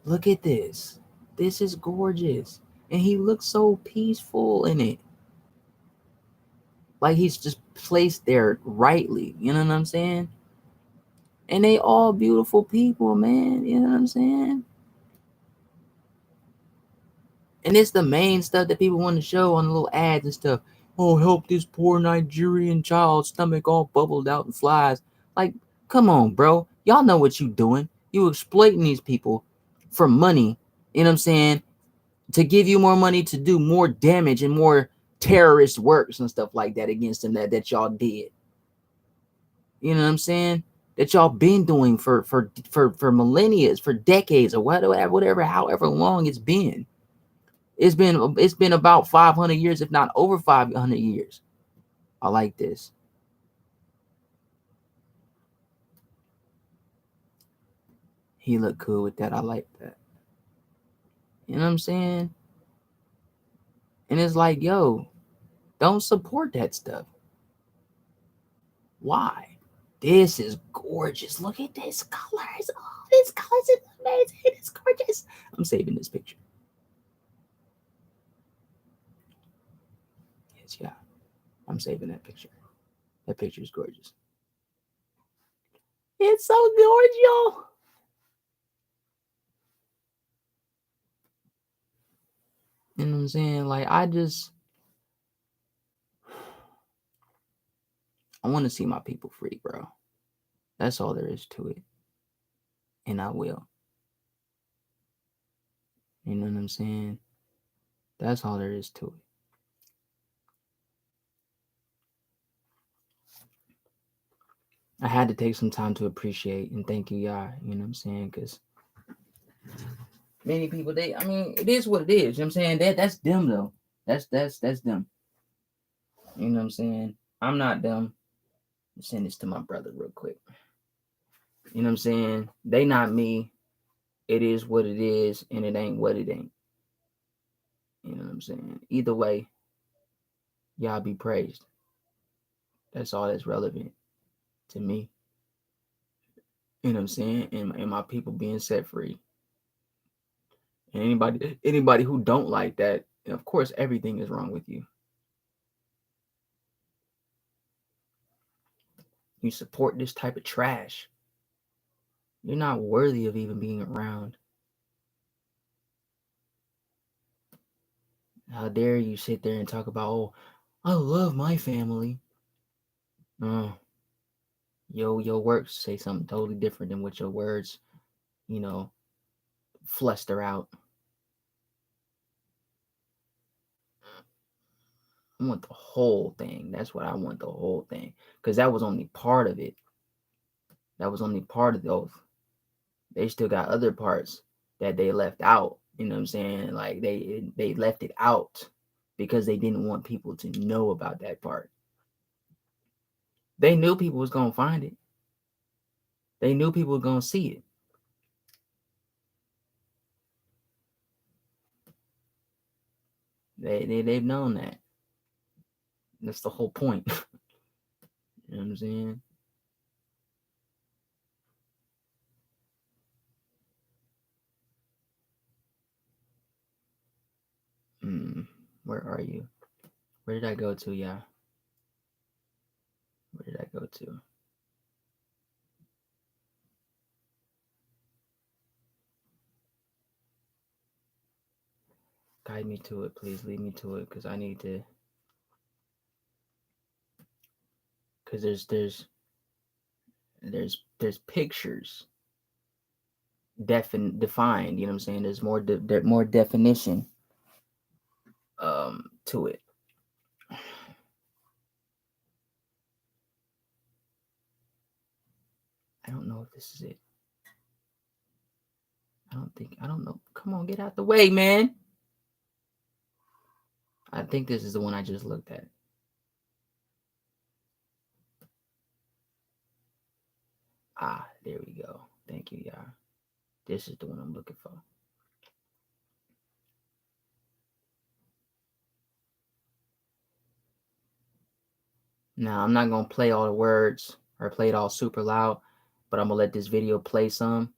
Look at this. This is gorgeous. And he looks so peaceful in it. Like he's just placed there rightly. You know what I'm saying? And they all beautiful people, man. You know what I'm saying? And it's the main stuff that people want to show on the little ads and stuff. Oh, help this poor Nigerian child's stomach all bubbled out and flies. Like, come on, bro. Y'all know what you doing. You exploiting these people for money. You know what I'm saying? To give you more money to do more damage and more terrorist works and stuff like that against them that y'all did. You know what I'm saying? That y'all been doing for millennia, for decades, or whatever, however long it's been. It's been about 500 years, if not over 500 years. I like this. He looked cool with that. I like that. You know what I'm saying? And it's like, yo, don't support that stuff. Why? This is gorgeous. Look at this colors. Oh, this colors is amazing. It's gorgeous. I'm saving this picture. Yes, yeah. I'm saving that picture. That picture is gorgeous. It's so gorgeous, y'all. You know what I'm saying? Like, I want to see my people free, bro. That's all there is to it. And I will. You know what I'm saying? That's all there is to it. I had to take some time to appreciate and thank you, y'all. You know what I'm saying? Because many people, it is what it is. You know what I'm saying? That's them, though. That's them. You know what I'm saying? I'm not them. I'm send this to my brother real quick. You know what I'm saying? They not me. It is what it is, and it ain't what it ain't. You know what I'm saying? Either way, y'all be praised. That's all that's relevant to me. You know what I'm saying? And my people being set free. And anybody who don't like that, of course, everything is wrong with you. You support this type of trash. You're not worthy of even being around. How dare you sit there and talk about, oh, I love my family. Your works say something totally different than what your words, fluster out. I want the whole thing. That's what I want, the whole thing. Because that was only part of it. That was only part of the oath. They still got other parts that they left out. You know what I'm saying? Like they left it out because they didn't want people to know about that part. They knew people was going to find it. They knew people were going to see it. They've known that. That's the whole point. You know what I'm saying? Where are you? Where did I go to, yeah? Where did I go to? Guide me to it, please. Lead me to it, because I need to. Because there's pictures defined. You know what I'm saying? There's more more definition to it. I don't know if this is it. I don't know. Come on, get out the way, man. I think this is the one I just looked at. Ah, there we go. Thank you, y'all. This is the one I'm looking for. Now, I'm not going to play all the words or play it all super loud, but I'm going to let this video play some.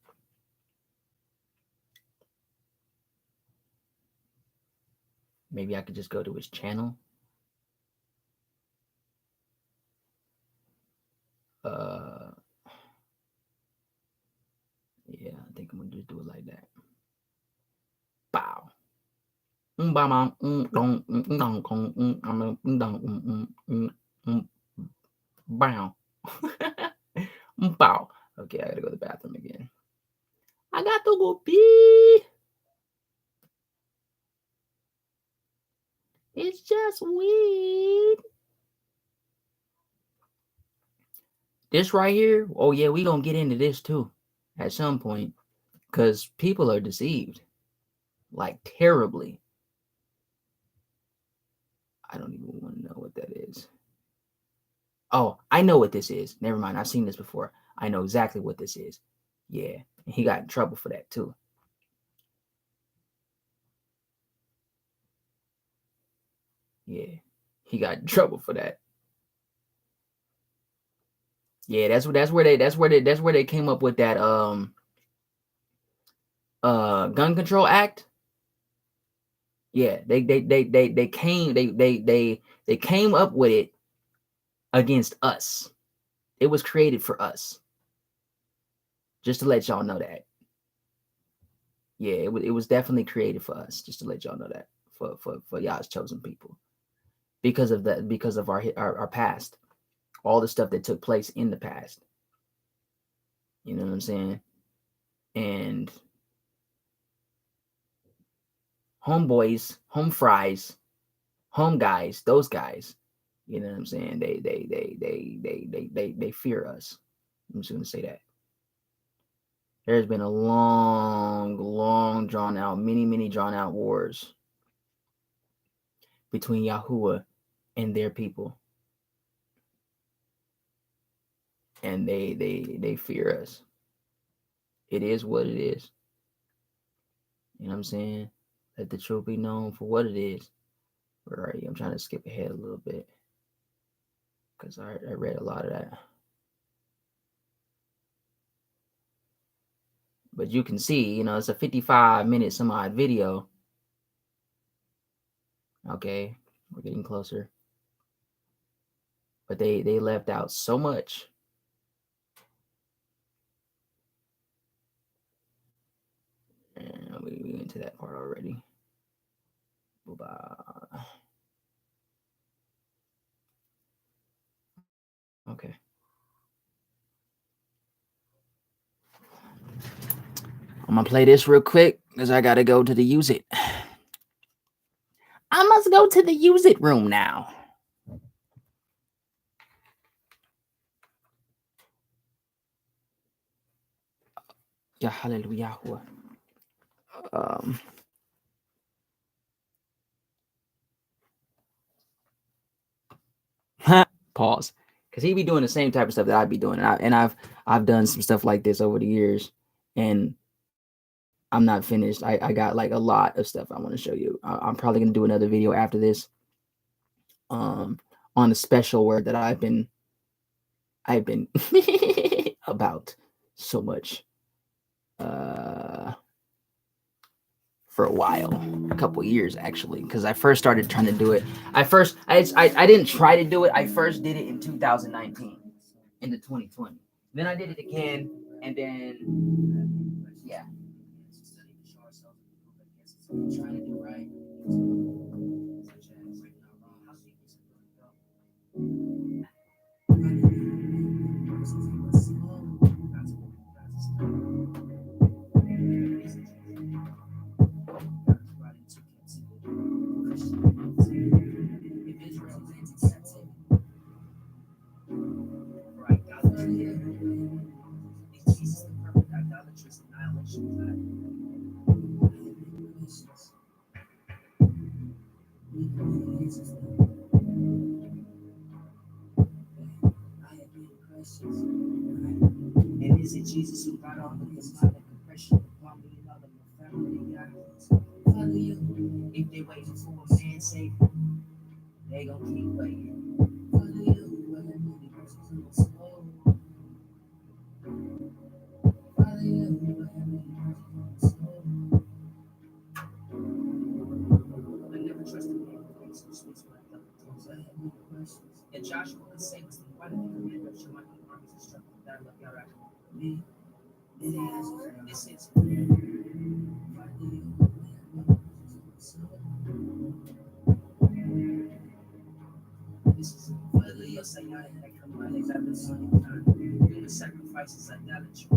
Maybe I could just go to his channel. Yeah, I think I'm going to just do it like that. Bow. Bow. Bow. Okay, I gotta go to the bathroom again. I got to go pee. It's just weed. This right here. Oh yeah, we gonna get into this too at some point, because people are deceived, like terribly. I don't even want to know what that is. Oh, I know what this is. Never mind. I've seen this before. I know exactly what this is. Yeah, and he got in trouble for that too. Yeah, he got in trouble for that. Yeah, that's where they came up with that gun control act. Yeah, they came up with it against us. It was created for us. Just to let y'all know that. Yeah, it was definitely created for us. Just to let y'all know that, for y'all's chosen people, because of our past, all the stuff that took place in the past. You know what I'm saying? And homeboys, home fries, home guys, those guys. You know what I'm saying? They fear us. I'm just gonna say that. There's been a long drawn out, many drawn out wars between Yahuwah and their people. And they fear us. It is what it is. You know what I'm saying? Let the truth be known for what it is. Where are you? I'm trying to skip ahead a little bit, because I read a lot of that. But you can see, you know, it's a 55-minute some odd video. Okay, we're getting closer. But they left out so much. And we went to that part already. Okay. I'm gonna play this real quick because I gotta go to the use it. I must go to the use it room now. Yeah, hallelujah. Pause, because he be doing the same type of stuff that I be doing, and I've done some stuff like this over the years, and I'm not finished. I got like a lot of stuff I want to show you. I'm probably gonna do another video after this, on a special word that I've been about so much for a while, a couple years actually, because I first started trying to do it. I didn't try to do it. I first did it in 2019 into 2020. Then I did it again, and then yeah. Trying to do right. And is it Jesus who got all of this mind of depression? Want me and all of my family, God, follow you. If they waiting for a man savior, they gon' keep waiting. Follow you, well, that money versus on my soul. Follow you, well, that money versus on my soul. I never trusted man who makes some sweets when I felt the toes. I had many questions. And Joshua could say was the why did the commander of Shemaiah armies instruct the battle of Yarad? Me, it is. This is. This is whether you're saying I had come by exactly the same time. Human sacrifices idolatry.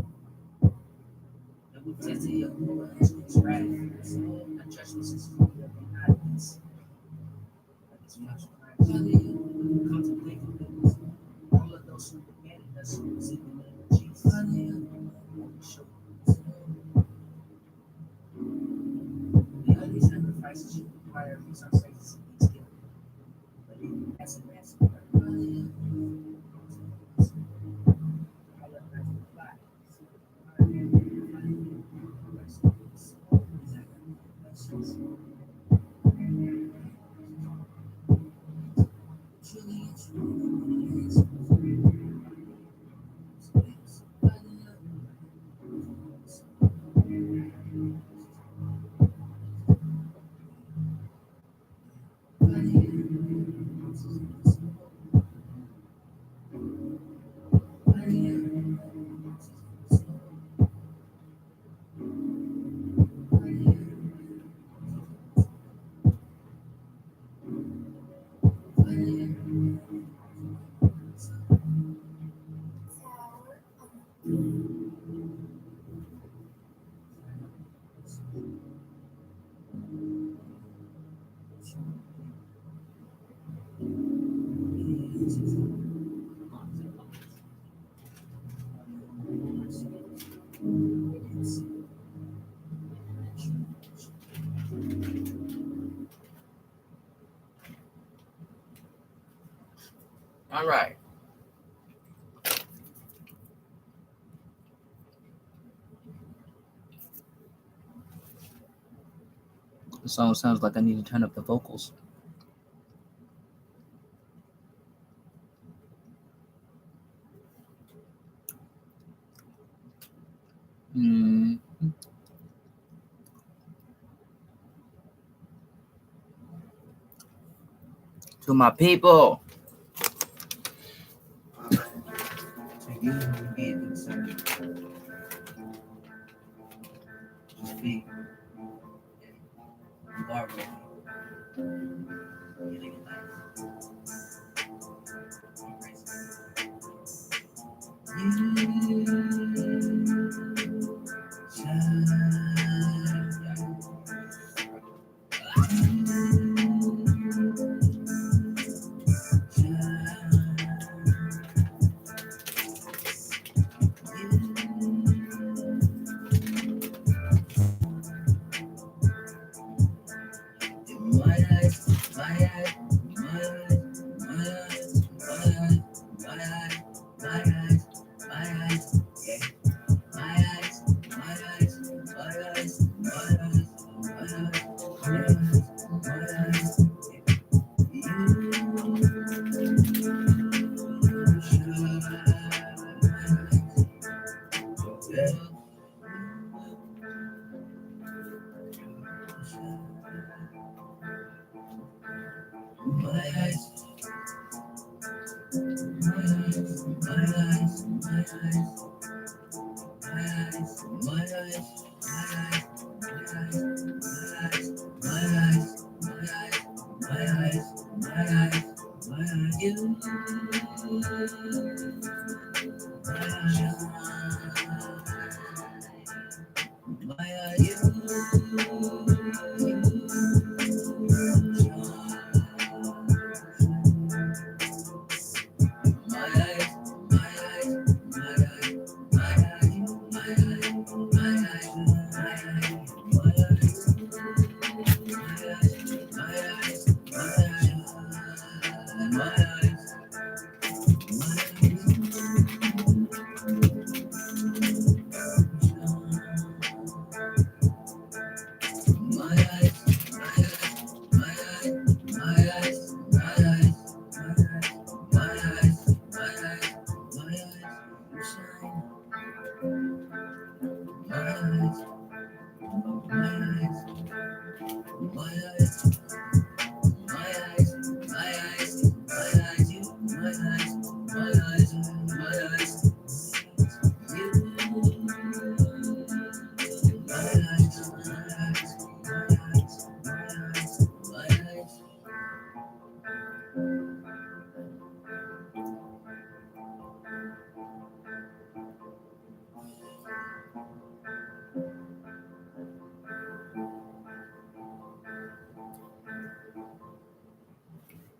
And we tested your Lord to his wrath. And judgments is full of ignorance. Like it's much Christ. Contemplating things. All of those who demanded us who was in the name of Jesus. Show. The only sacrifices you require is our faith in these gifts. But even as a master, All right. The song sounds like I need to turn up the vocals. To my people. to you who gave himself to speak. You are ready. Giving it life.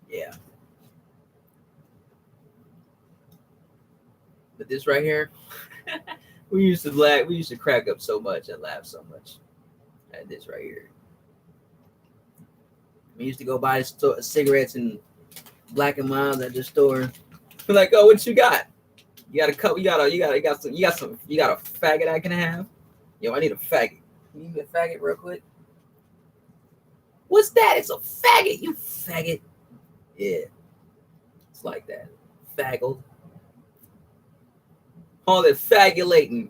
Yeah. But this right here, we used to crack up so much and laugh so much at this right here. We used to go buy cigarettes and Black and Mild at the store. We're like, oh, what you got? You got a cup? You got a faggot I can have? Yo, I need a faggot. You need a faggot real quick? What's that? It's a faggot, you faggot. Yeah. It's like that. Faggle. All that fagulating.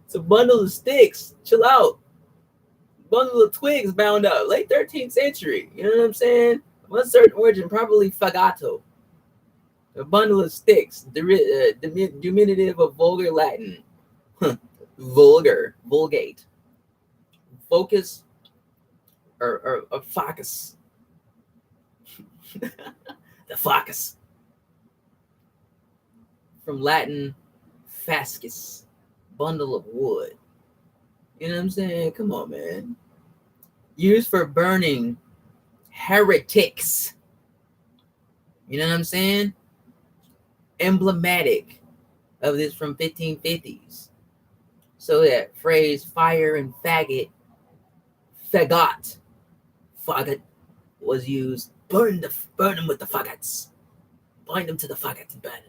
It's a bundle of sticks. Chill out. Bundle of twigs bound up. Late 13th century. You know what I'm saying? Of uncertain origin, probably fagato. A bundle of sticks. Diminutive of vulgar Latin. Vulgar. Vulgate. Focus. Or focus. The focus. From Latin, fascus, bundle of wood. You know what I'm saying? Come on, man. Used for burning heretics. You know what I'm saying? Emblematic of this from 1550s. So that phrase, fire and faggot, faggot, was used. Burn them with the faggots. Bind them to the faggot and burn them.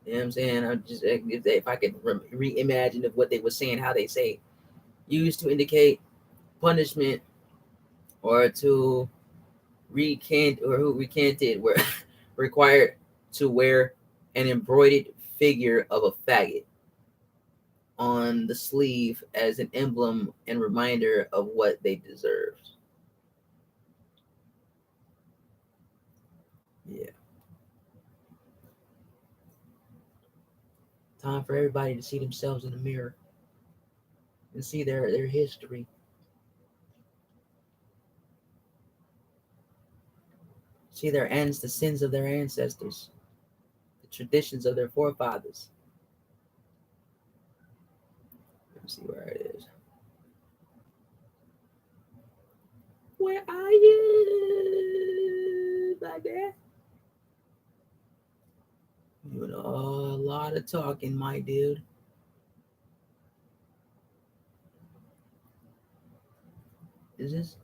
You know what I'm saying? I just if I could reimagine of what they were saying, how they say, used to indicate punishment, or to recant, or who recanted were required to wear an embroidered figure of a faggot on the sleeve as an emblem and reminder of what they deserved. Yeah. Time for everybody to see themselves in the mirror and see their history. See the sins of their ancestors, the traditions of their forefathers. Let me see where it is. Where are you, my dad? Doing a lot of talking, my dude. Is this?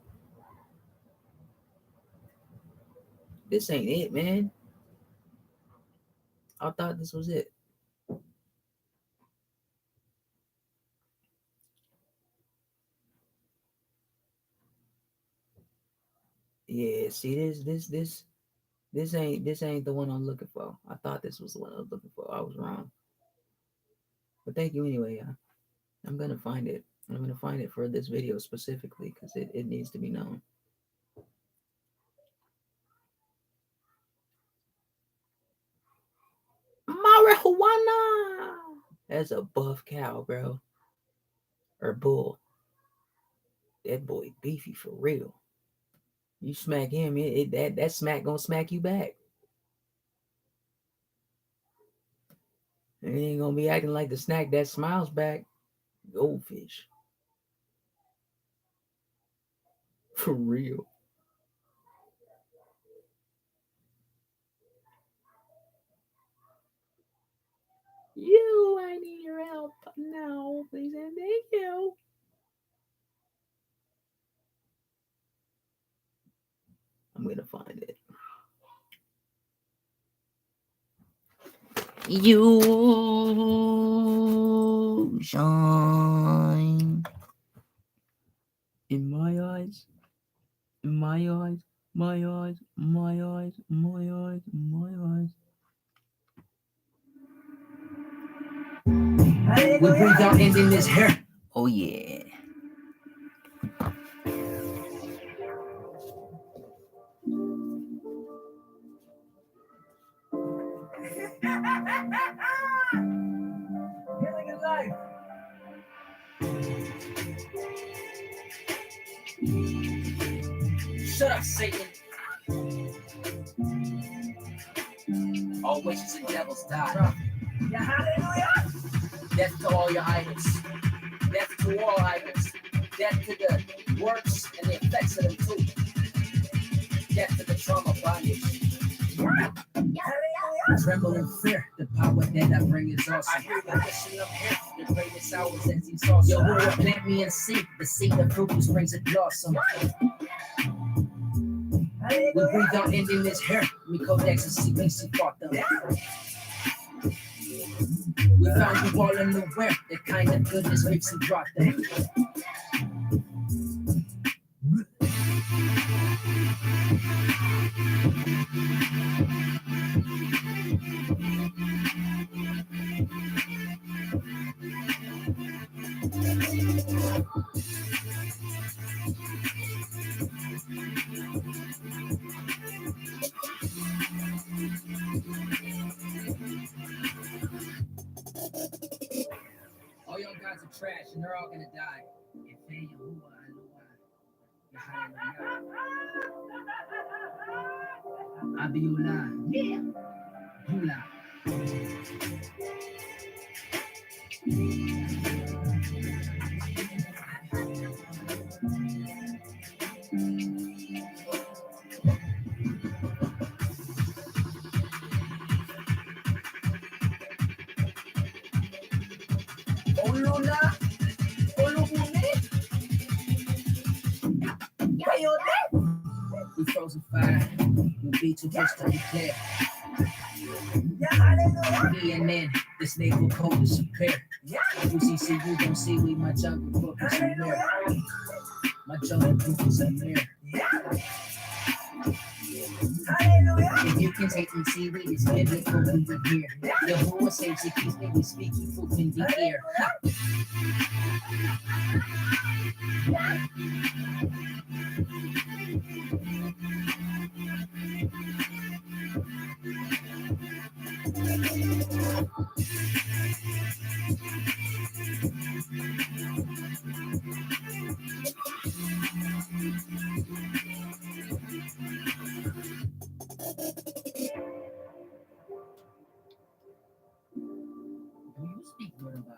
This ain't it, man. I thought this was it. Yeah, see this ain't the one I'm looking for. I thought this was the one I was looking for. I was wrong. But thank you anyway, y'all. I'm gonna find it. I'm gonna find it for this video specifically because it needs to be known. Marijuana. That's a buff cow, bro. Or bull. That boy beefy for real. You smack him, that smack gonna smack you back. And he ain't gonna be acting like the snack that smiles back. Goldfish. For real. I need your help now, please and thank you. I'm gonna find it. You shine in my eyes, in my eyes, my eyes, my eyes, my eyes, my eyes. We breathe out and in this hair. Oh yeah. Shut up, Satan. All witches and devils die. Yeah, hallelujah. Death to all your idols. Death to all idols. Death to the works and the effects of them too. Death to the trauma bondage. Tremble in fear. The power that I bring is awesome. I hear the wishing of here. The greatest hours as he's awesome. Yo, who will plant me and seed? The seed of fruit who springs a blossom. We breathe out ending this hair. We codex and CBC fought them. We found you all unaware. The kind of goodness makes you brought them. All your gods are trash and they're all gonna die. Abiullah. Hula. Oluna. Olubune. Coyote. We frozen fire. We'll be too close to declare. Yeah, hallelujah. Me and then this naval code is superior. Yeah. UCC, you don't see we my jungle book is a mirror. Hallelujah. My jungle book is a mirror. Yeah. Hallelujah. If you can take me seaweed, it's biblical we revere. Yahuwah saves, it keeps me, we speak, he fruit in the air. Do you speak Yoruba?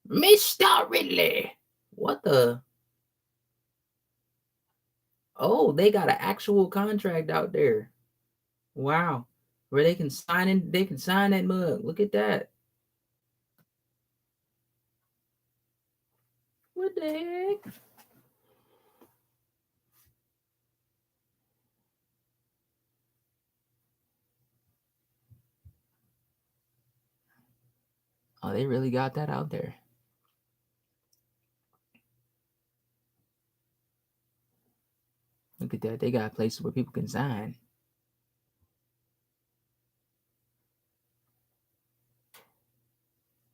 Mr. Ridley. What the? Oh, they got an actual contract out there. Wow. Where they can sign that mug. Look at that. What the heck? Oh, they really got that out there. Look at that. They got places where people can sign.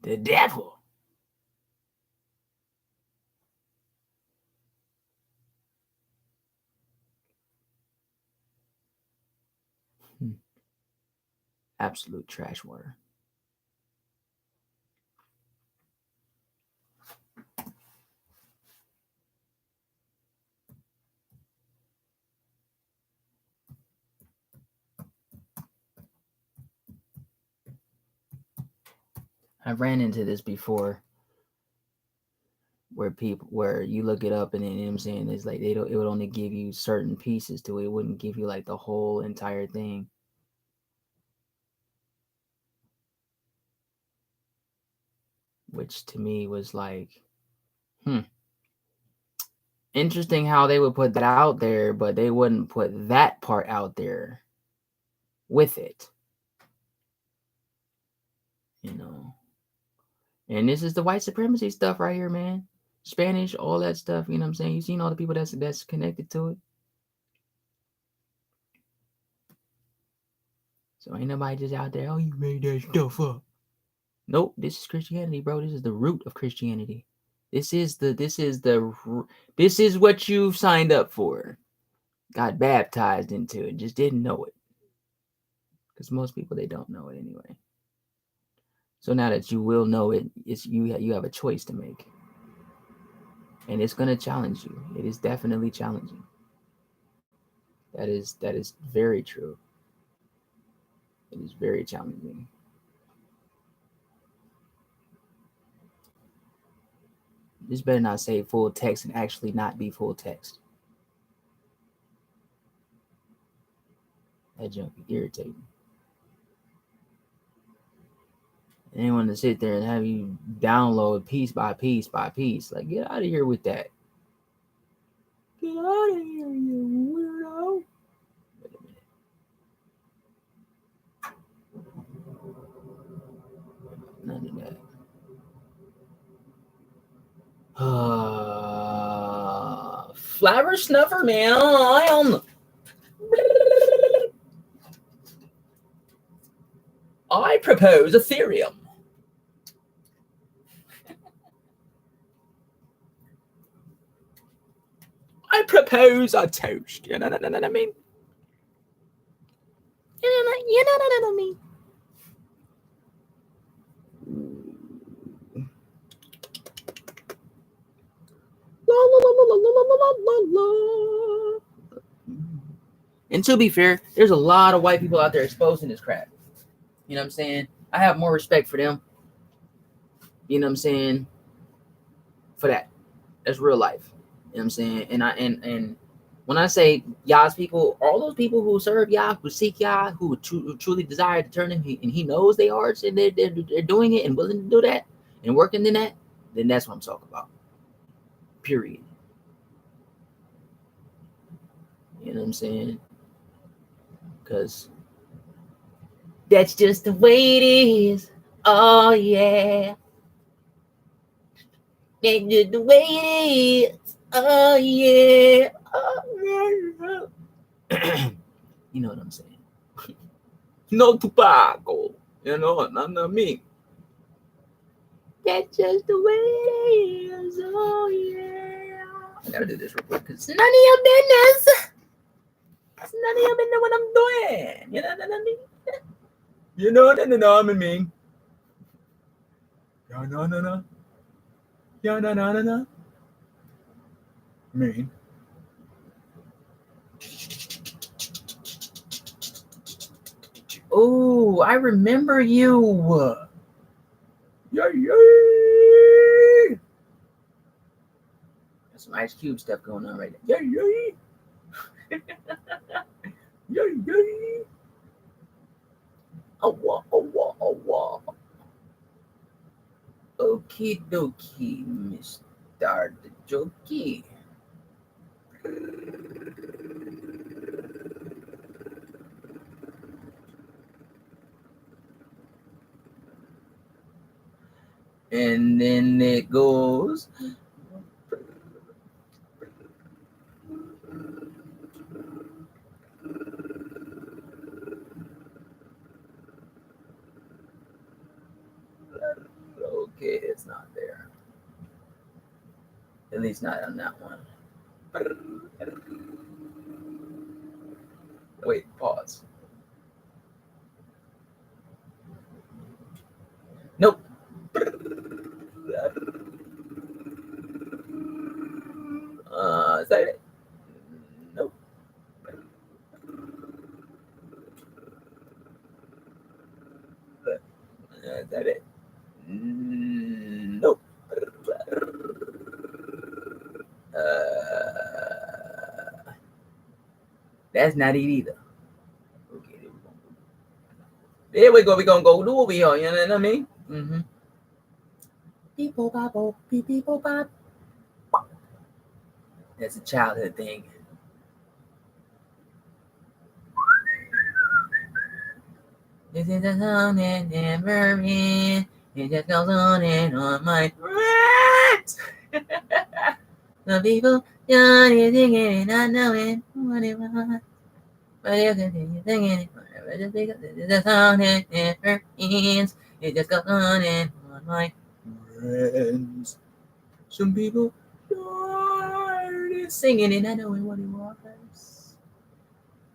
The devil. Absolute trash water. I've ran into this before where you look it up and then, you know what I'm saying, it's like it would only give you certain pieces to it. It wouldn't give you like the whole entire thing. Which to me was like, interesting how they would put that out there, but they wouldn't put that part out there with it. You know. And this is the white supremacy stuff right here, man. Spanish, all that stuff, you know what I'm saying? You seen all the people that's connected to it. So ain't nobody just out there, oh, you made that stuff up. Nope, this is Christianity, bro. This is the root of Christianity. This is what you signed up for. Got baptized into it, just didn't know it. Because most people, they don't know it anyway. So now that you will know it, you have a choice to make. And it's going to challenge you. It is definitely challenging. That is very true. It is very challenging. This better not say full text and actually not be full text. That junk be irritating. Anyone to sit there and have you download piece by piece by piece, like, get out of here with that. Get out of here, you weirdo. Wait a minute. None of that. Flabber snuffer, man. I am. I propose Ethereum. I propose a toast. You know what I mean? You know what I mean? La, la, la, la, la, la, la, la. And to be fair, there's a lot of white people out there exposing this crap. You know what I'm saying? I have more respect for them. You know what I'm saying? For that. That's real life. You know what I'm saying? And when I say Yah's people, all those people who serve Yah, who seek Yah, who truly desire to turn him, and he knows they are, and they're doing it and willing to do that and working in that, then that's what I'm talking about. Period. You know what I'm saying? Because that's just the way it is. Oh, yeah. That's just the way it is. Oh, yeah. Oh, yeah. You know what I'm saying? No tobacco. You know, not me. That's just the way it is. Oh, yeah. I gotta do this real quick because it's none of your business. It's none of your business what I'm doing. You know what I mean? You know what I mean? Yeah, no. Yeah, no. Mean. Oh, I remember you. Yeah. There's some Ice Cube stuff going on right there. Yeah. Yeah. Oh, wow. Okie dokie, Mr. Jokey. And then it goes. Okay, it's not there. At least not on that one. Wait, pause. Nope. Is that it? Nope. Is that it? Nope. That's not it either. Okay, there we go. We're gonna go do over here. You know what I mean? Mm-hmm. Beep bop bop, beep beep bop bop. That's a childhood thing. This is a song that never ends. It just goes on and on my rant. The people just singing and not knowing what it was. But you continue singing it forever just because this is a song that never ends. It just goes on and on my friends. Some people started singing and not knowing what it was.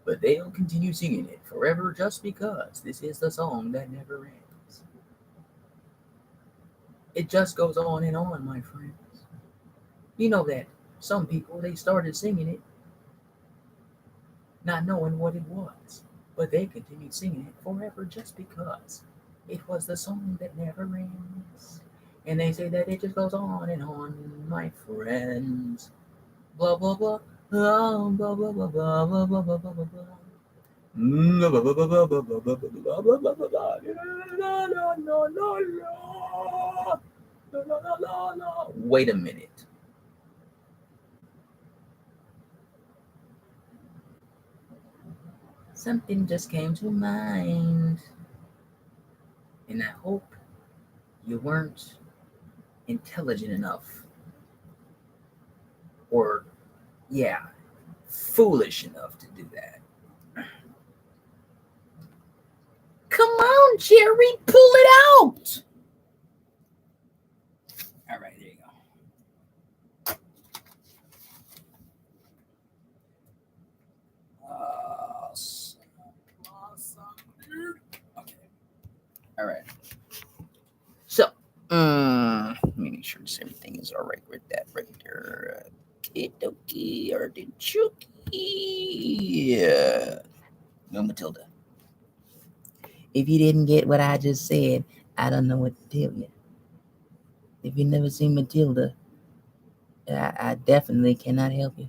but they'll continue singing it forever just because this is the song that never ends. It just goes on and on, my friends. You know that some people, they started singing it not knowing what it was, but they continued singing it forever just because it was the song that never ends. And they say that it just goes on and on, my friends. Blah blah blah. Blah blah blah blah blah blah blah blah blah blah. Wait a minute. Something just came to mind. And I hope you weren't intelligent enough. Or, yeah, foolish enough to do that. Come on, Jerry, pull it out. All right, there you go. Awesome, dude. Okay. All right. So, let me make sure everything is all right with that right there. Okie artichoke. Yeah. No, Matilda. If you didn't get what I just said, I don't know what to tell you. If you've never seen Matilda, I definitely cannot help you.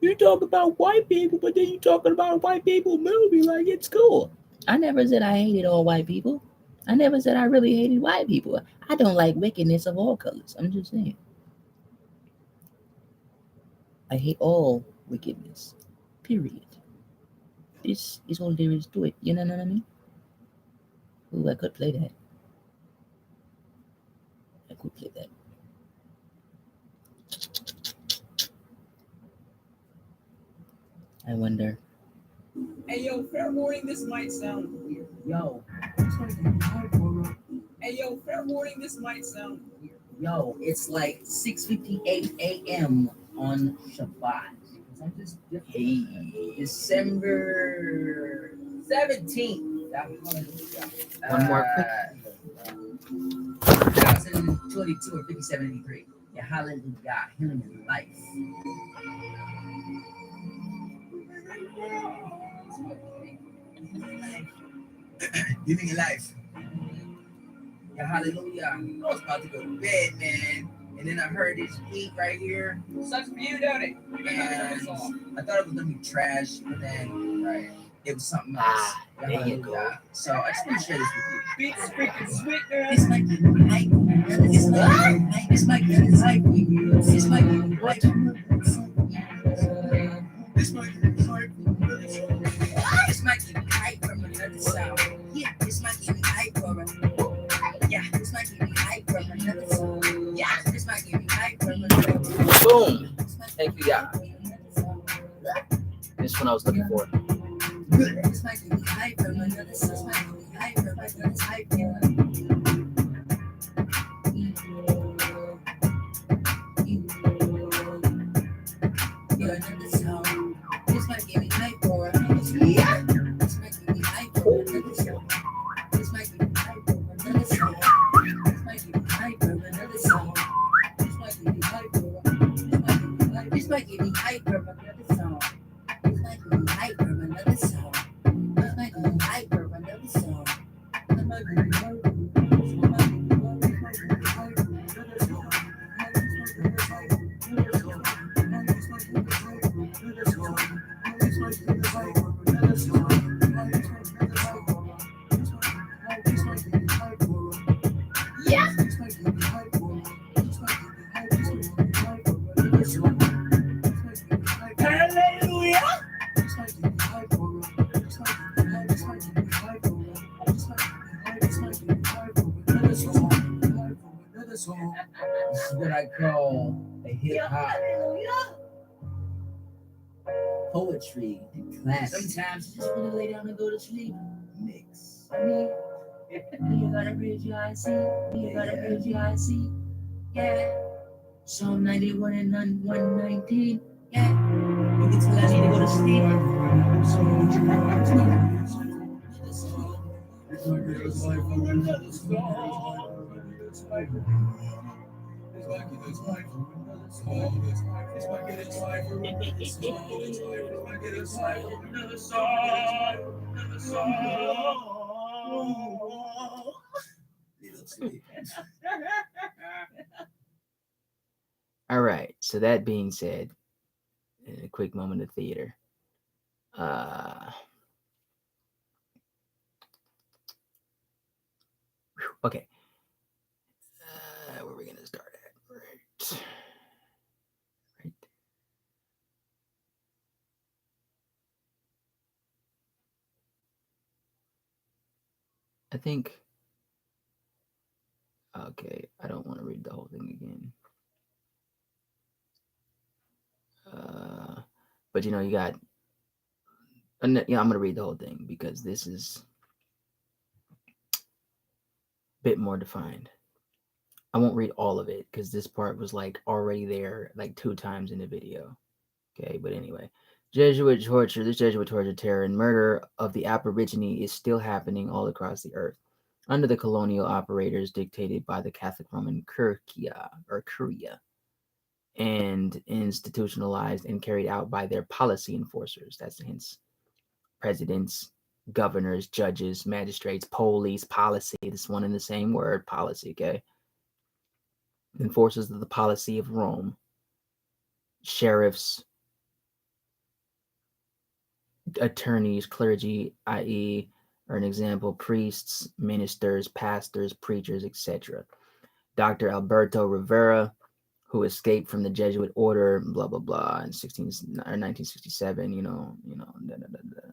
You talk about white people, but then you talking about a white people movie like it's cool. I never said I hated all white people. I never said I really hated white people. I don't like wickedness of all colors. I'm just saying. I hate all wickedness. Period. This is all there is to it. You know what I mean? Ooh, I could play that. I could play that. I wonder. Hey, yo, fair warning, this might sound weird. Yo. Hey, yo, fair warning, this might sound weird. Yo, it's like 6:58 a.m. on Shabbat. Hey, December 17th. One more quick. 2022 or 5783. Yeah, hallelujah. Healing in life. Living life. Yeah, hallelujah. I was about to go to bed, man. And then I heard this beat right here. Sucks for you, don't it? And I thought it was gonna be trash, but then it was something else. There you go. So I just want to share this with you. Beats freaking sweet, man. This might be hype. This might be hype. This might be what? This might be hype. This might be hype from another sound. Yeah, this might be hype from yeah, this might be hype from another sound. Yeah, this might be hype from another sound. Boom. Thank you, yeah. This one I was looking for. This might be hype from another sound. This might be hype from another hype. This might give me hype for a yeah. This might give me hype for another song. This might give me hype for another song. This might give me hype for another song. This might give me hype for this might give me hype for another song. This might give me hype for another song. This might give me hype for another song. This might give me hype for This is what I call a hip hop poetry class. Sometimes you just want to lay down and go to sleep. Mix. I mean, you gotta bridge your IC. You gotta bridge your IC. Yeah. Psalm 91 and 119. Yeah. You can tell I need to go to sleep. All right. So that being said, a quick moment of theater. Okay. Where are we gonna start at? Right. Right. I think. Okay. I don't want to read the whole thing again. But you got. Yeah, I'm gonna read the whole thing because this is a bit more defined. I won't read all of it because this part was like already there like 2 times in the video. Okay, but anyway, Jesuit torture, this Jesuit torture, terror, and murder of the Aborigine is still happening all across the earth under the colonial operators dictated by the Catholic Roman Curia and institutionalized and carried out by their policy enforcers. That's hence presidents, governors, judges, magistrates, police, policy. This one in the same word, policy, okay? Enforcers of the policy of Rome, sheriffs, attorneys, clergy, i.e., or an example, priests, ministers, pastors, preachers, etc. Dr. Alberto Rivera, who escaped from the Jesuit order, blah blah blah, in 1967.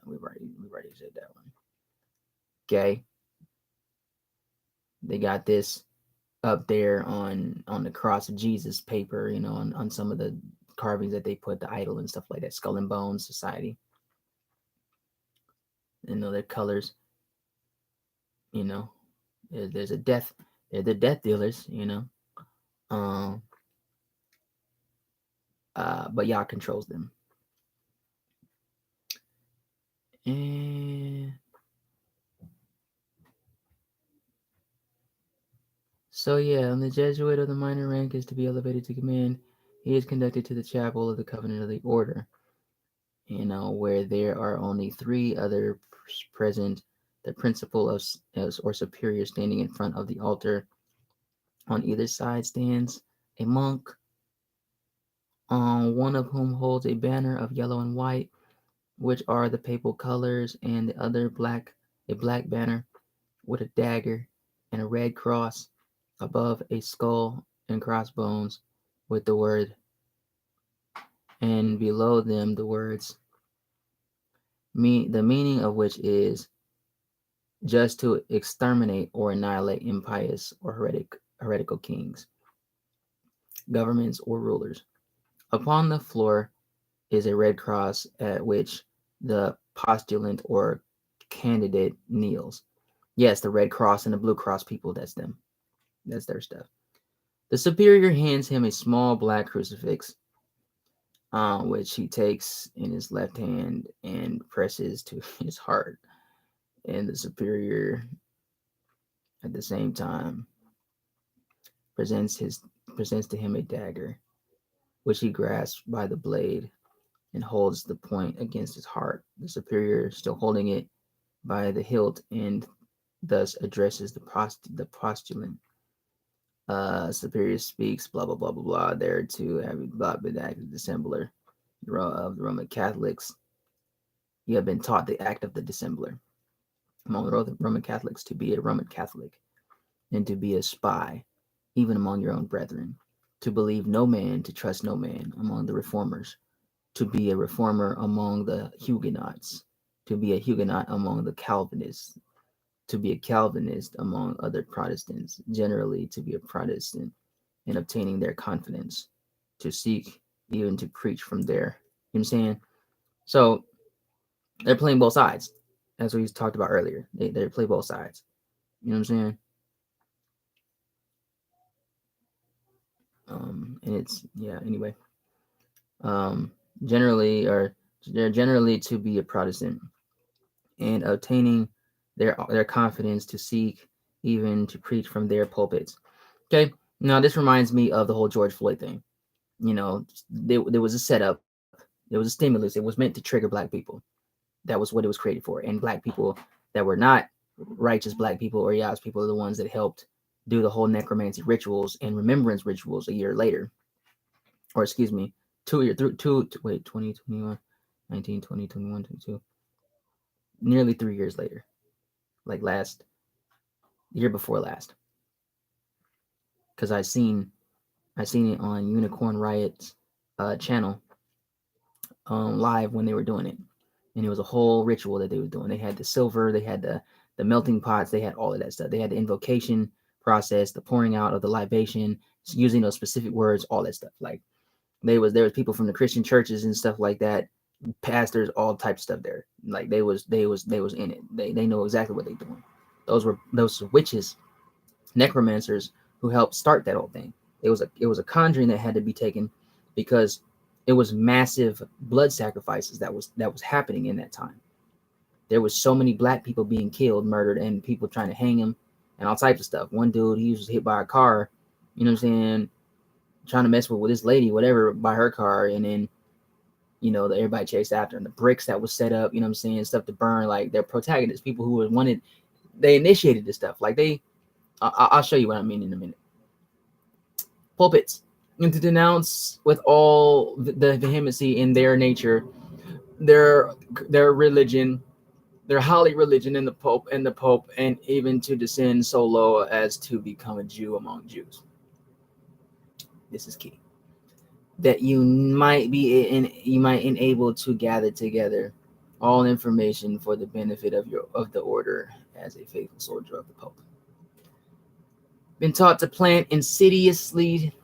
We've already said that one. Okay, they got this up there on the cross of Jesus paper, on some of the carvings that they put, the idol and stuff like that, Skull and Bones Society. Their colors. There's a death. They're the death dealers. But Yah controls them. And so yeah, the Jesuit of the minor rank is to be elevated to command. He is conducted to the chapel of the Covenant of the Order, where there are only 3 others present. The principal or superior standing in front of the altar. On either side stands a monk, one of whom holds a banner of yellow and white, which are the papal colors, and the other a black banner with a dagger and a red cross above a skull and crossbones with the word, and below them the words, the meaning of which is just to exterminate or annihilate impious or heretical kings, governments, or rulers. Upon the floor is a red cross at which the postulant or candidate kneels. Yes, the red cross and the blue cross people, that's them. That's their stuff. The superior hands him a small black crucifix, which he takes in his left hand and presses to his heart. And the superior, at the same time, presents to him a dagger, which he grasps by the blade and holds the point against his heart. The superior, still holding it by the hilt, and thus addresses the postulant. Superior speaks, blah blah blah blah blah. There to have blah been acted dissembler of the Roman Catholics. You have been taught the act of the dissembler among the Roman Catholics to be a Roman Catholic, and to be a spy, even among your own brethren. To believe no man, to trust no man among the reformers. To be a reformer among the Huguenots. To be a Huguenot among the Calvinists. To be a Calvinist among other Protestants, generally to be a Protestant, and obtaining their confidence, to seek, even to preach from there. You know what I'm saying? So they're playing both sides. That's what we talked about earlier. They play both sides. You know what I'm saying? And it's anyway. Generally, or they're generally to be a Protestant, and obtaining their confidence to seek, even to preach from their pulpits. Okay, now this reminds me of the whole George Floyd thing. There was a setup, there was a stimulus. It was meant to trigger black people. That was what it was created for. And black people that were not righteous black people or Yah's people are the ones that helped do the whole necromancy rituals and remembrance rituals a year later, or excuse me, 2 year through two wait 2021, 19, 20, 21, 22, nearly 3 years later, like last year before last, because I seen it on Unicorn Riot's channel live when they were doing it, and it was a whole ritual that they were doing. They had the silver, they had the melting pots, they had all of that stuff. They had the invocation process, the pouring out of the libation, using those specific words, all that stuff. Like there was people from the Christian churches and stuff like that, pastors, all types of stuff there. Like they was in it. They know exactly what they're doing. Those witches, necromancers who helped start that whole thing. It was a conjuring that had to be taken because it was massive blood sacrifices that was happening in that time. There was so many black people being killed, murdered, and people trying to hang him and all types of stuff. One dude, he was hit by a car, you know what I'm saying, trying to mess with this lady, whatever, by her car, and then everybody chased after him. The bricks that was set up, you know what I'm saying, stuff to burn, like they're protagonists, people who were wanted, they initiated this stuff. Like I'll show you what I mean in a minute. Pulpits, and to denounce with all the vehemency in their nature, their religion, their holy religion, and the Pope, and even to descend so low as to become a Jew among Jews. This is key. That you might enable to gather together all information for the benefit of the order as a faithful soldier of the Pope. Been taught to plant insidiously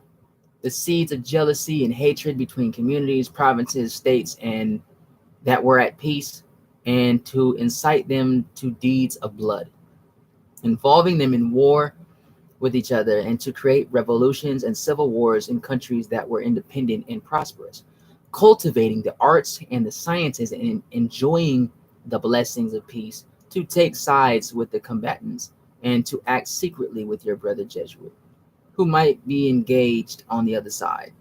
the seeds of jealousy and hatred between communities, provinces, states, and that were at peace, and to incite them to deeds of blood, involving them in war with each other, and to create revolutions and civil wars in countries that were independent and prosperous, cultivating the arts and the sciences and enjoying the blessings of peace, to take sides with the combatants, and to act secretly with your brother Jesuit, who might be engaged on the other side,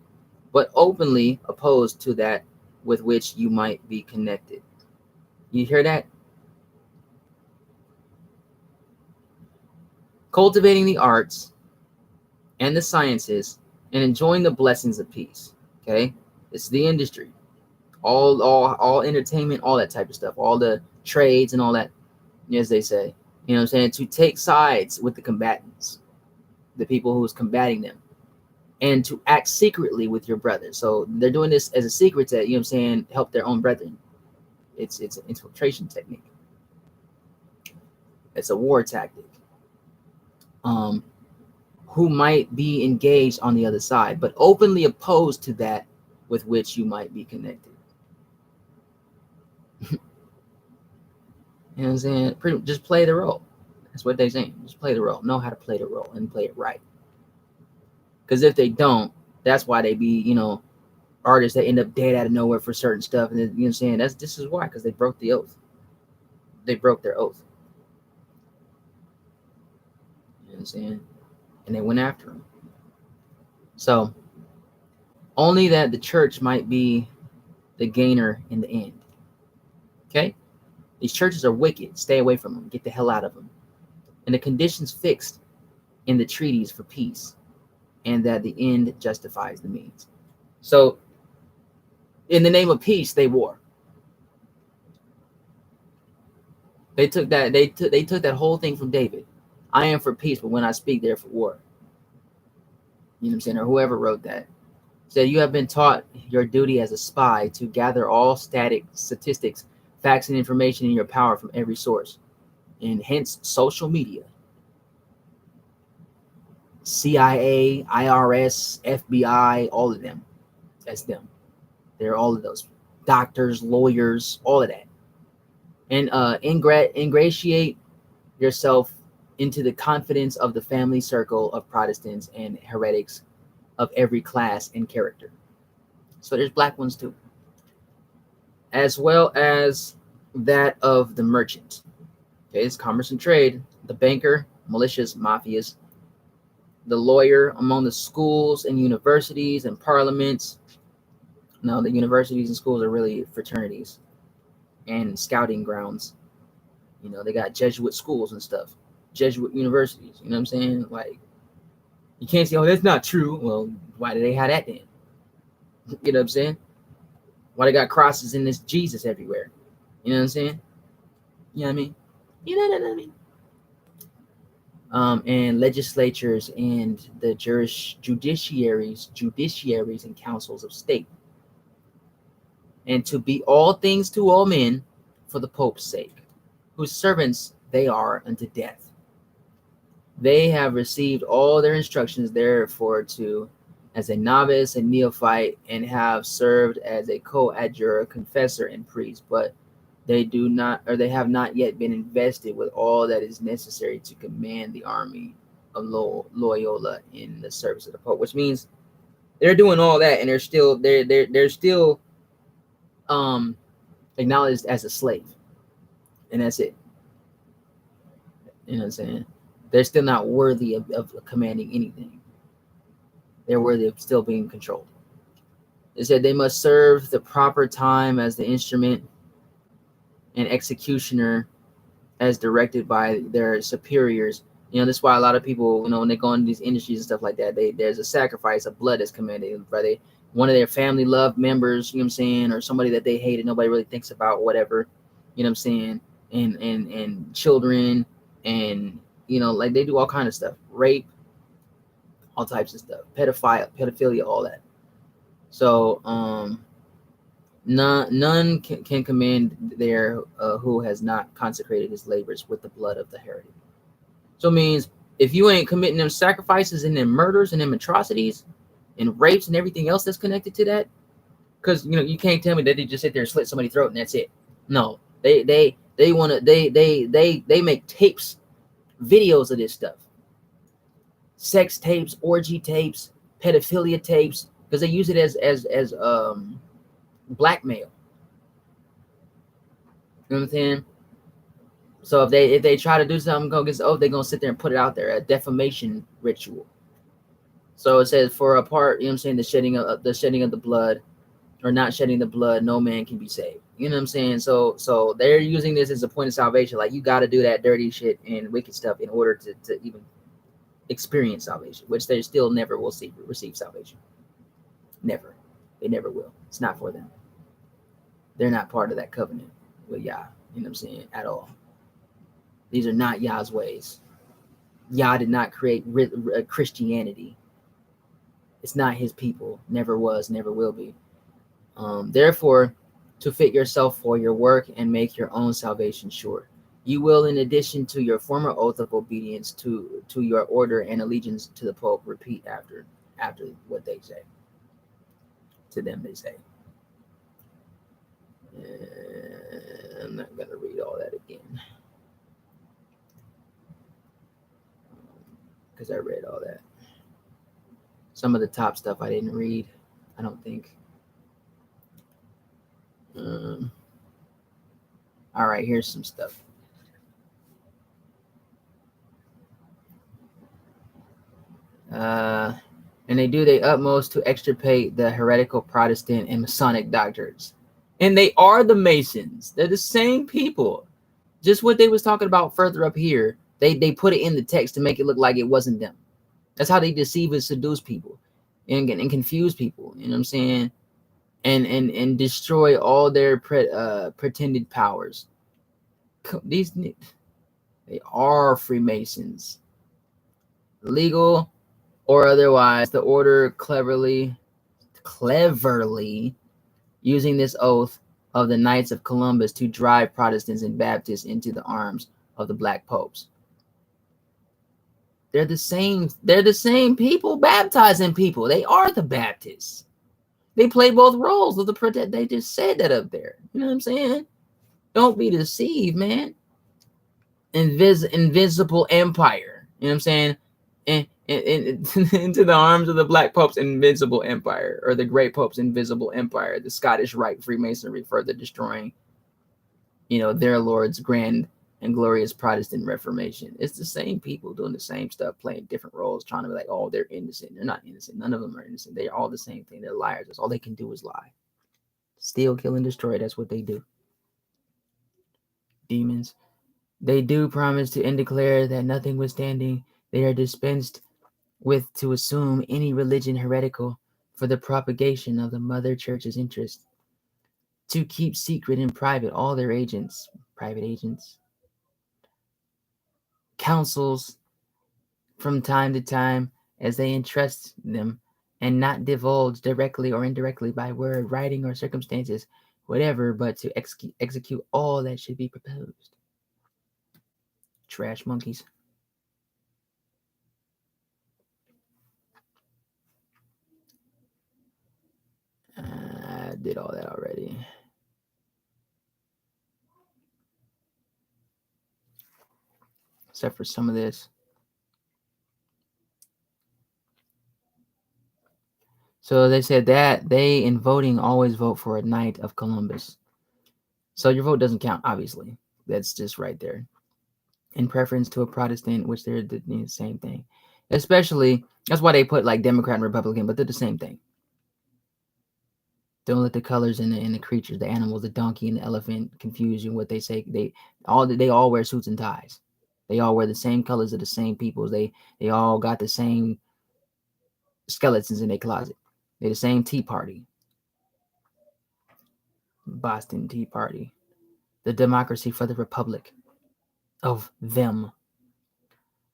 but openly opposed to that with which you might be connected. You hear that? Cultivating the arts and the sciences and enjoying the blessings of peace. Okay, it's the industry, all entertainment, all that type of stuff, all the trades and all that, as they say. You know what I'm saying? To take sides with the combatants, the people who's combating them, and to act secretly with your brothers. So they're doing this as a secret to, you know what I'm saying, help their own brethren. It's an infiltration technique. It's a war tactic. Who might be engaged on the other side, but openly opposed to that with which you might be connected. You know what I'm saying? Just play the role. That's what they're saying. Just play the role. Know how to play the role and play it right. Because if they don't, that's why they be, artists that end up dead out of nowhere for certain stuff. And you know what I'm saying? This is why, because they broke the oath. They broke their oath. You know what I'm saying? And they went after him. So only that the church might be the gainer in the end. Okay? These churches are wicked. Stay away from them. Get the hell out of them. And the conditions fixed in the treaties for peace, and that the end justifies the means. So in the name of peace, they war. They took that whole thing from David. I am for peace, but when I speak, they're for war. You know what I'm saying? Or whoever wrote that said, you have been taught your duty as a spy to gather all statistics, facts, and information in your power from every source, and hence social media, CIA, IRS, FBI, all of them. That's them. They're all of those. Doctors, lawyers, all of that. And ingratiate yourself into the confidence of the family circle of Protestants and heretics of every class and character. So there's black ones too, as well as that of the merchant. Okay, it's commerce and trade, the banker, militias, mafias, the lawyer among the schools and universities and parliaments. No, the universities and schools are really fraternities and scouting grounds. You know, they got Jesuit schools and stuff, Jesuit universities. You know what I'm saying? Like, you can't say, oh, that's not true. Well, why do they have that then? You know what I'm saying? Why they got crosses in this Jesus everywhere? You know what I'm saying? You know what I mean? You know what I mean? And legislatures and the judiciaries and councils of state. And to be all things to all men for the Pope's sake, whose servants they are unto death. They have received all their instructions, therefore, to as a novice and neophyte, and have served as a coadjutor, confessor, and priest, but they do not, or they have not yet been invested with all that is necessary to command the army of Loyola in the service of the Pope. Which means they're doing all that, and they're still acknowledged as a slave, and that's it. You know what I'm saying? They're still not worthy of commanding anything. They're worthy of still being controlled. They said they must serve the proper time as the instrument and executioner as directed by their superiors. You know, that's why a lot of people, you know, when they go into these industries and stuff like that, there's a sacrifice of blood that's commanded by one of their family loved members, you know what I'm saying, or somebody that they hated, nobody really thinks about, whatever, you know what I'm saying, and children, and, you know, like they do all kind of stuff, rape, all types of stuff, pedophilia, all that. So none can command there who has not consecrated his labors with the blood of the heretic. So it means if you ain't committing them sacrifices and them murders and them atrocities and rapes and everything else that's connected to that, because, you know, you can't tell me that they just sit there and slit somebody's throat and that's it. No, they make tapes, videos of this stuff, sex tapes, orgy tapes, pedophilia tapes, because they use it as blackmail. You know what I'm saying? So if they try to do something, go against the oath, they're gonna sit there and put it out there, a defamation ritual. So it says, for a part, you know what I'm saying, the shedding of the blood, or not shedding the blood, no man can be saved. You know what I'm saying? So they're using this as a point of salvation. Like, you got to do that dirty shit and wicked stuff in order to even experience salvation, which they still never will receive salvation. Never. They never will. It's not for them. They're not part of that covenant with Yah. You know what I'm saying? At all. These are not Yah's ways. Yah did not create Christianity. It's not his people. Never was, never will be. Therefore, to fit yourself for your work and make your own salvation sure, you will, in addition to your former oath of obedience to your order and allegiance to the Pope, repeat after what they say. To them, they say. I'm not going to read all that again, because I read all that. Some of the top stuff I didn't read, I don't think. All right, here's some stuff. And they do their utmost to extirpate the heretical Protestant and Masonic doctrines. And they are the Masons. They're the same people. Just what they was talking about further up here, they put it in the text to make it look like it wasn't them. That's how they deceive and seduce people and confuse people. You know what I'm saying? And destroy all their pretended powers. They are Freemasons, legal or otherwise. The order cleverly using this oath of the Knights of Columbus to drive Protestants and Baptists into the arms of the Black Popes. They're the same people baptizing people. They are the Baptists. They play both roles of the they just said that up there. You know what I'm saying? Don't be deceived, man. Invisible empire. You know what I'm saying? into the arms of the Black Pope's invincible empire, or the Great Pope's invisible empire, the Scottish Rite Freemasonry, further destroying, their Lord's grand and glorious Protestant Reformation. It's the same people doing the same stuff, playing different roles, trying to be like, oh, they're innocent. They're not innocent. None of them are innocent. They're all the same thing. They're liars. That's all they can do is lie. Steal, kill, and destroy. That's what they do. Demons. They do promise to and declare that notwithstanding, they are dispensed with to assume any religion heretical for the propagation of the Mother Church's interest, to keep secret and private all their private agents, counsels from time to time as they entrust them, and not divulge directly or indirectly by word, writing, or circumstances, whatever, but to execute all that should be proposed. Trash monkeys. I did all that already. Except for some of this. So they said that they, in voting, always vote for a Knight of Columbus. So your vote doesn't count, obviously. That's just right there. In preference to a Protestant, which they're the same thing. Especially, that's why they put like Democrat and Republican, but they're the same thing. Don't let the colors and the creatures, the animals, the donkey and the elephant confuse you. What they say, they all wear suits and ties. They all wear the same colors of the same peoples. They all got the same skeletons in their closet. They're the same Tea Party. Boston Tea Party. The Democracy for the Republic of them.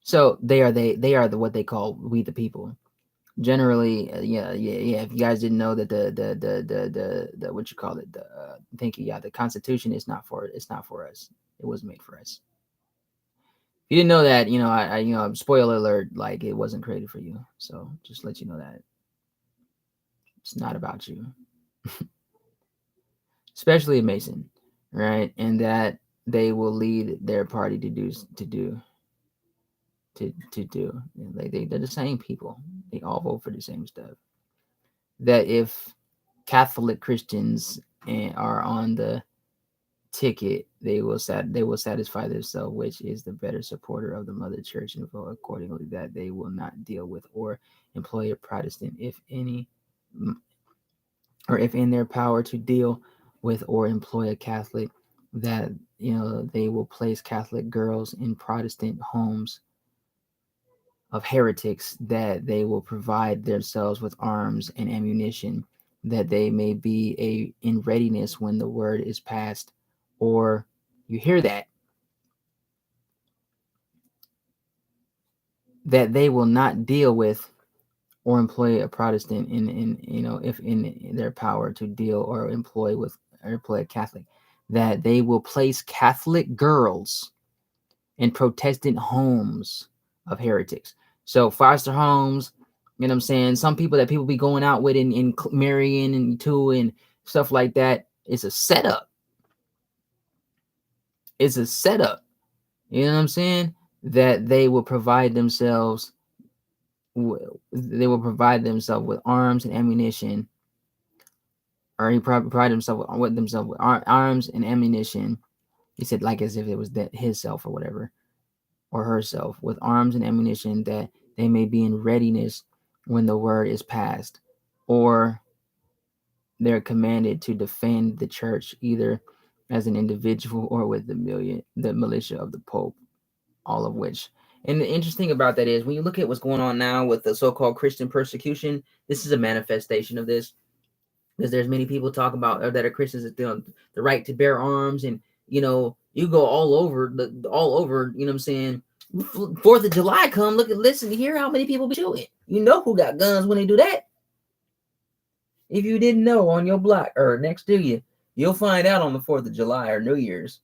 So they are what they call we the people. Generally, yeah. If you guys didn't know that the what you call it, the Constitution is not for us. It was made for us. If you didn't know that, I spoiler alert, like it wasn't created for you. So just let you know that it's not about you, especially a Mason, right? And that they will lead their party to do. They're the same people. They all vote for the same stuff. That if Catholic Christians are on the ticket, they will satisfy themselves, which is the better supporter of the Mother Church, and vote accordingly. That they will not deal with or employ a Protestant, if any, or if in their power to deal with or employ a Catholic. That they will place Catholic girls in Protestant homes of heretics, that they will provide themselves with arms and ammunition, that they may be in readiness when the word is passed. Or you hear that they will not deal with or employ a Protestant if in their power to deal or employ a Catholic, that they will place Catholic girls in Protestant homes of heretics. So foster homes, what I'm saying? Some people that people be going out with and marrying and stuff like that. It's a setup. It's a setup. You know what I'm saying? That they will provide themselves. They will provide themselves with arms and ammunition, or he provide himself with arms and ammunition. He said, like as if it was his self or whatever, or herself, with arms and ammunition, that they may be in readiness when the word is passed, or they're commanded to defend the church either as an individual or with the militia of the Pope, all of which. And the interesting about that is when you look at what's going on now with the so-called Christian persecution, this is a manifestation of this, because there's many people talk about that are Christians that the right to bear arms, and you go all over, you know what I'm saying? 4th of July come, listen, hear how many people be shooting. You know who got guns when they do that. If you didn't know, on your block or next to you, you'll find out on the 4th of July or New Year's.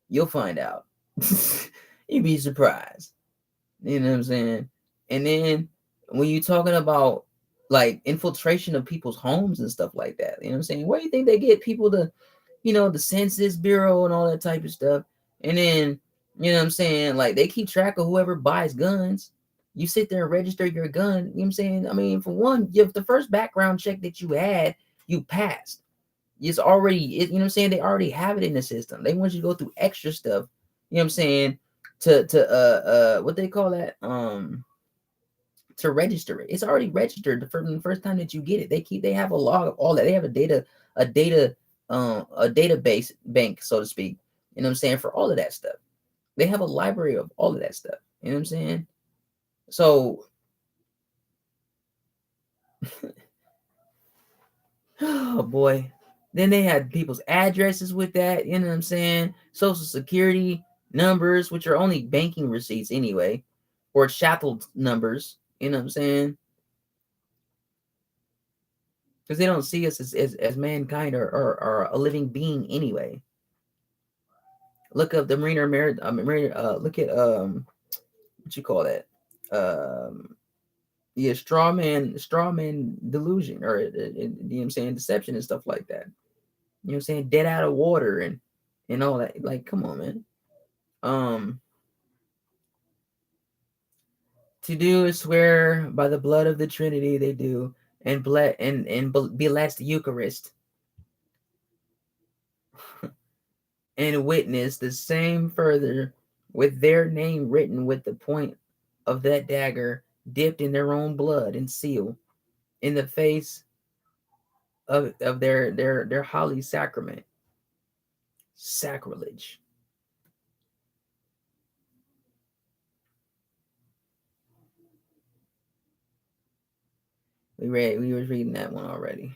You'll find out. You'd be surprised. You know what I'm saying? And then when you're talking about like infiltration of people's homes and stuff like that, you know what I'm saying? Where do you think they get people to, the Census Bureau and all that type of stuff? And then, you know what I'm saying? Like they keep track of whoever buys guns. You sit there and register your gun. You know what I'm saying? I mean, for one, if the first background check that you had, you passed. It's already, you know what I'm saying? They already have it in the system. They want you to go through extra stuff. You know what I'm saying? To what they call that? To register it. It's already registered from the first time that you get it. They have a log of all that. They have a database bank, so to speak. You know what I'm saying? For all of that stuff. They have a library of all of that stuff. You know what I'm saying? So oh boy. Then they had people's addresses with that, you know what I'm saying? Social security numbers, which are only banking receipts anyway, or shackled numbers, you know what I'm saying? Because they don't see us as mankind or a living being anyway. Look up the Mariner look at what you call that? Yeah, straw man delusion, or you know what I'm saying, deception and stuff like that. You know what I'm saying? Dead out of water and all that. Like, come on, man. To do is swear by the blood of the Trinity, they do, and bless the Eucharist, and witness the same further with their name written with the point of that dagger dipped in their own blood and seal in the face of their holy sacrament. Sacrilege. We were reading that one already.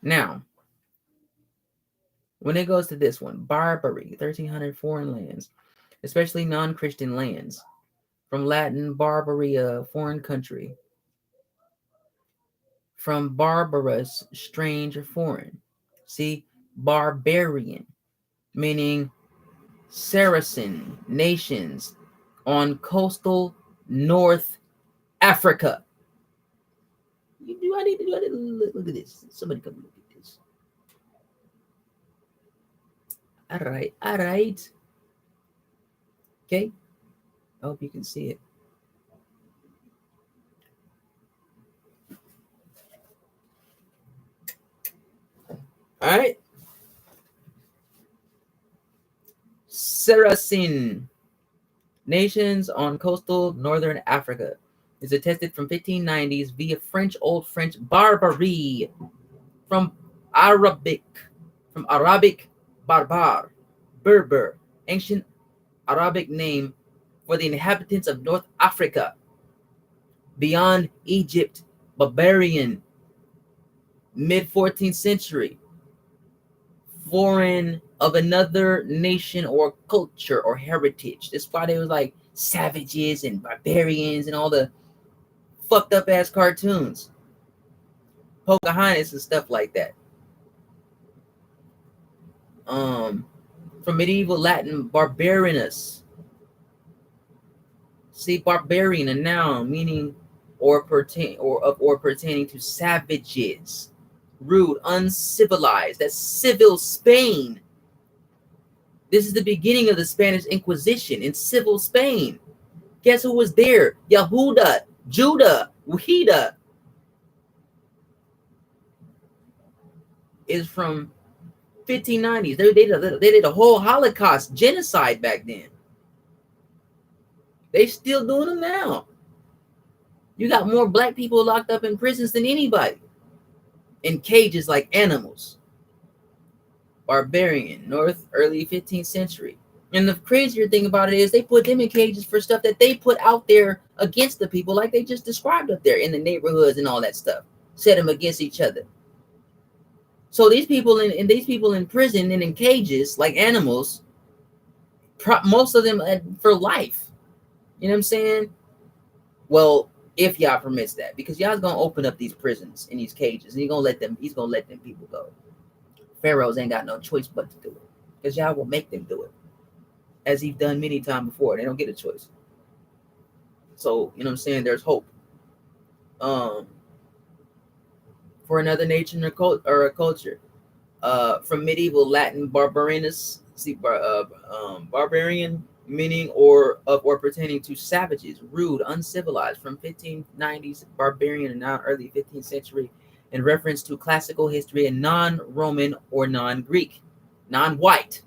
Now, when it goes to this one, Barbary, 1300 foreign lands, especially non-Christian lands, from Latin barbaria, foreign country, from barbarous, strange, or foreign. See, barbarian, meaning Saracen nations on coastal North Africa. I need to look at this. Somebody come look at this. All right. Okay. I hope you can see it. All right. Saracen nations on coastal northern Africa is attested from 1590s via Old French Barbarie, from Arabic barbar, Berber, ancient Arabic name for the inhabitants of North Africa, beyond Egypt, barbarian, mid 14th century, foreign of another nation or culture or heritage. That's why they was like savages and barbarians and all the fucked up ass cartoons, Pocahontas and stuff like that. From medieval Latin barbarinus. See, barbarian, a noun meaning or pertaining to savages, rude, uncivilized. That's civil Spain. This is the beginning of the Spanish Inquisition in civil Spain. Guess who was there? Yehuda, Judah, Wahida is from 1590s. They did a whole Holocaust genocide back then. They still doing them now. You got more black people locked up in prisons than anybody, in cages like animals. Barbarian, early 15th century. And the crazier thing about it is they put them in cages for stuff that they put out there against the people, like they just described up there in the neighborhoods and all that stuff. Set them against each other. So these people in prison and in cages like animals, most of them for life. You know what I'm saying? Well, if y'all permits that, because y'all's gonna open up these prisons and these cages, and he's gonna let them people go. Pharaohs ain't got no choice but to do it, because y'all will make them do it, as he's done many times before. They don't get a choice. So you know what I'm saying? There's hope. For another nation or a culture. From medieval Latin barbarinus, see, barbarian, meaning or pertaining to savages, rude, uncivilized, from 1590s barbarian and now early 15th century, in reference to classical history and non-Roman or non-Greek, non-white.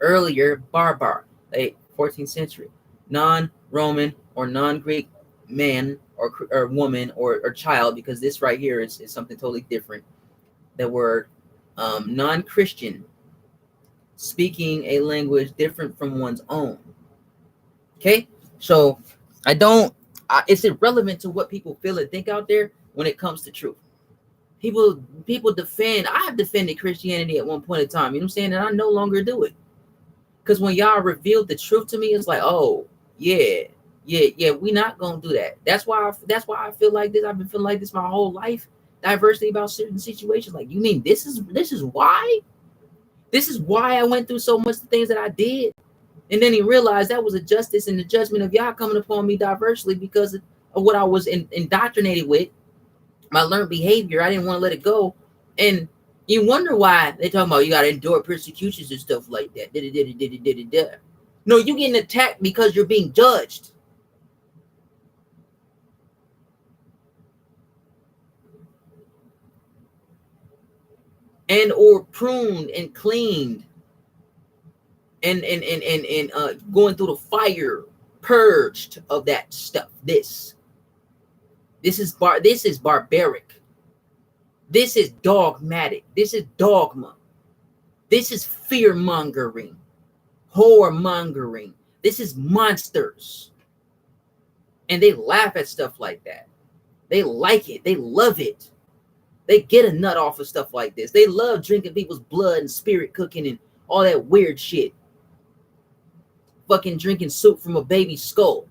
Earlier, barbar, late 14th century, non-Roman or non-Greek man or woman or child, because this right here is something totally different. The word non-Christian, speaking a language different from one's own. Okay, so it's irrelevant to what people feel and think out there when it comes to truth. People defend. I have defended Christianity at one point in time. You know what I'm saying? And I no longer do it. Because when y'all revealed the truth to me, it's like, oh, yeah, we not gonna do that. That's why I feel like this. I've been feeling like this my whole life. Diversity about certain situations. Like, you mean this is why? This is why I went through so much of the things that I did. And then he realized that was a justice and the judgment of y'all coming upon me diversely because of what I was indoctrinated with. My learned behavior, I didn't want to let it go. And you wonder why they talking about you got to endure persecutions and stuff like that. No, you're getting attacked because you're being judged. And or pruned and cleaned and going through the fire, purged of that stuff. This is barbaric. This is dogmatic. This is dogma. This is fear mongering, horror mongering. This is monsters. And they laugh at stuff like that. They like it. They love it. They get a nut off of stuff like this. They love drinking people's blood and spirit cooking and all that weird shit. Fucking drinking soup from a baby's skull.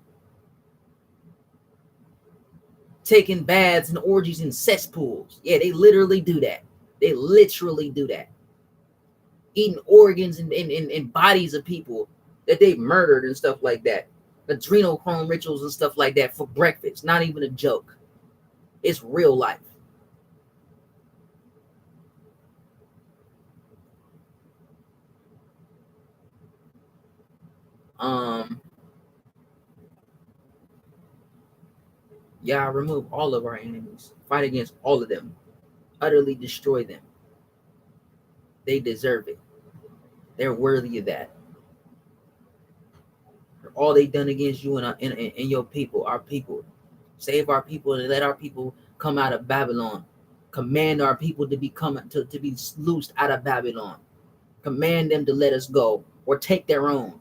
Taking baths and orgies in cesspools. Yeah, they literally do that. They literally do that. Eating organs and bodies of people that they murdered and stuff like that. Adrenochrome rituals and stuff like that for breakfast. Not even a joke. It's real life. Yeah, remove all of our enemies. Fight against all of them. Utterly destroy them. They deserve it. They're worthy of that. For all they done against you and your people, our people. Save our people and let our people come out of Babylon. Command our people to be loosed out of Babylon. Command them to let us go or take their own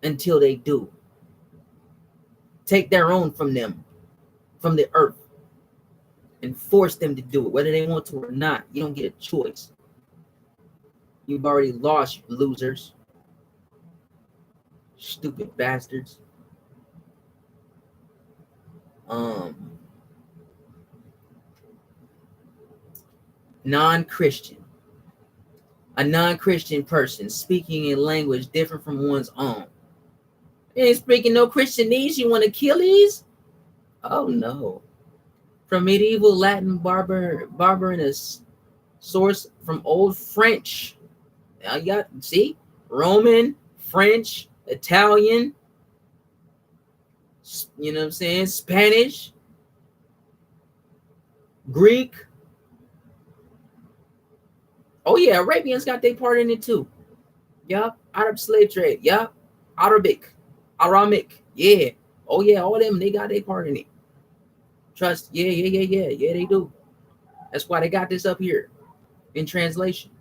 until they do. Take their own from them, from the earth, and force them to do it, whether they want to or not. You don't get a choice. You've already lost, you losers. Stupid bastards. Non-Christian. A non-Christian person speaking in language different from one's own. You ain't speaking no Christianese. You want to kill these? Oh no. From medieval Latin barbarous source from Old French. Now you got, see? Roman, French, Italian, you know what I'm saying? Spanish, Greek. Oh yeah, Arabians got their part in it too. Yup. Arab slave trade. Yup. Aramic. Yeah. Oh yeah, all them, they got their part in it. Trust. Yeah, they do. That's why they got this up here in translation.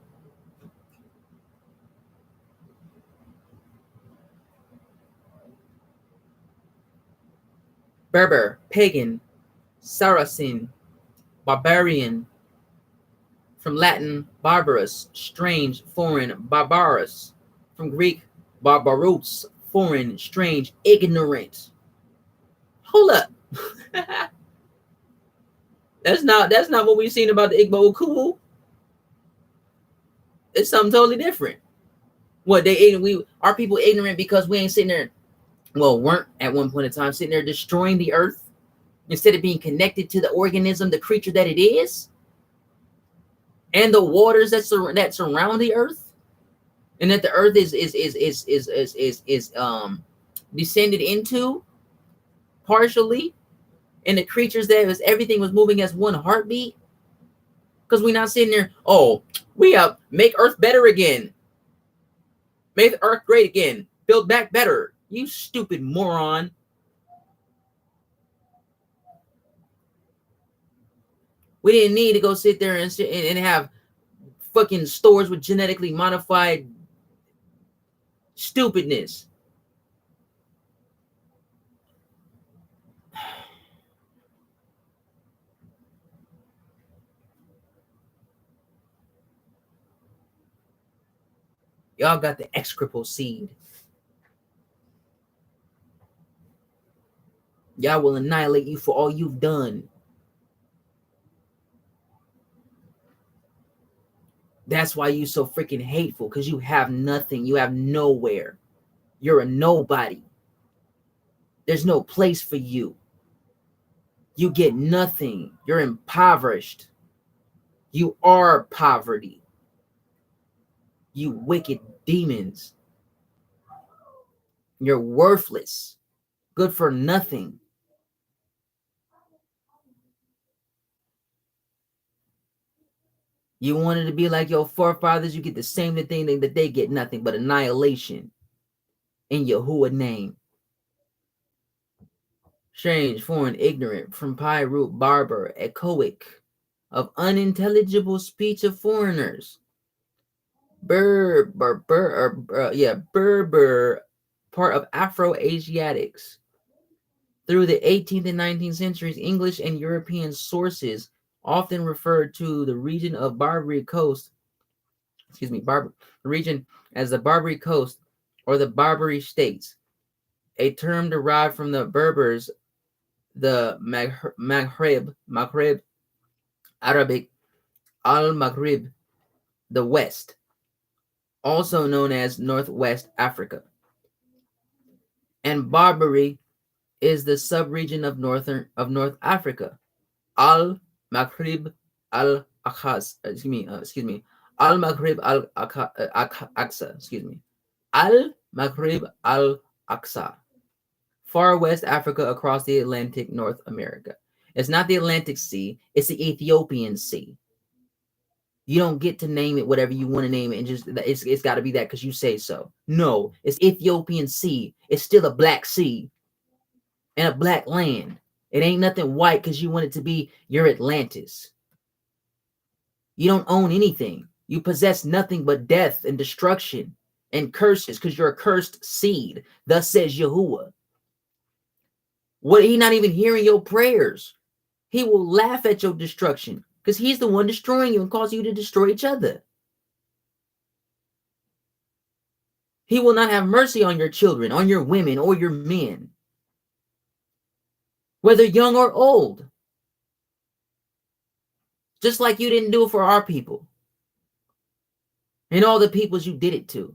Berber, pagan, Saracen, barbarian, from Latin, barbarous, strange, foreign, barbarous, from Greek, barbaros, foreign, strange, ignorant. Hold up. That's not what we've seen about the Igbo Ukubu. It's something totally different. What are people ignorant because we ain't sitting there, weren't at one point in time sitting there destroying the earth instead of being connected to the organism, the creature that it is, and the waters that surround the earth? and that the earth is descended into partially, and the creatures that was everything was moving as one heartbeat. Because we're not sitting there, oh, we make earth better again, make the earth great again, build back better. You stupid moron. We didn't need to go sit there and have fucking stores with genetically modified stupidness. Y'all got the execrable seed. Y'all will annihilate you for all you've done. That's why you so freaking hateful, because you have nothing. You have nowhere. You're a nobody. There's no place for you. You get nothing. You're impoverished. You are poverty. You wicked demons. You're worthless. Good for nothing. You wanted to be like your forefathers, you get the same thing that they get, nothing but annihilation in Yahuwah name. Strange, foreign, ignorant, from pi root, barbar, echoic, of unintelligible speech of foreigners. Berber, part of Afro-Asiatics. Through the 18th and 19th centuries, English and European sources often referred to the region of Barbary Coast, region as the Barbary Coast or the Barbary States, a term derived from the Berbers, the Maghreb, Arabic, al-Maghrib, the West, also known as Northwest Africa. And Barbary is the sub-region of North Africa. Al-Maghrib al-Aqsa, Al-Maghrib al-Aqsa, Al-Maghrib al-Aqsa. Far West Africa across the Atlantic, North America. It's not the Atlantic Sea, it's the Ethiopian Sea. You don't get to name it whatever you want to name it and just it's got to be that because you say so. No, it's Ethiopian Sea. It's still a black sea and a black land. It ain't nothing white because you want it to be your Atlantis. You don't own anything. You possess nothing but death and destruction and curses because you're a cursed seed. Thus says Yahuwah. What, he not even hearing your prayers. He will laugh at your destruction because he's the one destroying you and causing you to destroy each other. He will not have mercy on your children, on your women, or your men, whether young or old. Just like you didn't do it for our people and all the peoples you did it to.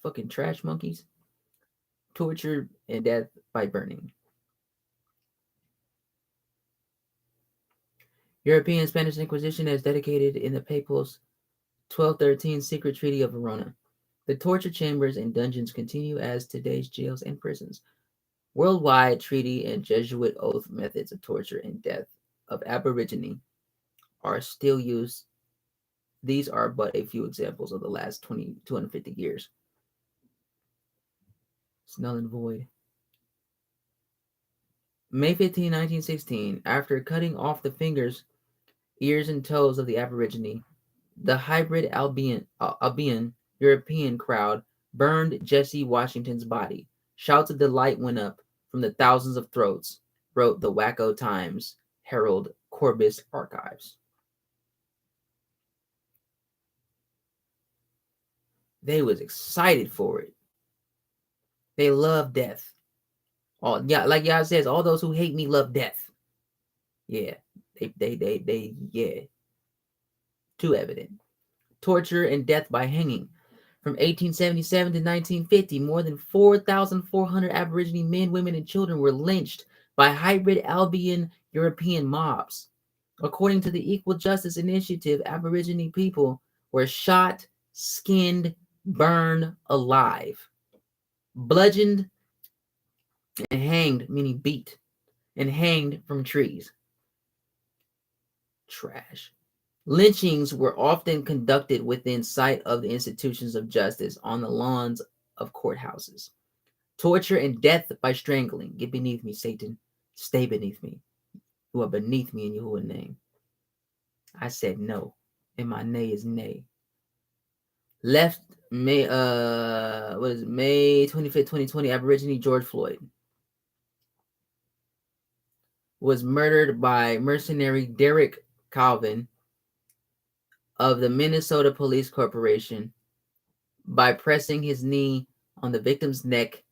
Fucking trash monkeys. Torture and death by burning. European Spanish Inquisition is dedicated in the Papal's 1213 Secret Treaty of Verona. The torture chambers and dungeons continue as today's jails and prisons. Worldwide treaty and Jesuit oath methods of torture and death of Aborigine are still used. These are but a few examples of the last 250 years. It's null and void. May 15, 1916, after cutting off the fingers, ears, and toes of the Aborigine, the hybrid Albion European crowd burned Jesse Washington's body. Shouts of delight went up from the thousands of throats, wrote the Waco Times Herald Corbis Archives. They was excited for it. They love death. All, yeah, like Yah says, all those who hate me love death. Yeah, they yeah. Too evident. Torture and death by hanging. From 1877 to 1950, more than 4,400 Aborigine men, women, and children were lynched by hybrid Albion European mobs. According to the Equal Justice Initiative, Aborigine people were shot, skinned, burned alive, bludgeoned, and hanged, meaning beat, and hanged from trees. Trash. Lynchings were often conducted within sight of the institutions of justice on the lawns of courthouses. Torture and death by strangling. Get beneath me, Satan. Stay beneath me. You are beneath me in Yahuwah's name. I said no, and my nay is nay. Left May 25th, 2020, Aborigine George Floyd was murdered by mercenary Derek Chauvin of the Minnesota Police Corporation by pressing his knee on the victim's neck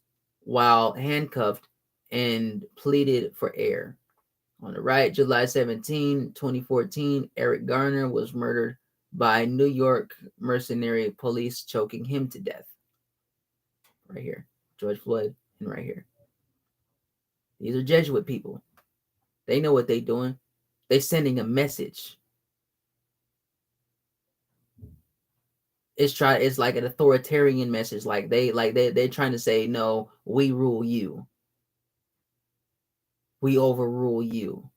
while handcuffed and pleaded for air. On the right, July 17, 2014, Eric Garner was murdered by New York mercenary police, choking him to death. Right here, George Floyd, and right here. These are Jesuit people. They know what they're doing. They're sending a message. It's like an authoritarian message. They're trying to say, no, we rule you. We overrule you.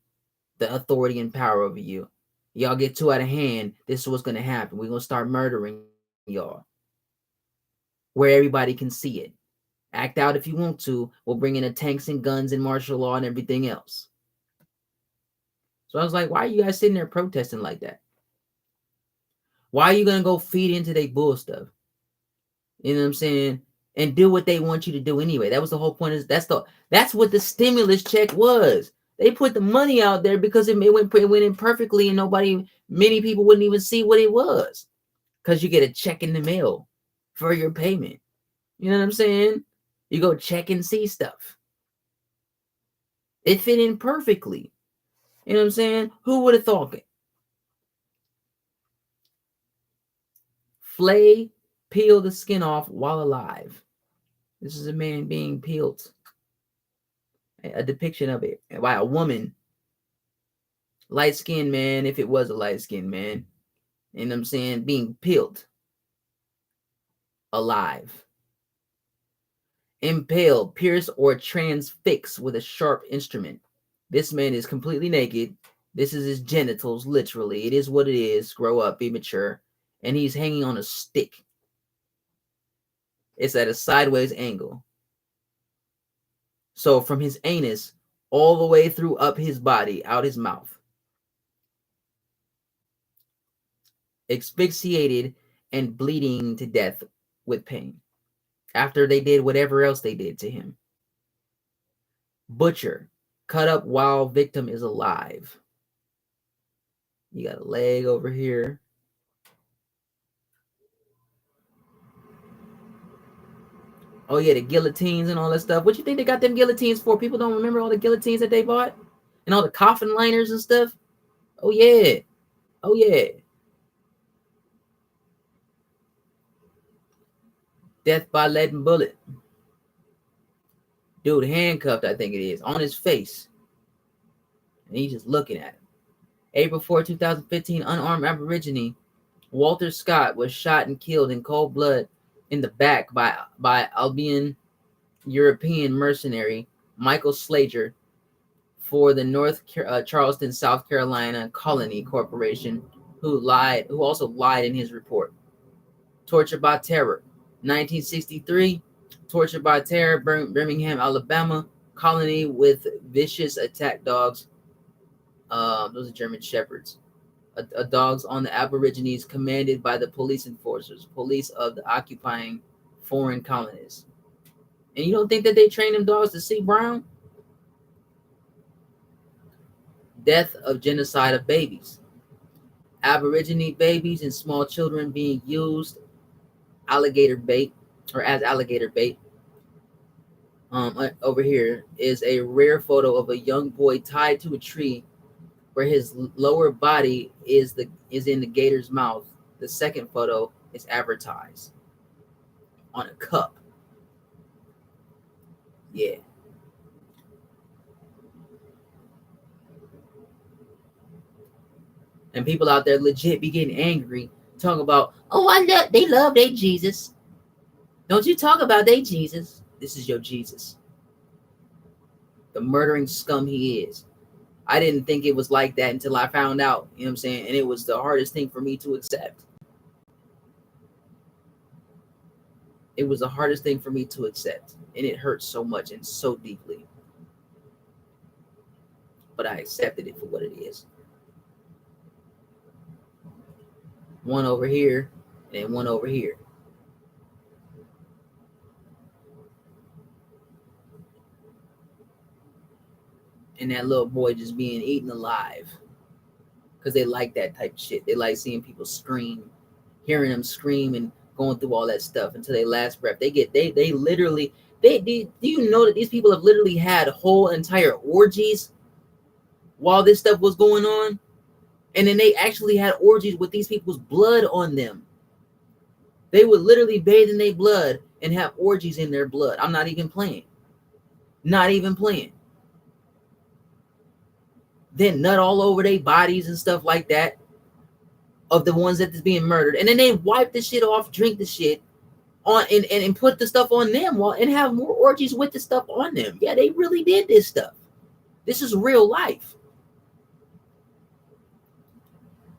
The authority and power over you. Y'all get too out of hand. This is what's going to happen. We're going to start murdering y'all. Where everybody can see it. Act out if you want to. We'll bring in the tanks and guns and martial law and everything else. So I was like, why are you guys sitting there protesting like that? Why are you going to go feed into their bull stuff? You know what I'm saying? And do what they want you to do anyway. That was the whole point. That's what the stimulus check was. They put the money out there because it went in perfectly and many people wouldn't even see what it was. Because you get a check in the mail for your payment. You know what I'm saying? You go check and see stuff. It fit in perfectly. You know what I'm saying? Who would have thought it? Flay, peel the skin off while alive. This is a man being peeled. A depiction of it by a woman. Light-skinned man, if it was a light-skinned man. You know what I'm saying? Being peeled. Alive. Impaled, pierced, or transfixed with a sharp instrument. This man is completely naked. This is his genitals, literally. It is what it is. Grow up, be mature. And he's hanging on a stick. It's at a sideways angle. So from his anus all the way through up his body, out his mouth. Asphyxiated and bleeding to death with pain. After they did whatever else they did to him. Butcher. Cut up while victim is alive. You got a leg over here. Oh yeah, the guillotines and all that stuff. What you think they got them guillotines for? People don't remember all the guillotines that they bought? And all the coffin liners and stuff? Oh yeah. Oh yeah. Death by lead and bullet. Dude handcuffed, I think it is, on his face. And he's just looking at him. April 4, 2015, unarmed Aborigine Walter Scott was shot and killed in cold blood in the back by Albion European mercenary Michael Slager for the North Charleston, South Carolina Colony Corporation, who also lied in his report. Torture by terror. 1963, torture by terror, Birmingham, Alabama, colony with vicious attack dogs. Those are German shepherds. Dogs on the Aborigines commanded by the police enforcers, police of the occupying foreign colonists. And you don't think that they train them dogs to see brown? Death of genocide of babies. Aborigine babies and small children being used alligator bait or as alligator bait. Over here is a rare photo of a young boy tied to a tree where his lower body is in the gator's mouth. The second photo is advertised on a cup. Yeah. And people out there legit be getting angry Talk about, oh, they love their Jesus. Don't you talk about their Jesus. This is your Jesus. The murdering scum he is. I didn't think it was like that until I found out, you know what I'm saying? And it was the hardest thing for me to accept. It was the hardest thing for me to accept. And it hurt so much and so deeply. But I accepted it for what it is. One over here and one over here. And that little boy just being eaten alive. Because they like that type of shit. They like seeing people scream, hearing them scream and going through all that stuff until they last breath. They literally, do you know that these people have literally had whole entire orgies while this stuff was going on? And then they actually had orgies with these people's blood on them. They would literally bathe in their blood and have orgies in their blood. I'm not even playing. Not even playing. Then nut all over their bodies and stuff like that of the ones that is being murdered. And then they wipe the shit off, drink the shit on and put the stuff on them and have more orgies with the stuff on them. Yeah, they really did this stuff. This is real life.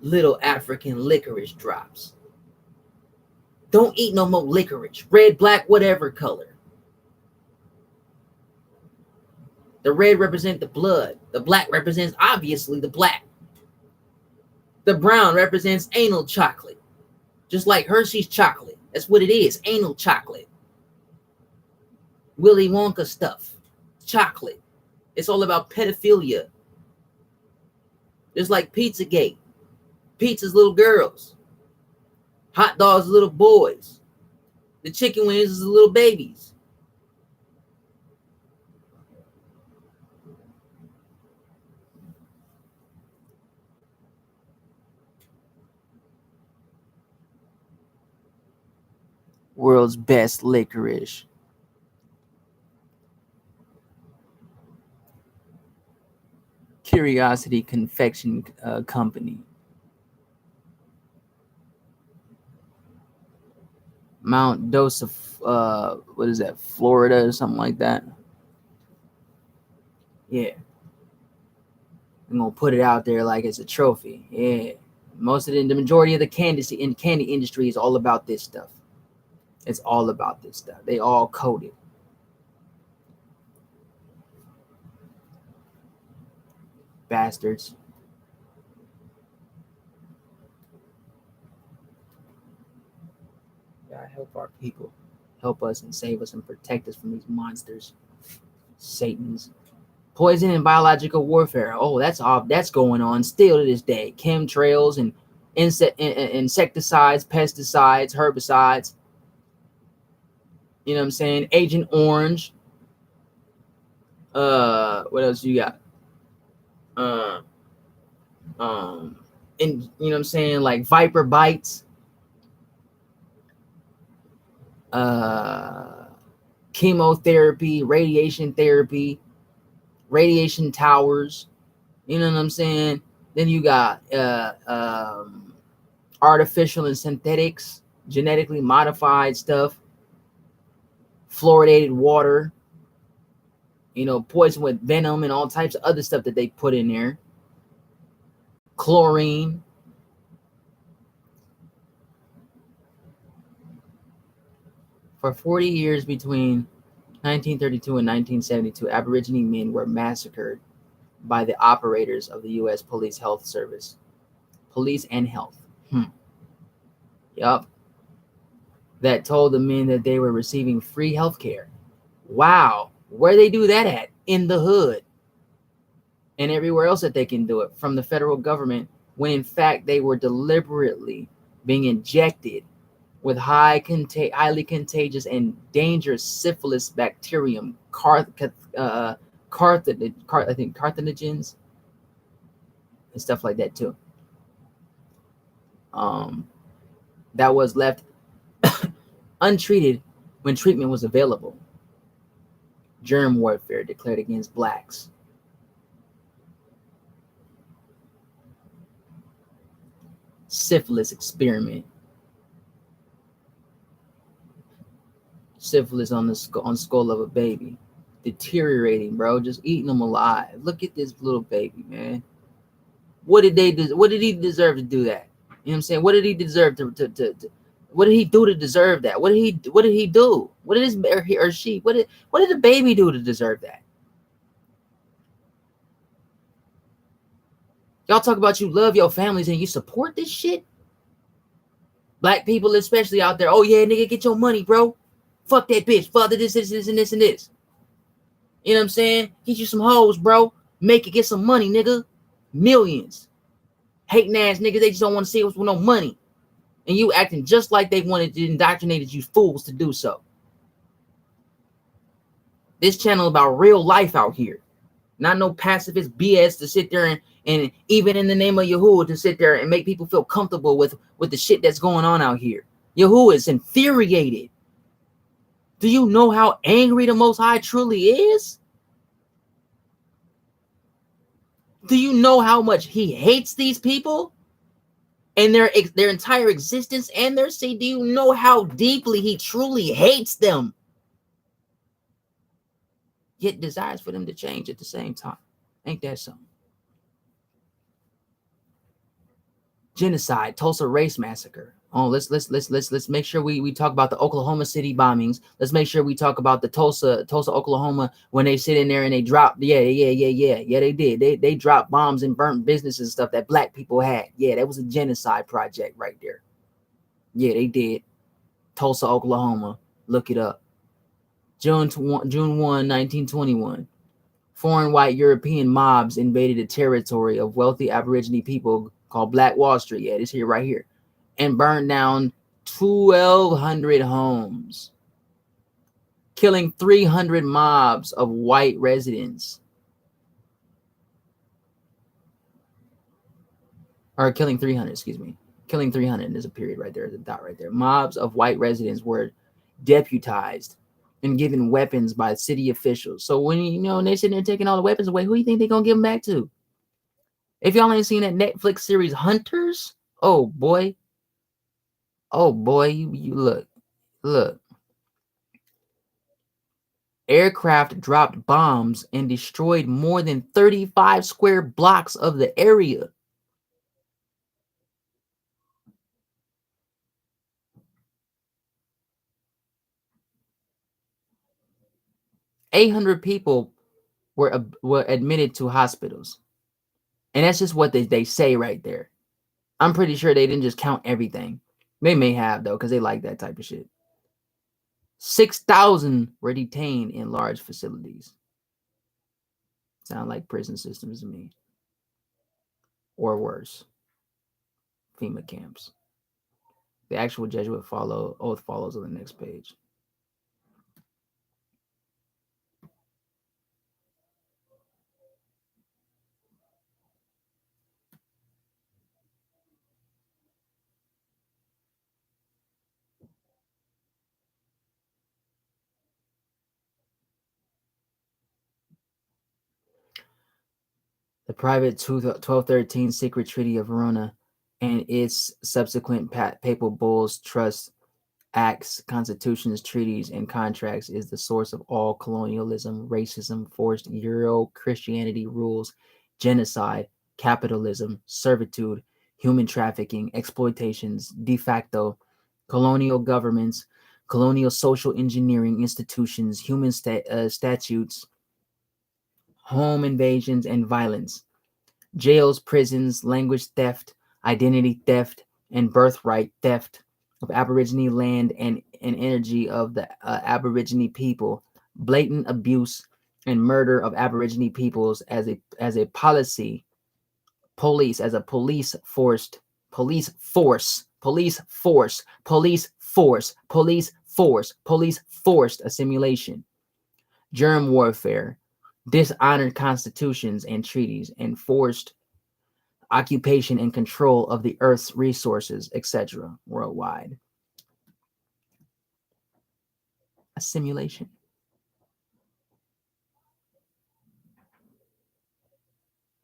Little African licorice drops. Don't eat no more licorice. Red, black, whatever color. The red represents the blood. The black represents obviously the black. The brown represents anal chocolate. Just like Hershey's chocolate. That's what it is. Anal chocolate. Willy Wonka stuff. Chocolate. It's all about pedophilia. Just like Pizzagate. Pizza's little girls. Hot dogs, little boys. The chicken wings is little babies. World's best licorice. Curiosity Confection Company. Mount Dose of what is that, Florida or something like that. Yeah, I'm gonna put it out there like it's a trophy. Yeah, the majority of the candy industry is all about this stuff. It's all about this stuff. They all code it. Bastards. God help our people. Help us and save us and protect us from these monsters. Satans. Poison and biological warfare. Oh, that's going on still to this day. Chemtrails and insecticides, pesticides, herbicides. You know what I'm saying? Agent Orange. What else you got? And you know what I'm saying? Like viper bites. Chemotherapy, radiation therapy, radiation towers, you know what I'm saying? Then you got artificial and synthetics, genetically modified stuff, fluoridated water, you know, poison with venom and all types of other stuff that they put in there, chlorine. For 40 years between 1932 and 1972, Aborigine men were massacred by the operators of the U.S. Police Health Service. Police and Health. Yup. That told the men that they were receiving free health care. Wow. Where they do that at? In the hood. And everywhere else that they can do it from the federal government, when in fact they were deliberately being injected with highly contagious and dangerous syphilis bacterium, carcinogens, and stuff like that too. That was left untreated when treatment was available. Germ warfare declared against blacks. Syphilis experiment syphilis on the skull of a baby, deteriorating, bro, just eating them alive. Look at this little baby, man. What did he deserve to do that? You know what I'm saying? What did he deserve to what did he do to deserve that? What did he do? What did his or she what did the baby do to deserve that? Y'all talk about you love your families and you support this shit? Black people especially out there. Oh yeah, nigga, get your money, bro. Fuck that bitch. Father this, and this, and this. You know what I'm saying? Get you some hoes, bro. Make it, get some money, nigga. Millions. Hating ass niggas, they just don't want to see us with no money. And you acting just like they wanted to indoctrinate you fools to do so. This channel about real life out here. Not no pacifist BS to sit there and even in the name of Yahuwah to sit there and make people feel comfortable with the shit that's going on out here. Yahuwah is infuriated. Do you know how angry the Most High truly is? Do you know how much he hates these people and their entire existence and their seed? Do you know how deeply he truly hates them? Yet desires for them to change at the same time. Ain't that something? Genocide, Tulsa Race Massacre. Oh, let's make sure we talk about the Oklahoma City bombings. Let's make sure we talk about the Tulsa, Oklahoma, when they sit in there and they drop. Yeah, they did. They dropped bombs and burnt businesses and stuff that black people had. Yeah, that was a genocide project right there. Yeah, they did. Tulsa, Oklahoma. Look it up. June 1, 1921. Foreign white European mobs invaded the territory of wealthy Aborigine people called Black Wall Street. Yeah, this here right here. And burned down 1,200 homes, killing 300 mobs of white residents. Or killing 300, excuse me. Killing 300, there's a period right there, the dot right there. Mobs of white residents were deputized and given weapons by city officials. So when they're sitting there taking all the weapons away, who do you think they're gonna give them back to? If y'all ain't seen that Netflix series Hunters, oh boy, you look. Aircraft dropped bombs and destroyed more than 35 square blocks of the area. $800 people were admitted to hospitals. And that's just what they say right there. I'm pretty sure they didn't just count everything. They may have, though, because they like that type of shit. 6,000 were detained in large facilities. Sound like prison systems to me. Or worse. FEMA camps. The actual Jesuit oath follows on the next page. The private 1213 Secret Treaty of Verona and its subsequent papal bulls, trusts, acts, constitutions, treaties, and contracts is the source of all colonialism, racism, forced Euro-Christianity rules, genocide, capitalism, servitude, human trafficking, exploitations, de facto, colonial governments, colonial social engineering institutions, human statutes, home invasions and violence, jails, prisons, language theft, identity theft, and birthright theft of Aborigine land and energy of the Aborigine people, blatant abuse and murder of Aborigine peoples as a police forced assimilation, germ warfare, dishonored constitutions and treaties, and forced occupation and control of the earth's resources, etc., worldwide. Assimilation.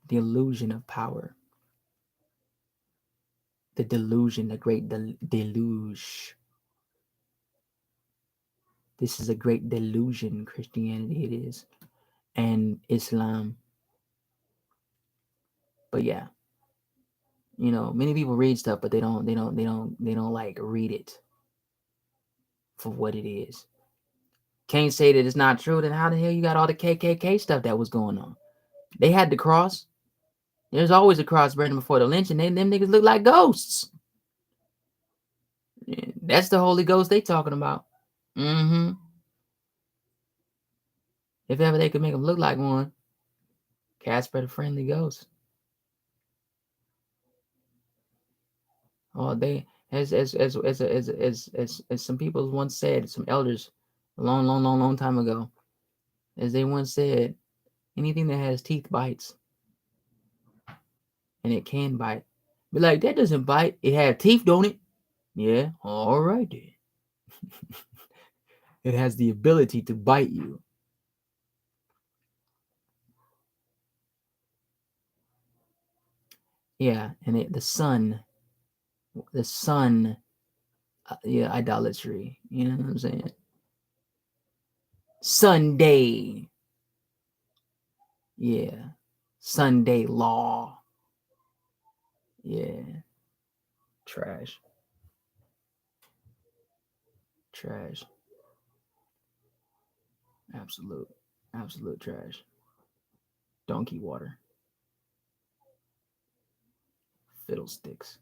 The illusion of power. The delusion, the great deluge. This is a great delusion, Christianity it is, and Islam. But yeah, many people read stuff, but they don't like read it for what it is. Can't say that it's not true. Then how the hell you got all the KKK stuff that was going on? They had the cross. There's always a cross burning before the lynch, and them niggas look like ghosts. Yeah, that's the Holy Ghost they talking about. Mm-hmm. If ever they could make them look like one, Casper the Friendly Ghost. Oh, they as some people once said, some elders, a long time ago, as they once said, anything that has teeth bites, and it can bite. Be like, that doesn't bite. It has teeth, don't it? Yeah. All right then. It has the ability to bite you. Yeah, and the sun, yeah, idolatry. You know what I'm saying? Sunday. Yeah. Sunday law. Yeah. Trash. Absolute trash. Donkey water. Fiddlesticks.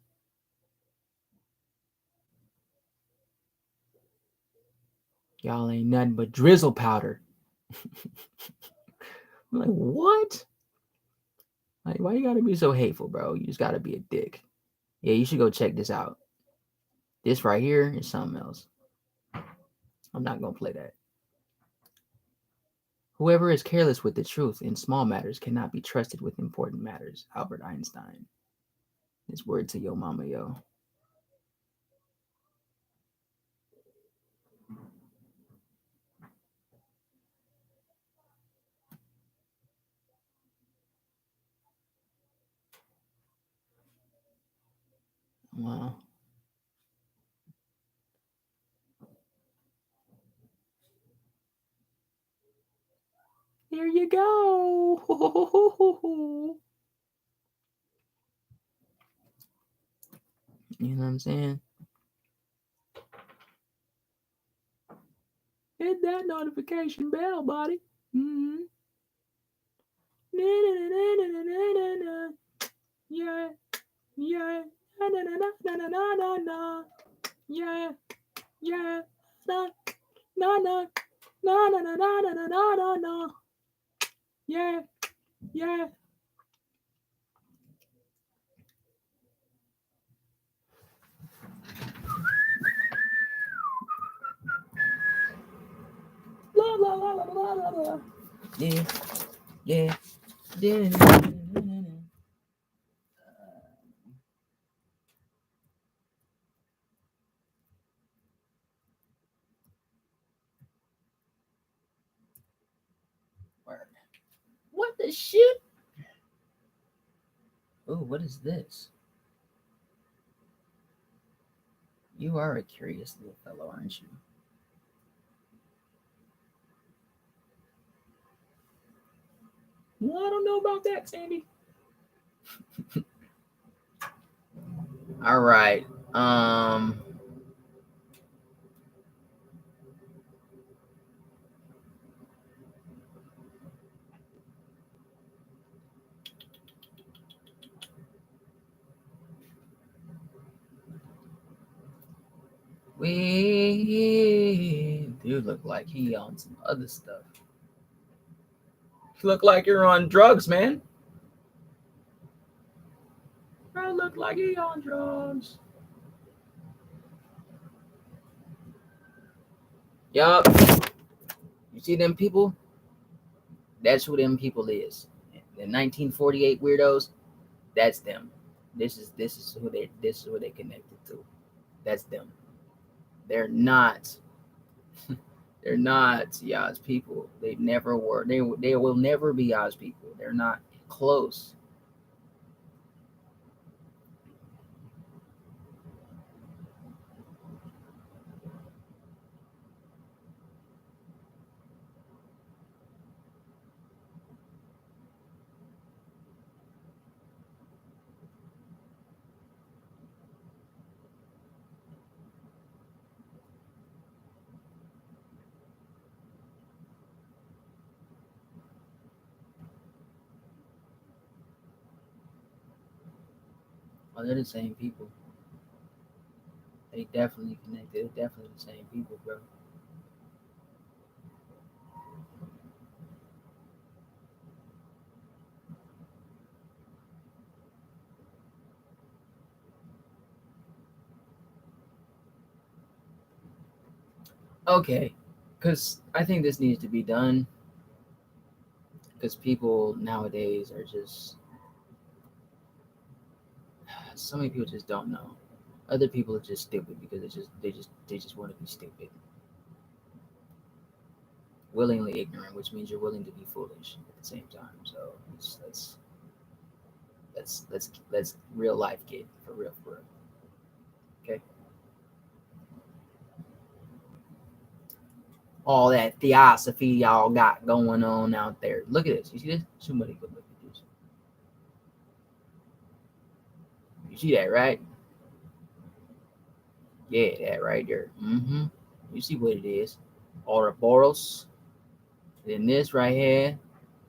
Y'all ain't nothing but drizzle powder. I'm like, what? Like, why you gotta be so hateful, bro? You just gotta be a dick. Yeah, you should go check this out. This right here is something else. I'm not gonna play that. Whoever is careless with the truth in small matters cannot be trusted with important matters. Albert Einstein. His word to yo mama, yo. Wow. Here you go. You know what I'm saying? Hit that notification bell, buddy. Mm-hmm. Yeah. Yeah. Na na na na na na na na. Yeah. Yeah. Na na na na na na na na na na na. Yeah. Yeah. La la la la la la la. Yeah. Yeah. Yeah. What the shit? Oh, what is this? You are a curious little fellow, aren't you? Well, I don't know about that, Sandy. All right. We dude look like he on some other stuff. You look like you're on drugs, man. Bro, look like he on drugs. Yup. You see them people? That's who them people is. The 1948 weirdos. That's them. This is who they connected to. That's them. They're not. They're not Yah's people. They never were. They will never be Yah's people. They're not close. Oh, they're the same people. They definitely connected. They're definitely the same people, bro. Okay, because I think this needs to be done because people nowadays are just so many people just don't know. Other people are just stupid because they just want to be stupid, willingly ignorant, which means you're willing to be foolish at the same time. So let's real life get for real for real. Okay, all that theosophy y'all got going on out there. Look at this. You see this? Somebody go look at this. You see that, right? Yeah, that right there. You see what it is? Ouroboros. Then this right here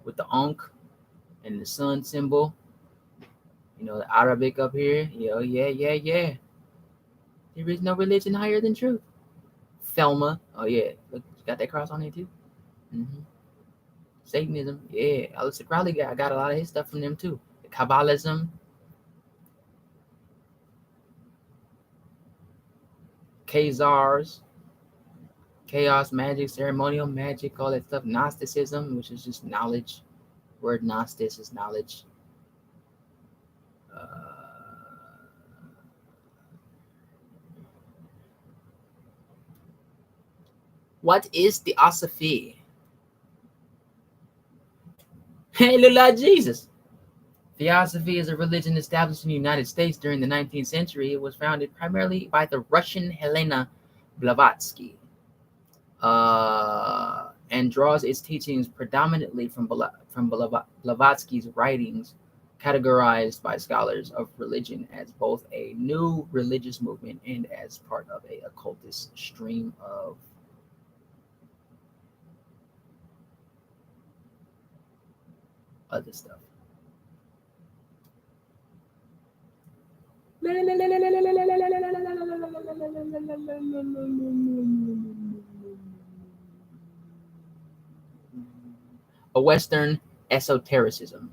with the Ankh and the sun symbol. You know, the Arabic up here. Yeah. There is no religion higher than truth. Thelma. Oh yeah, look, you got that cross on there too. hmm Satanism. Yeah, Aleister Crowley got a lot of his stuff from them too. The Kabbalism, Khazars, chaos magic, ceremonial magic, all that stuff. Gnosticism, which is just knowledge. Word Gnostis is knowledge. What is theosophy? Hey, Lord Jesus. Theosophy is a religion established in the United States during the 19th century. It was founded primarily by the Russian Helena Blavatsky and draws its teachings predominantly from Blavatsky's writings, categorized by scholars of religion as both a new religious movement and as part of a occultist stream of other stuff. A Western esotericism.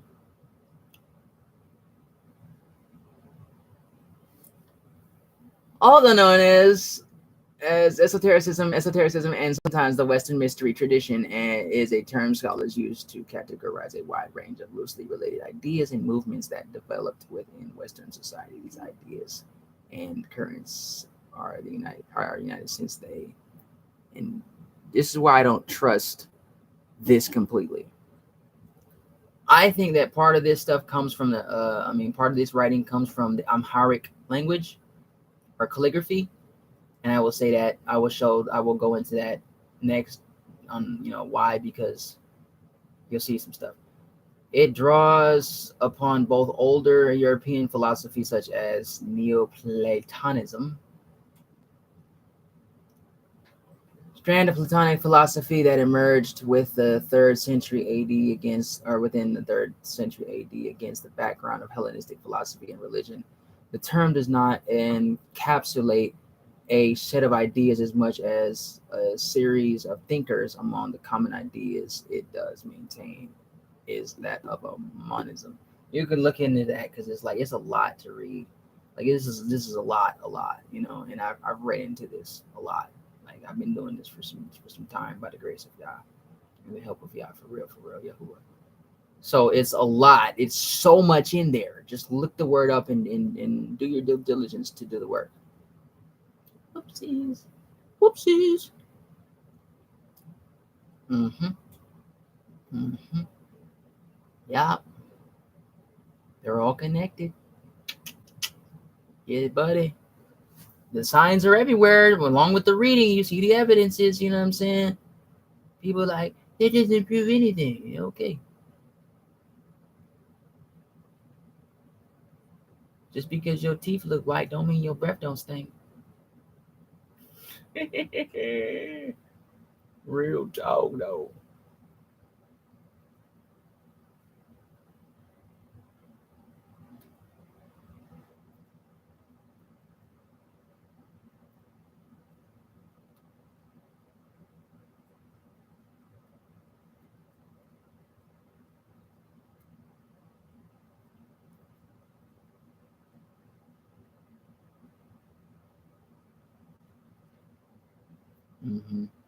Also known as esotericism, and sometimes the Western mystery tradition is a term scholars use to categorize a wide range of loosely related ideas and movements that developed within Western society. These ideas and currents are united since they, and this is why I don't trust this completely. I think that part of this stuff comes from part of this writing comes from the Amharic language or calligraphy. And I will say that I will go into that next on why, because you'll see some stuff. It draws upon both older European philosophy such as Neoplatonism, strand of Platonic philosophy that emerged with the 3rd century AD within the 3rd century AD against the background of Hellenistic philosophy and religion. The term does not encapsulate a set of ideas as much as a series of thinkers. Among the common ideas it does maintain is that of a monism. You can look into that because it's a lot to read. Like this is a lot, and I've read into this a lot. Like I've been doing this for some time by the grace of Yah and the help of Yah, for real, Yahuwah. So it's a lot. It's so much in there. Just look the word up and do your due diligence to do the work. Whoopsies. Yeah. They're all connected. Yeah, buddy. The signs are everywhere. Along with the reading, you see the evidences. You know what I'm saying? People like, that doesn't prove anything. Okay. Just because your teeth look white don't mean your breath don't stink. Real talk, though.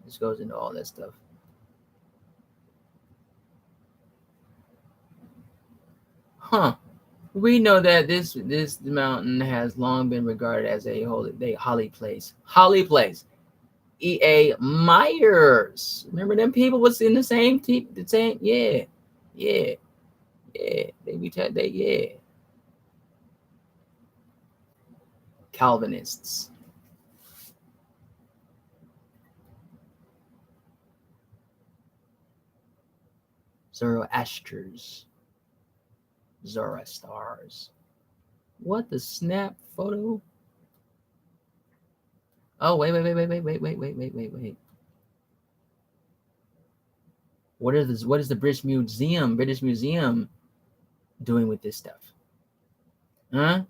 This goes into all that stuff. Huh. We know that this mountain has long been regarded as a holy place. Holy place. E.A. Myers. Remember them people was in the same team? The same, yeah. They be yeah. Calvinists. Zoroasters. Zoroastars. What the snap photo? Oh, wait. What is the British Museum doing with this stuff? Huh?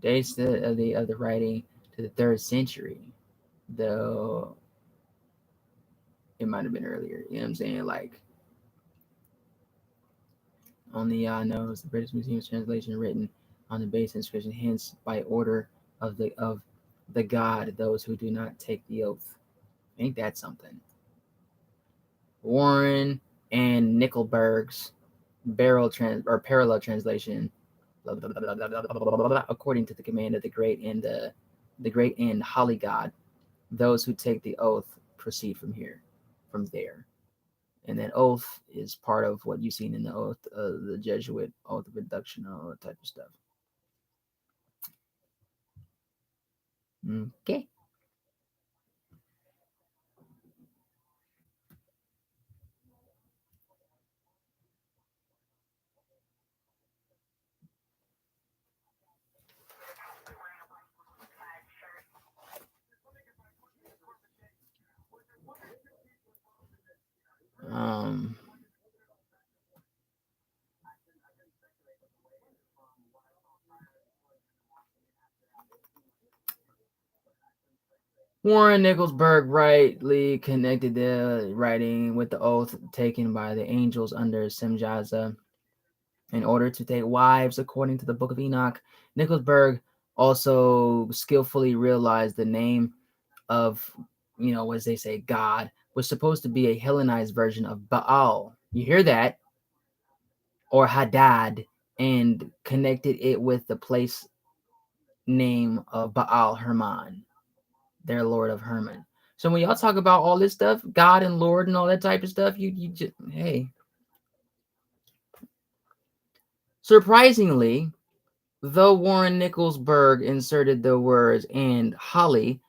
Dates of the writing to the 3rd century. Though it might have been earlier. You know what I'm saying? Like only Yah knows the British Museum's translation written on the base inscription, hence by order of the God, those who do not take the oath. Ain't that something? Warren and Nickelberg's parallel translation, according to the command of the great and holy God, those who take the oath proceed from there. And that oath is part of what you've seen in the oath, the Jesuit oath of induction, all that type of stuff. Okay. Warren Nicholsburg rightly connected the writing with the oath taken by the angels under Semjaza in order to take wives according to the Book of Enoch. Nicholsburg also skillfully realized the name of, as they say, God was supposed to be a Hellenized version of Baal. You hear that? Or Hadad, and connected it with the place name of Baal Hermon, their Lord of Hermon. So when y'all talk about all this stuff, God and Lord and all that type of stuff, you just, hey. Surprisingly, though Warren Nicholsburg inserted the words and holly,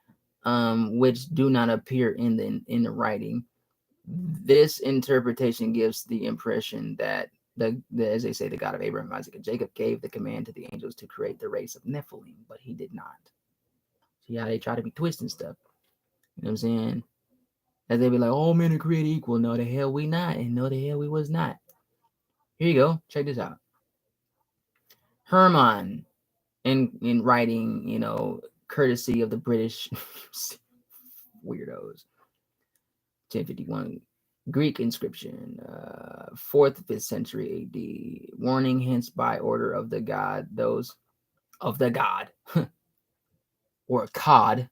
which do not appear in the writing, this interpretation gives the impression that as they say, the God of Abraham, Isaac, and Jacob gave the command to the angels to create the race of Nephilim, but he did not. See how they try to be twisting stuff. You know what I'm saying? As they be like, all men are created equal. No, the hell we not. And no, the hell we was not. Here you go. Check this out. Hermon, in writing, courtesy of the British weirdos. 1051 Greek inscription, 4th, 5th century AD. Warning, hence by order of the God, those of the God, or Cod,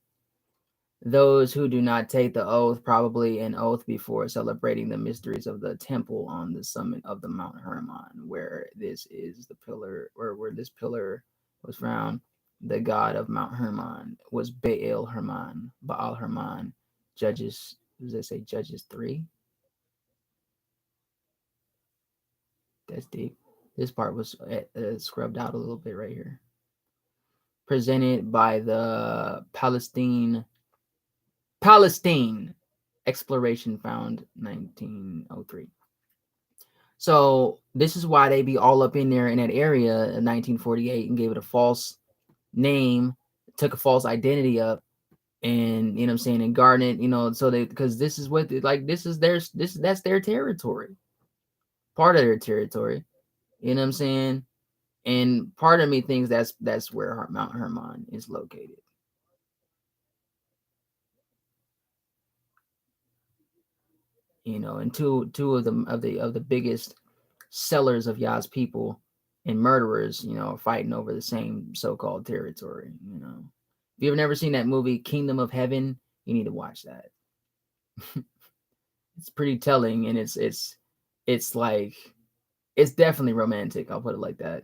those who do not take the oath, probably an oath before celebrating the mysteries of the temple on the summit of the Mount Hermon, where this is the pillar, or where this pillar was found. The God of Mount Hermon was Baal Hermon. Judges, does it say Judges 3? That's deep. This part was scrubbed out a little bit right here. Presented by the Palestine exploration found 1903. So this is why they be all up in there in that area in 1948 and gave it a false name, took a false identity up, and you know what I'm saying, and garden it, so they, because this is what that's their territory, part of their territory, you know what I'm saying, and part of me thinks that's where Mount Hermon is located. And two of the biggest sellers of Yah's people and murderers, are fighting over the same so-called territory. If you've never seen that movie Kingdom of Heaven, You need to watch that. It's pretty telling, and it's like it's definitely romantic. I'll put it like that.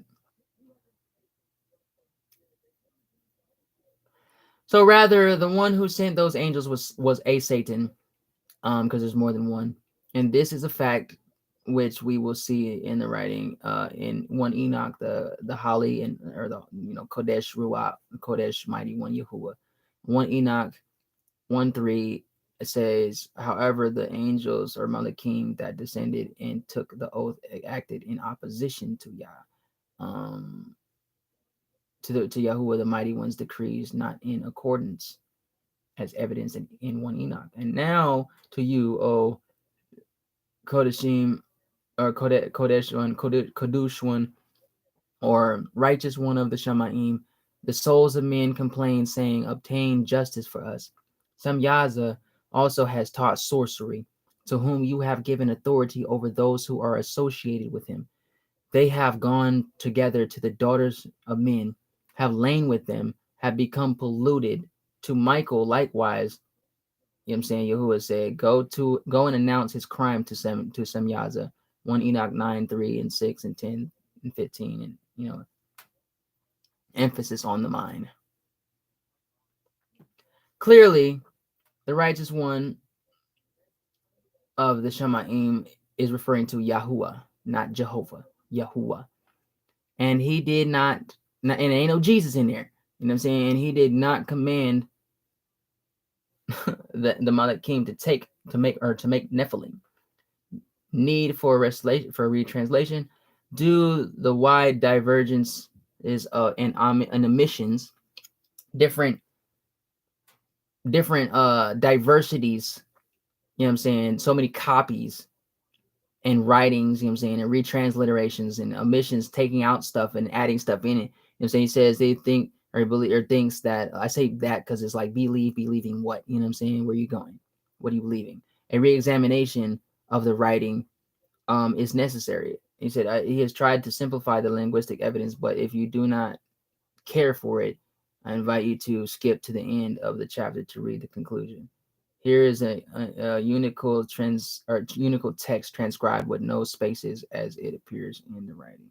So rather, the one who sent those angels was a Satan, because there's more than one, and this is a fact which we will see in the writing, in one Enoch, the Holly, and or the Kodesh Ruach, Kodesh Mighty One Yahuwah, one Enoch 1:3. It says, however, the angels or Malachim that descended and took the oath acted in opposition to Yah, to Yahuwah the Mighty One's decrees, not in accordance, as evidence in one Enoch. And now to you, O Kodeshim, or Kodesh one, Kodush one, or righteous one of the Shamaim, the souls of men complain, saying, obtain justice for us. Samyaza also has taught sorcery, to whom you have given authority over those who are associated with him. They have gone together to the daughters of men, have lain with them, have become polluted. To Michael likewise, you know what I'm saying, Yahuwah said, go and announce his crime to Semyaza. 1 Enoch 9:3 and 6 and 10 and 15, and emphasis on the mind. Clearly, the righteous one of the Shemaim is referring to Yahuwah, not Jehovah, Yahuwah. And he did not, and ain't no Jesus in there. You know what I'm saying? And he did not command the Malachim to make Nephilim. Need for retranslation. Due the wide divergence is in emissions, different diversities, you know what I'm saying, so many copies and writings, you know what I'm saying, and retransliterations and omissions, taking out stuff and adding stuff in it. You know what I'm saying? He says they think or believe or thinks that, I say that because it's like believing what, you know what I'm saying? Where are you going? What are you believing? A re-examination of the writing is necessary. He said he has tried to simplify the linguistic evidence, but if you do not care for it, I invite you to skip to the end of the chapter to read the conclusion. Here is a Unicode text transcribed with no spaces as it appears in the writing.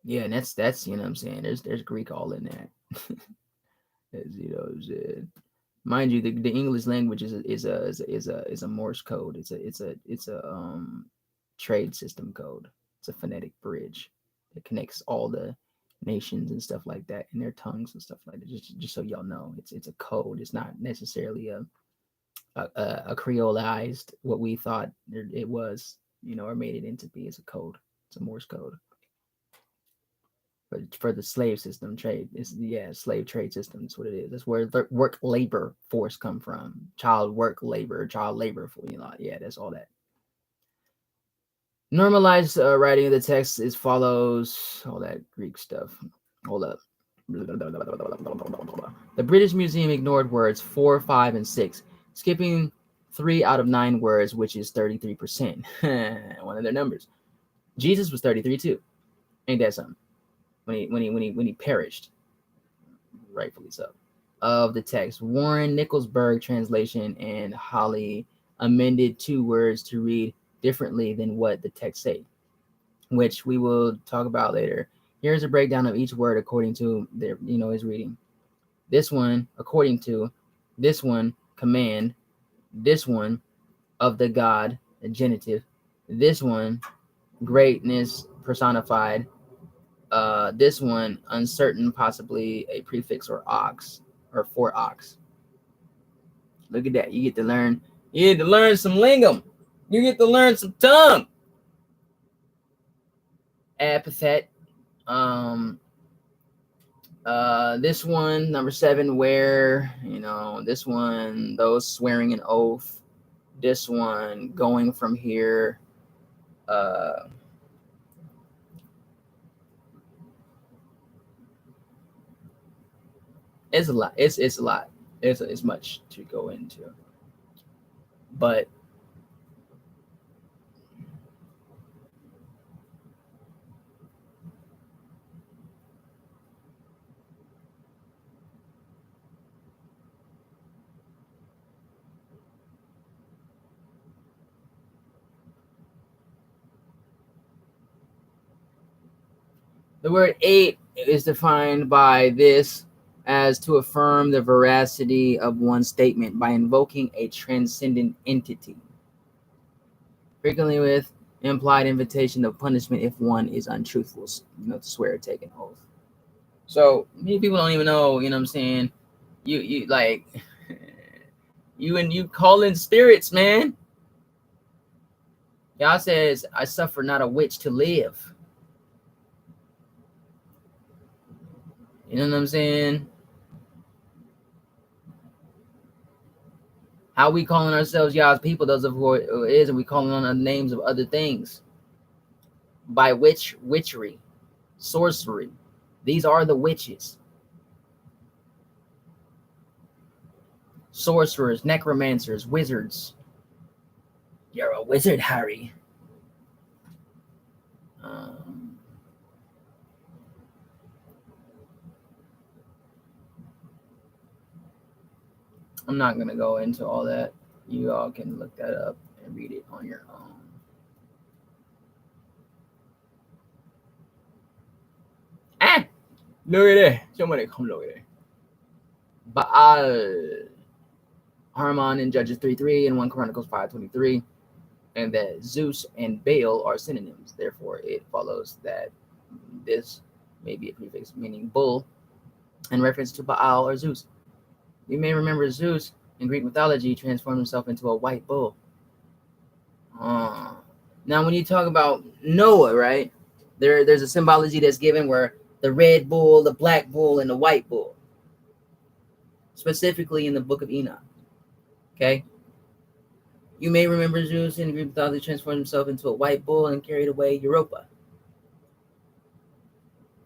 Yeah, and that's you know what I'm saying. There's Greek all in that. As you know what I'm saying. Mind you, the English language is a Morse code. It's a trade system code. It's a phonetic bridge that connects all the nations and stuff like that in their tongues and stuff like that. Just so y'all know, it's a code. It's not necessarily a creolized what we thought it was, or made it into be. It's a code. It's a Morse code. For the slave system trade, slave trade system. That's what it is. That's where the work labor force come from. Child labor for that's all that. Normalized writing of the text is follows. All that Greek stuff. Hold up. The British Museum ignored words 4, 5, and 6, skipping 3 out of 9 words, which is 33%. One of their numbers. Jesus was 33 too. Ain't that something? When he perished, rightfully so, of the text. Warren Nicholsberg translation and Holly amended 2 words to read differently than what the text say, which we will talk about later. Here's a breakdown of each word according to their, his reading. This one, according to, this one, command, this one, of the God, a genitive, this one, greatness personified, this one, uncertain, possibly a prefix or ox, or for ox. Look at that. You get to learn some lingam. You get to learn some tongue. Epithet. This one, number 7, where, this one, those swearing an oath. This one, going from here. It's a lot. It's a lot. It's much to go into. But The word eight is defined by this as to affirm the veracity of one's statement by invoking a transcendent entity, frequently with implied invitation of punishment if one is untruthful, to swear or take an oath. So many people don't even know, you know what I'm saying? You like you call in spirits, man. Y'all says, I suffer not a witch to live. You know what I'm saying? How we calling ourselves Y'all's people, those of who it is, and we calling on the names of other things. By witchery, sorcery. These are the witches. Sorcerers, necromancers, wizards. You're a wizard, Harry. I'm not going to go into all that. You all can look that up and read it on your own. Look at that. Somebody come look at it. Baal, Harmon in Judges 3:3 and 1 Chronicles 5:23, and that Zeus and Baal are synonyms. Therefore, it follows that this may be a prefix meaning bull in reference to Baal or Zeus. You may remember Zeus in Greek mythology transformed himself into a white bull. Now, when you talk about Noah, right, there's a symbology that's given where the red bull, the black bull, and the white bull, specifically in the book of Enoch. Okay? You may remember Zeus in Greek mythology transformed himself into a white bull and carried away Europa.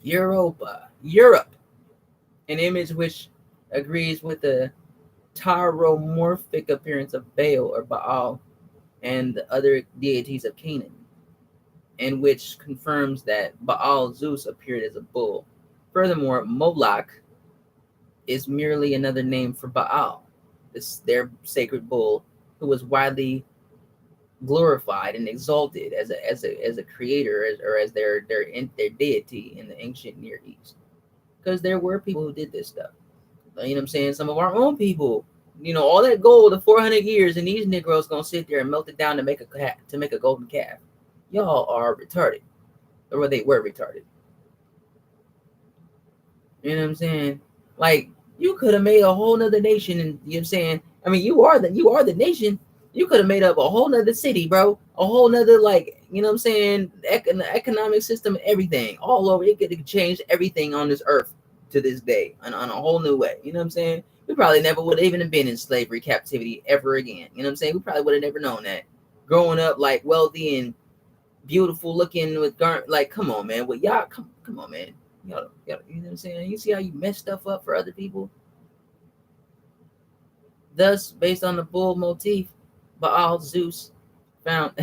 Europe, an image which agrees with the tyromorphic appearance of Baal or Baal and the other deities of Canaan, and which confirms that Baal Zeus appeared as a bull. Furthermore, Moloch is merely another name for Baal, their sacred bull, who was widely glorified and exalted as a creator or as their deity in the ancient Near East. Because there were people who did this stuff. You know what I'm saying? Some of our own people, all that gold of 400 years, and these Negroes gonna sit there and melt it down to make a golden calf. Y'all are retarded, or they were retarded. You know what I'm saying? Like, you could have made a whole nother nation, and you know what I'm saying? I mean, you are the nation. You could have made up a whole nother city, bro. A whole nother, like, you know what I'm saying? Economic system, everything, all over. It could change everything on this earth to this day, on a whole new way. You know what I'm saying? We probably never would have even been in slavery captivity ever again. You know what I'm saying? We probably would have never known that. Growing up, like, wealthy and beautiful looking with like, come on, man. Well, y'all, come on, man. Y'all, you know what I'm saying? You see how you mess stuff up for other people? Thus, based on the bull motif, Baal Zeus found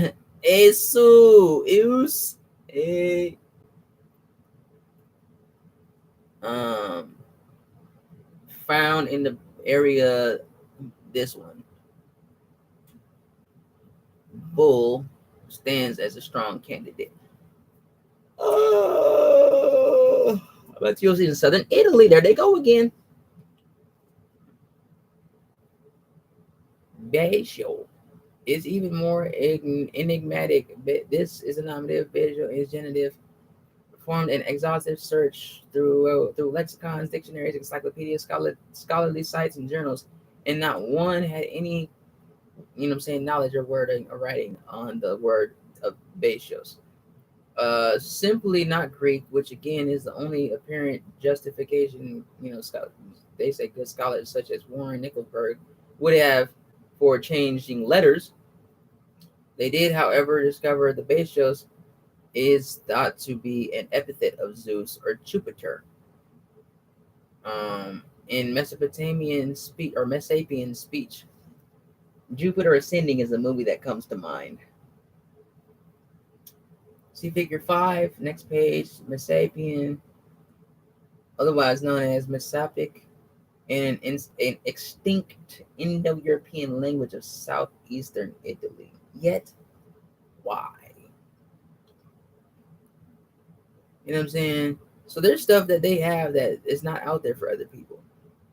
found in the area, this one. Bull stands as a strong candidate. But you'll see in southern Italy, there they go again. Basho is even more enigmatic. This is a nominative. Basho is genitive. Performed an exhaustive search through lexicons, dictionaries, encyclopedias, scholarly sites, and journals, and not one had any, knowledge or wording or writing on the word of Basios. Simply not Greek, which again is the only apparent justification. They say good scholars such as Warren Nicholsberg would have for changing letters. They did, however, discover the Basios is thought to be an epithet of Zeus or Jupiter. In Mesopotamian speech or Messapian speech, Jupiter Ascending is the movie that comes to mind. See figure 5, next page, Messapian, otherwise known as Messapic, an extinct Indo-European language of southeastern Italy. Yet, why? You know what I'm saying? So there's stuff that they have that is not out there for other people.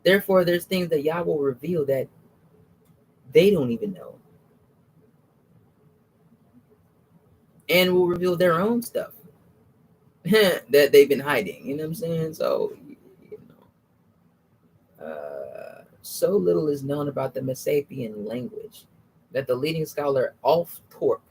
Therefore, there's things that Yah will reveal that they don't even know, and will reveal their own stuff that they've been hiding. You know what I'm saying? So, you know, so little is known about the Messapian language that the leading scholar Alf Torp,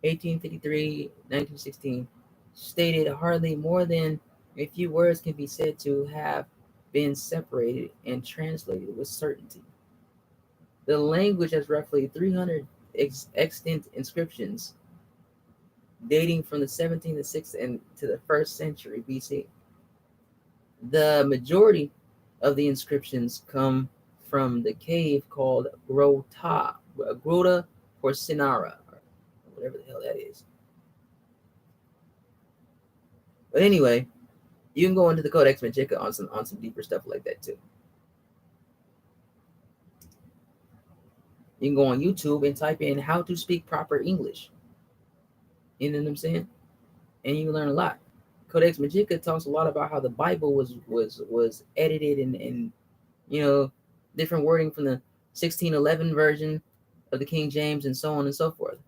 1853-1916, stated hardly more than a few words can be said to have been separated and translated with certainty. The language has roughly 300 extant inscriptions dating from the 17th to 6th and to the 1st century BC. The majority of the inscriptions come from the cave called Grota Porcinara, or whatever the hell that is. But anyway, you can go into the Codex Magica on some deeper stuff like that too. You can go on YouTube and type in how to speak proper English. You know what I'm saying? And you learn a lot. Codex Magica talks a lot about how the Bible was edited and you know, different wording from the 1611 version of the King James and so on and so forth.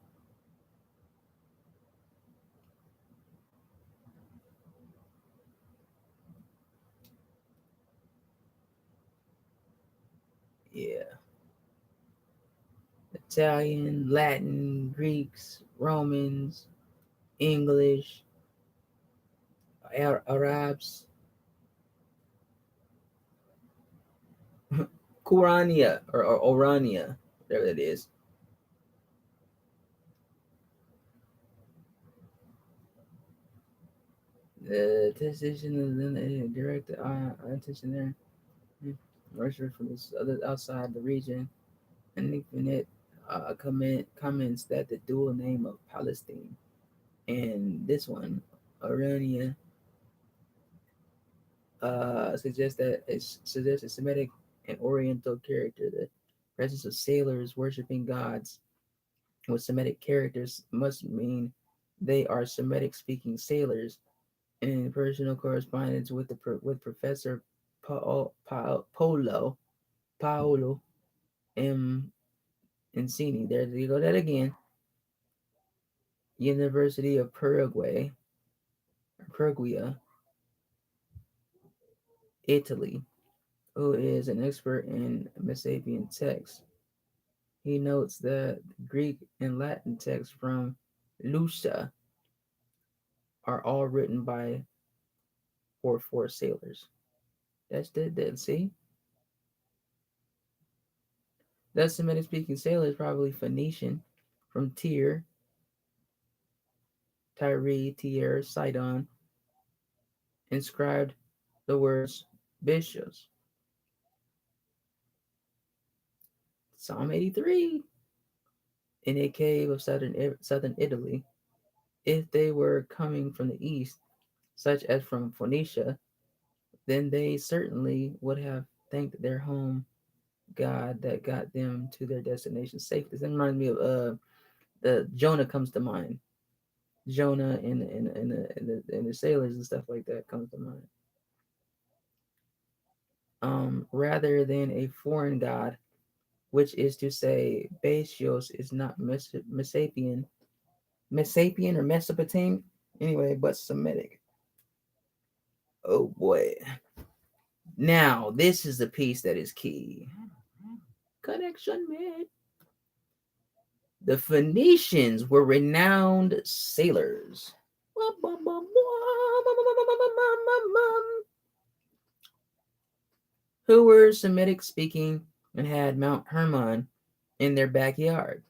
Yeah. Italian, Latin, Greeks, Romans, English, Arabs, Qurania or Orania, whatever that is. The decision and then they direct attention there. Worship from this other outside the region, and Nick comments that the dual name of Palestine and this one, Orania, suggests a Semitic and Oriental character. The presence of sailors worshiping gods with Semitic characters must mean they are Semitic-speaking sailors. In personal correspondence with Professor Paolo M. Incini, there you go, that again. University of Perugia, Italy, who is an expert in Messapian texts. He notes that Greek and Latin texts from Lusa are all written by or for sailors. That's the see? That Semitic speaking sailor is probably Phoenician from Tyre, Sidon, inscribed the words bishops. Psalm 83. In a cave of southern Italy, if they were coming from the east, such as from Phoenicia, then they certainly would have thanked their home God that got them to their destination safely. This reminds me of the Jonah comes to mind. Jonah and the sailors and stuff like that comes to mind. Rather than a foreign god, which is to say, Basios is not Messapian or Mesopotamian, anyway, but Semitic. Oh boy. Now, this is the piece that is key. Connection made. The Phoenicians were renowned sailors who were Semitic speaking and had Mount Hermon in their backyard,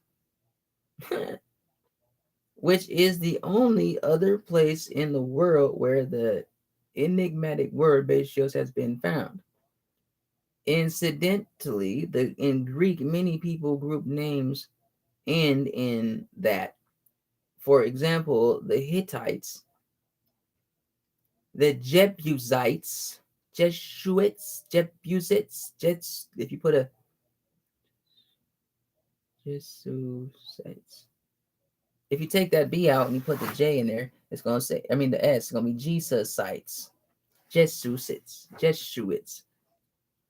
which is the only other place in the world where the enigmatic word Basios has been found. Incidentally, in Greek, many people group names end in that. For example, the Hittites, the Jebusites, if you put a Jesusites, if you take that B out and you put the J in there, It's gonna say, I mean the S is gonna be Jesusites, Jesuits.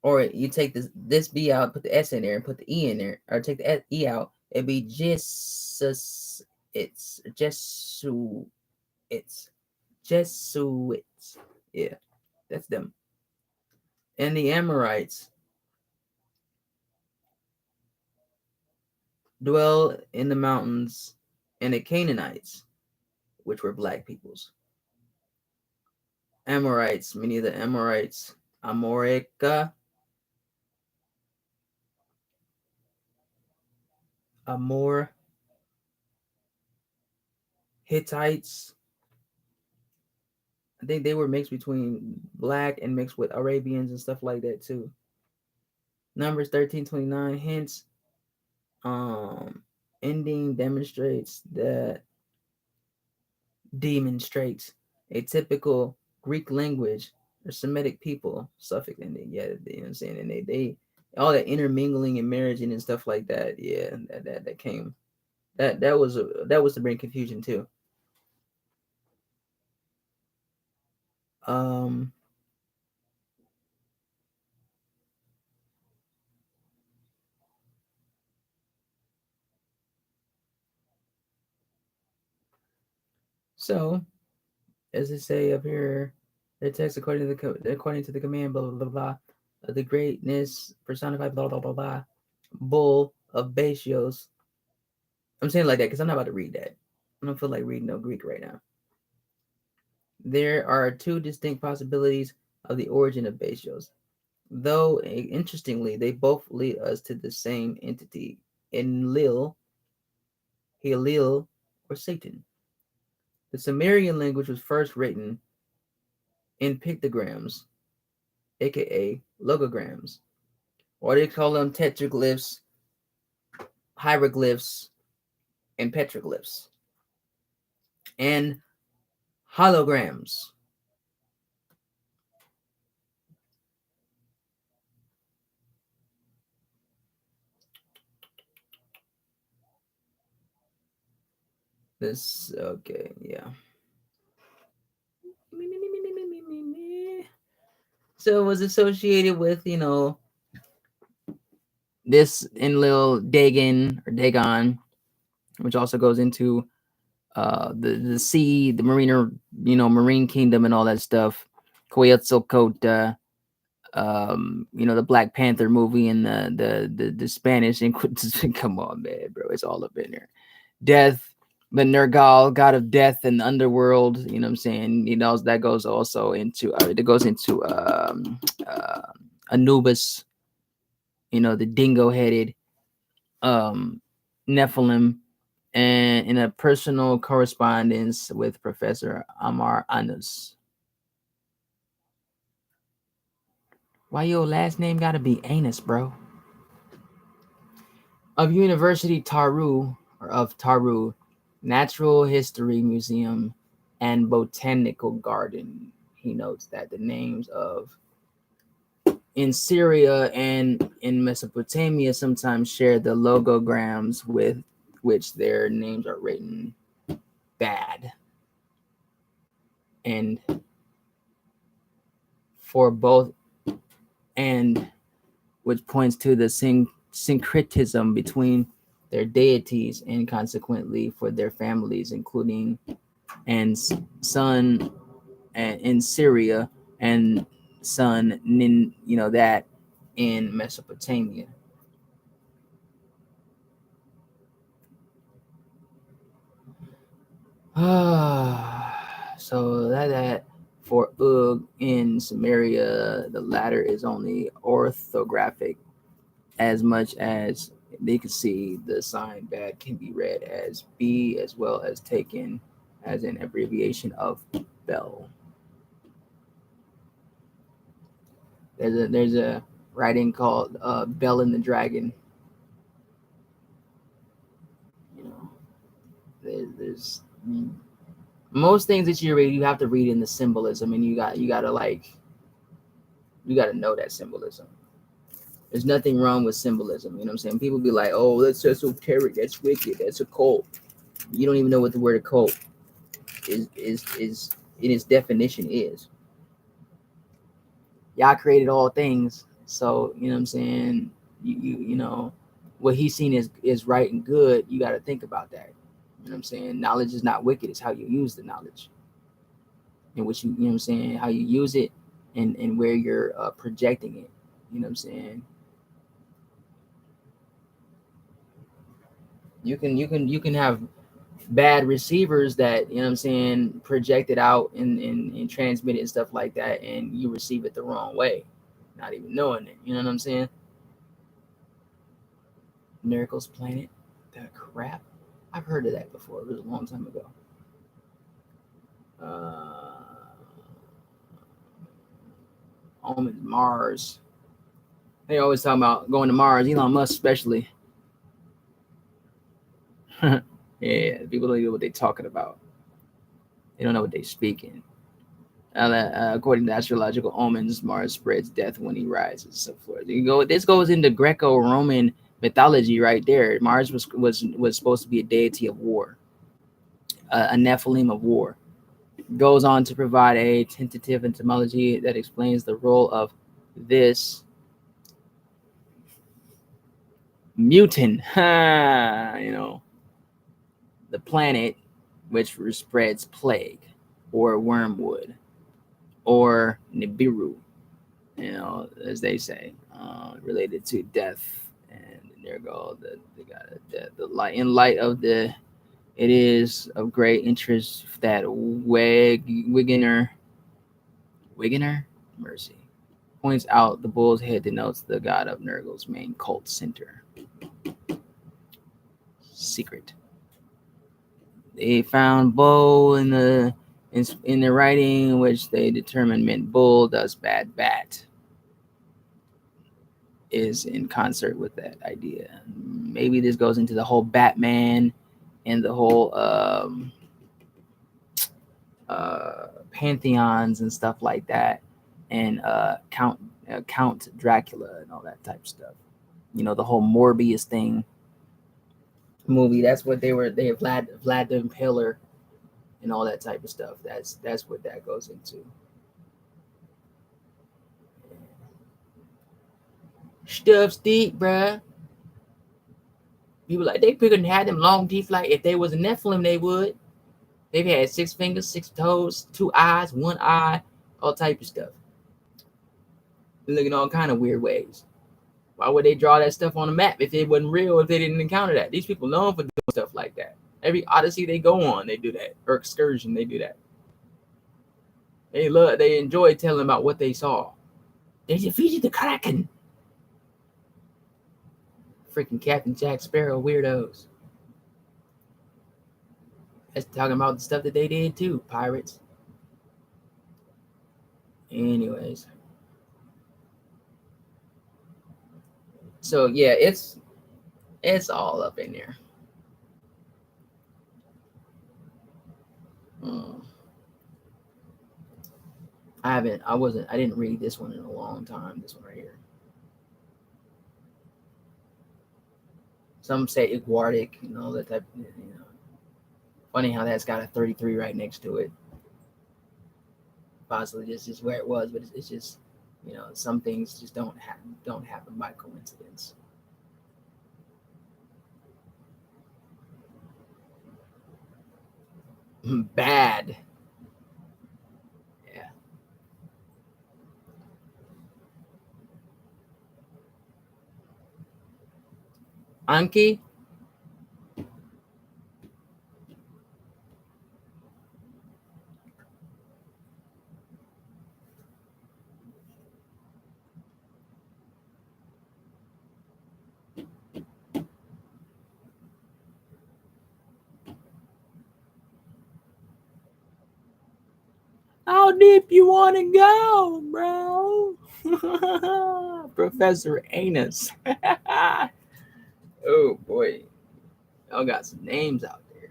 Or you take this B out, put the S in there, and put the E in there, or take the E out, it'd be Jesuits, Jesuits. Yeah, that's them. And the Amorites dwell in the mountains, and the Canaanites, which were black peoples. Amorites, many of the Amorites, Amor, Hittites. I think they were mixed between black and mixed with Arabians and stuff like that too. Numbers 13:29. Hence, ending demonstrates a typical Greek language or Semitic people suffix ending. Yeah, you know what I'm saying? And they all that intermingling and marriage and stuff like that. Yeah, that came. That was to bring confusion too. So, as they say up here, the text according to the command, blah blah blah blah, the greatness personified, blah blah blah blah, bull of Basios. I'm saying like that because I'm not about to read that. I don't feel like reading no Greek right now. There are two distinct possibilities of the origin of Basios, though interestingly, they both lead us to the same entity, Enlil, Halil, or Satan. The Sumerian language was first written in pictograms, aka logograms, or they call them tetraglyphs, hieroglyphs, and petroglyphs, and holograms. This, okay, yeah. So it was associated with, this Enlil Dagon or Dagon, which also goes into the sea, the marine kingdom and all that stuff. Quetzalcoatl, the Black Panther movie and the Spanish Inquisition. Come on, man, bro, it's all up in there. Death, the Nergal, god of death and underworld. You know what I'm saying? That goes also into Anubis. The dingo-headed Nephilim, and in a personal correspondence with Professor Amar Anus. Why your last name gotta be Anus, bro? Of University Taru, or of Taru, Natural History Museum, and Botanical Garden. He notes that the names of in Syria and in Mesopotamia sometimes share the logograms with which their names are written bad. And for both, and which points to the syncretism between their deities and consequently for their families, including and son in Syria and son that in Mesopotamia. So that for Ug in Samaria, the latter is only orthographic, as much as they can see the sign bad can be read as B as well as taken as an abbreviation of Bell. There's a writing called Bell and the Dragon. There's most things that you read, you have to read in the symbolism, and you gotta know that symbolism. There's nothing wrong with symbolism. You know what I'm saying? People be like, "Oh, that's esoteric. That's wicked. That's a cult." You don't even know what the word occult is in its definition is. Yah created all things, so you know what I'm saying. You know what he's seen is right and good. You got to think about that. You know what I'm saying. Knowledge is not wicked. It's how you use the knowledge, and what you know what I'm saying. How you use it, and where you're projecting it. You know what I'm saying. You can have bad receivers that you know what I'm saying project it out and transmit it and stuff like that, and you receive it the wrong way, not even knowing it. You know what I'm saying? Miracles Planet, that crap. I've heard of that before. It was a long time ago. Mars. They always talk about going to Mars. Elon Musk, especially. Yeah, people don't know what they're talking about. They don't know what they're speaking. According to astrological omens, Mars spreads death when he rises. So forth. This goes into Greco-Roman mythology right there. Mars was supposed to be a deity of war, a Nephilim of war. Goes on to provide a tentative etymology that explains the role of this mutant, the planet which spreads plague or wormwood or Nibiru, as they say, related to death. And there go they got the light. In light of it is of great interest that Wigener mercy points out the bull's head denotes the god of Nergal's main cult center. Secret. They found bull in the writing, which they determined meant bull, thus bad bat is in concert with that idea. Maybe this goes into the whole Batman and the whole pantheons and stuff like that, and Count Dracula and all that type of stuff. The whole Morbius thing movie. That's what they have Vlad the Impaler and all that type of stuff. That's what that goes into. Stuff's deep, bruh. People like they couldn't have them long teeth. Like if they was a Nephilim, they would. They've had 6 fingers, 6 toes, 2 eyes, 1 eye, all type of stuff. They look in all kind of weird ways. Why would they draw that stuff on a map if it wasn't real? If they didn't encounter that, these people known for doing stuff like that. Every odyssey they go on, they do that. Or excursion, they do that. They enjoy telling about what they saw. They defeated the Kraken. Freaking Captain Jack Sparrow weirdos. That's talking about the stuff that they did too, pirates. Anyways. So yeah, it's all up in there. I didn't read this one in a long time. This one right here. Some say Iguardic, that type. Funny how that's got a 33 right next to it. Possibly just where it was, but it's just, some things just don't happen by coincidence. Bad. Yeah. Anki. How deep you want to go, bro? Professor Anus. Oh, boy. Y'all got some names out there.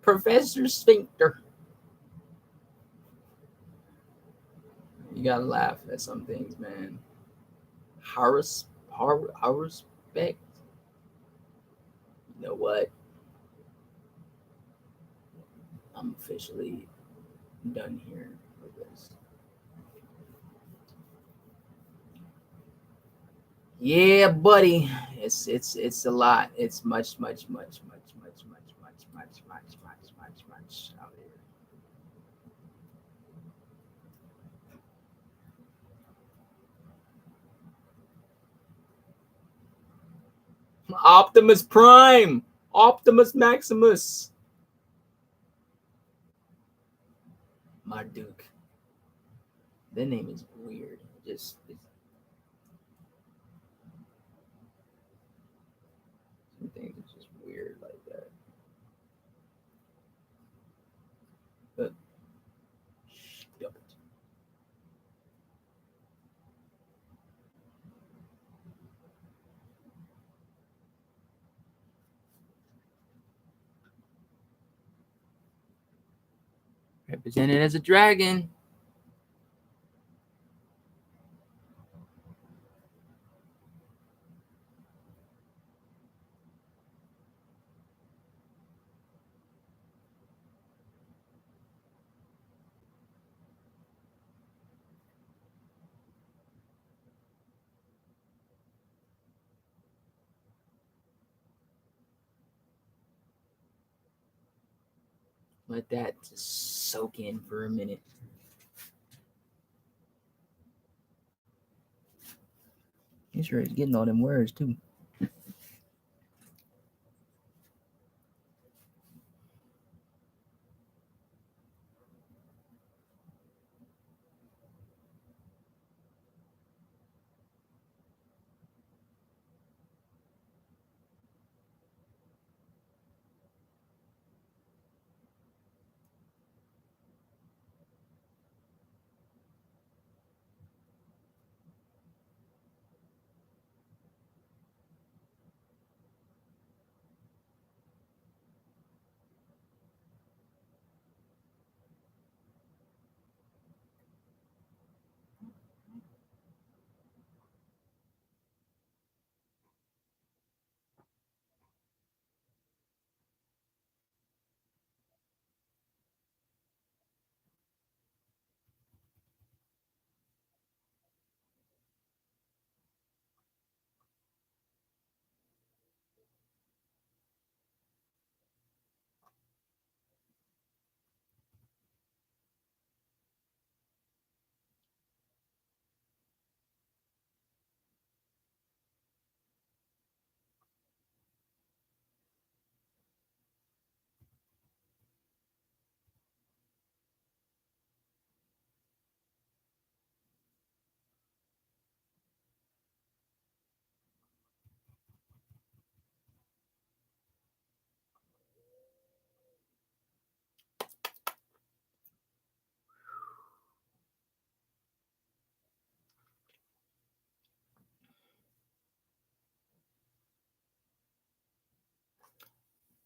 Professor Sphincter. You gotta laugh at some things, man. Haruspeck. You know what? I'm officially done here with this. Yeah, buddy. It's a lot. It's much out here. Optimus Prime, Optimus Maximus, Marduk. That name is weird. Some things are just weird like that. But stop it. Represented as a dragon. Let that just soak in for a minute. He's sure he's getting all them words too.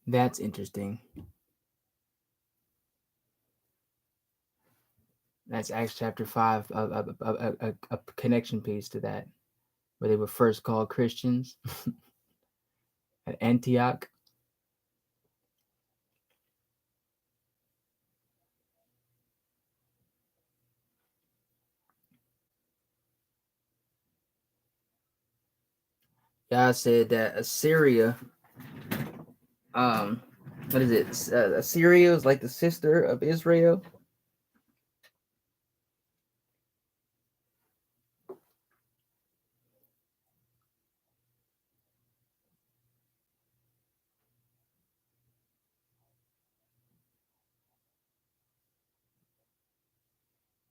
That's interesting. That's Acts chapter 5, a connection piece to that, where they were first called Christians at Antioch. God said that Assyria, what is it? Assyria is like the sister of Israel.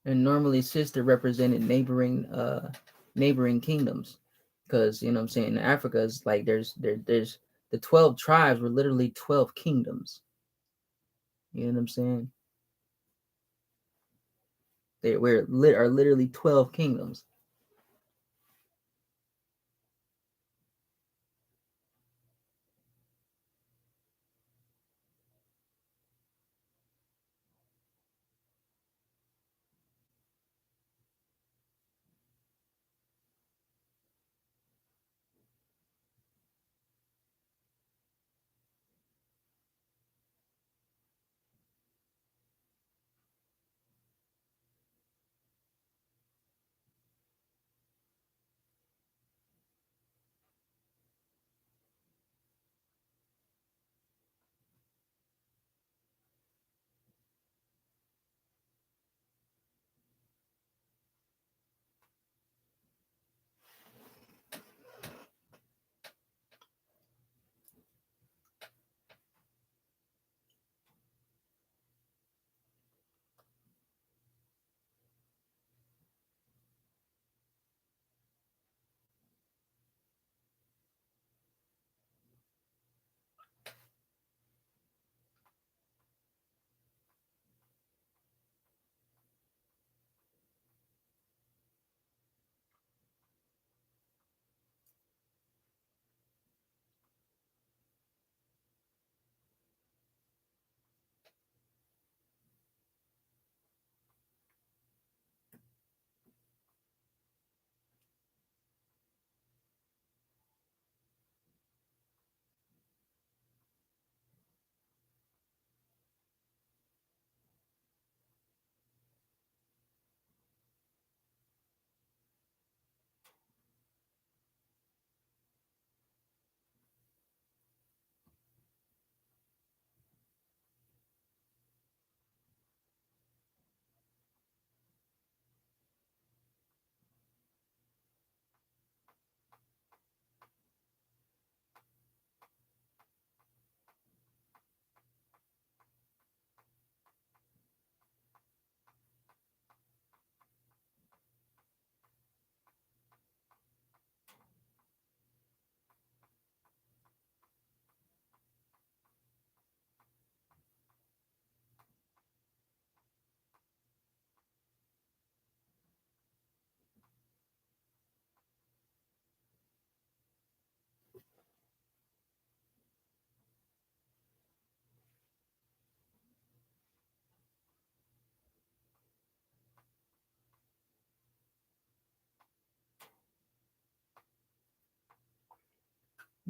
And normally sister represented neighboring kingdoms, because you know what I'm saying, in Africa is like there's the 12 tribes were literally 12 kingdoms. You know what I'm saying? They are literally 12 kingdoms.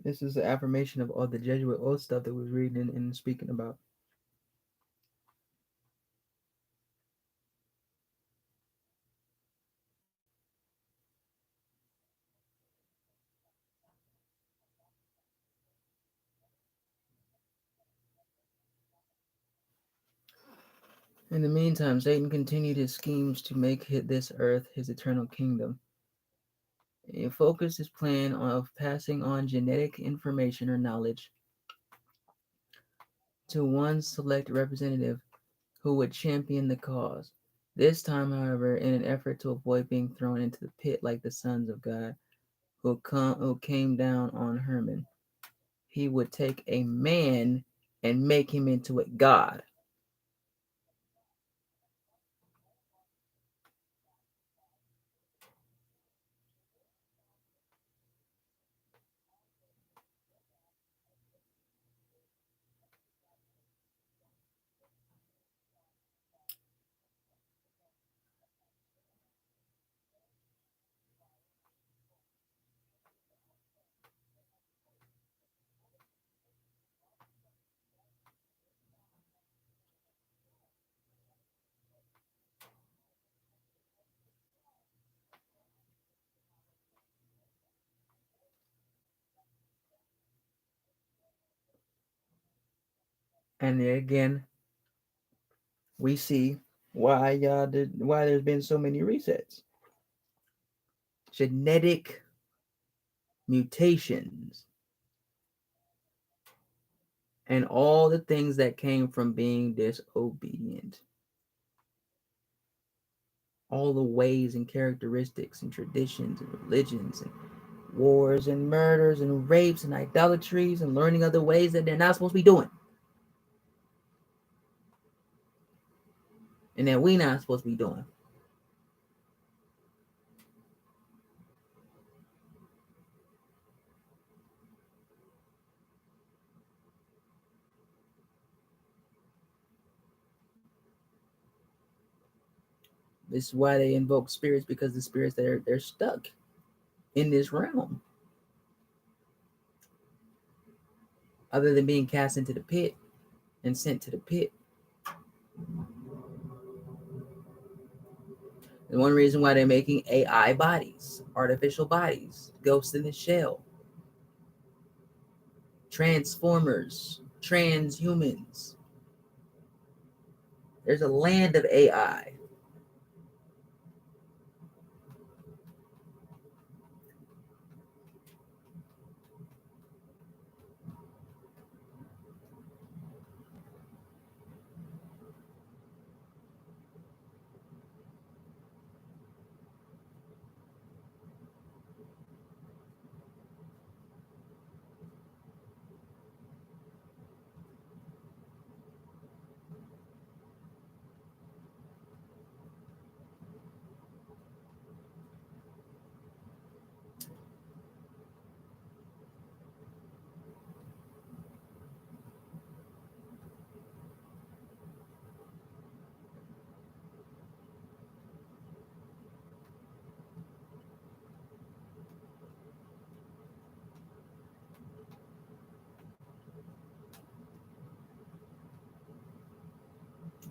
This is the affirmation of all the Jesuit old stuff that we was reading and speaking about. In the meantime, Satan continued his schemes to make this earth his eternal kingdom. He focused his plan of passing on genetic information or knowledge to one select representative who would champion the cause. This time, however, in an effort to avoid being thrown into the pit like the sons of God who came down on Herman, he would take a man and make him into a god. And again, we see why there's been so many resets. Genetic mutations and all the things that came from being disobedient. All the ways and characteristics and traditions and religions and wars and murders and rapes and idolatries and learning other ways that they're not supposed to be doing. And that we're not supposed to be doing. This is why they invoke spirits, because the spirits they're stuck in this realm. Other than being cast into the pit and sent to the pit. And one reason why they're making AI bodies, artificial bodies, ghosts in the shell, transformers, transhumans. There's a land of AI.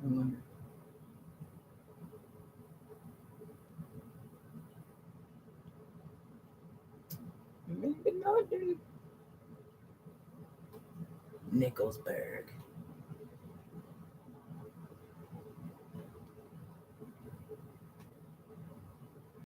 I wonder. Maybe not, dude. Nicholsburg.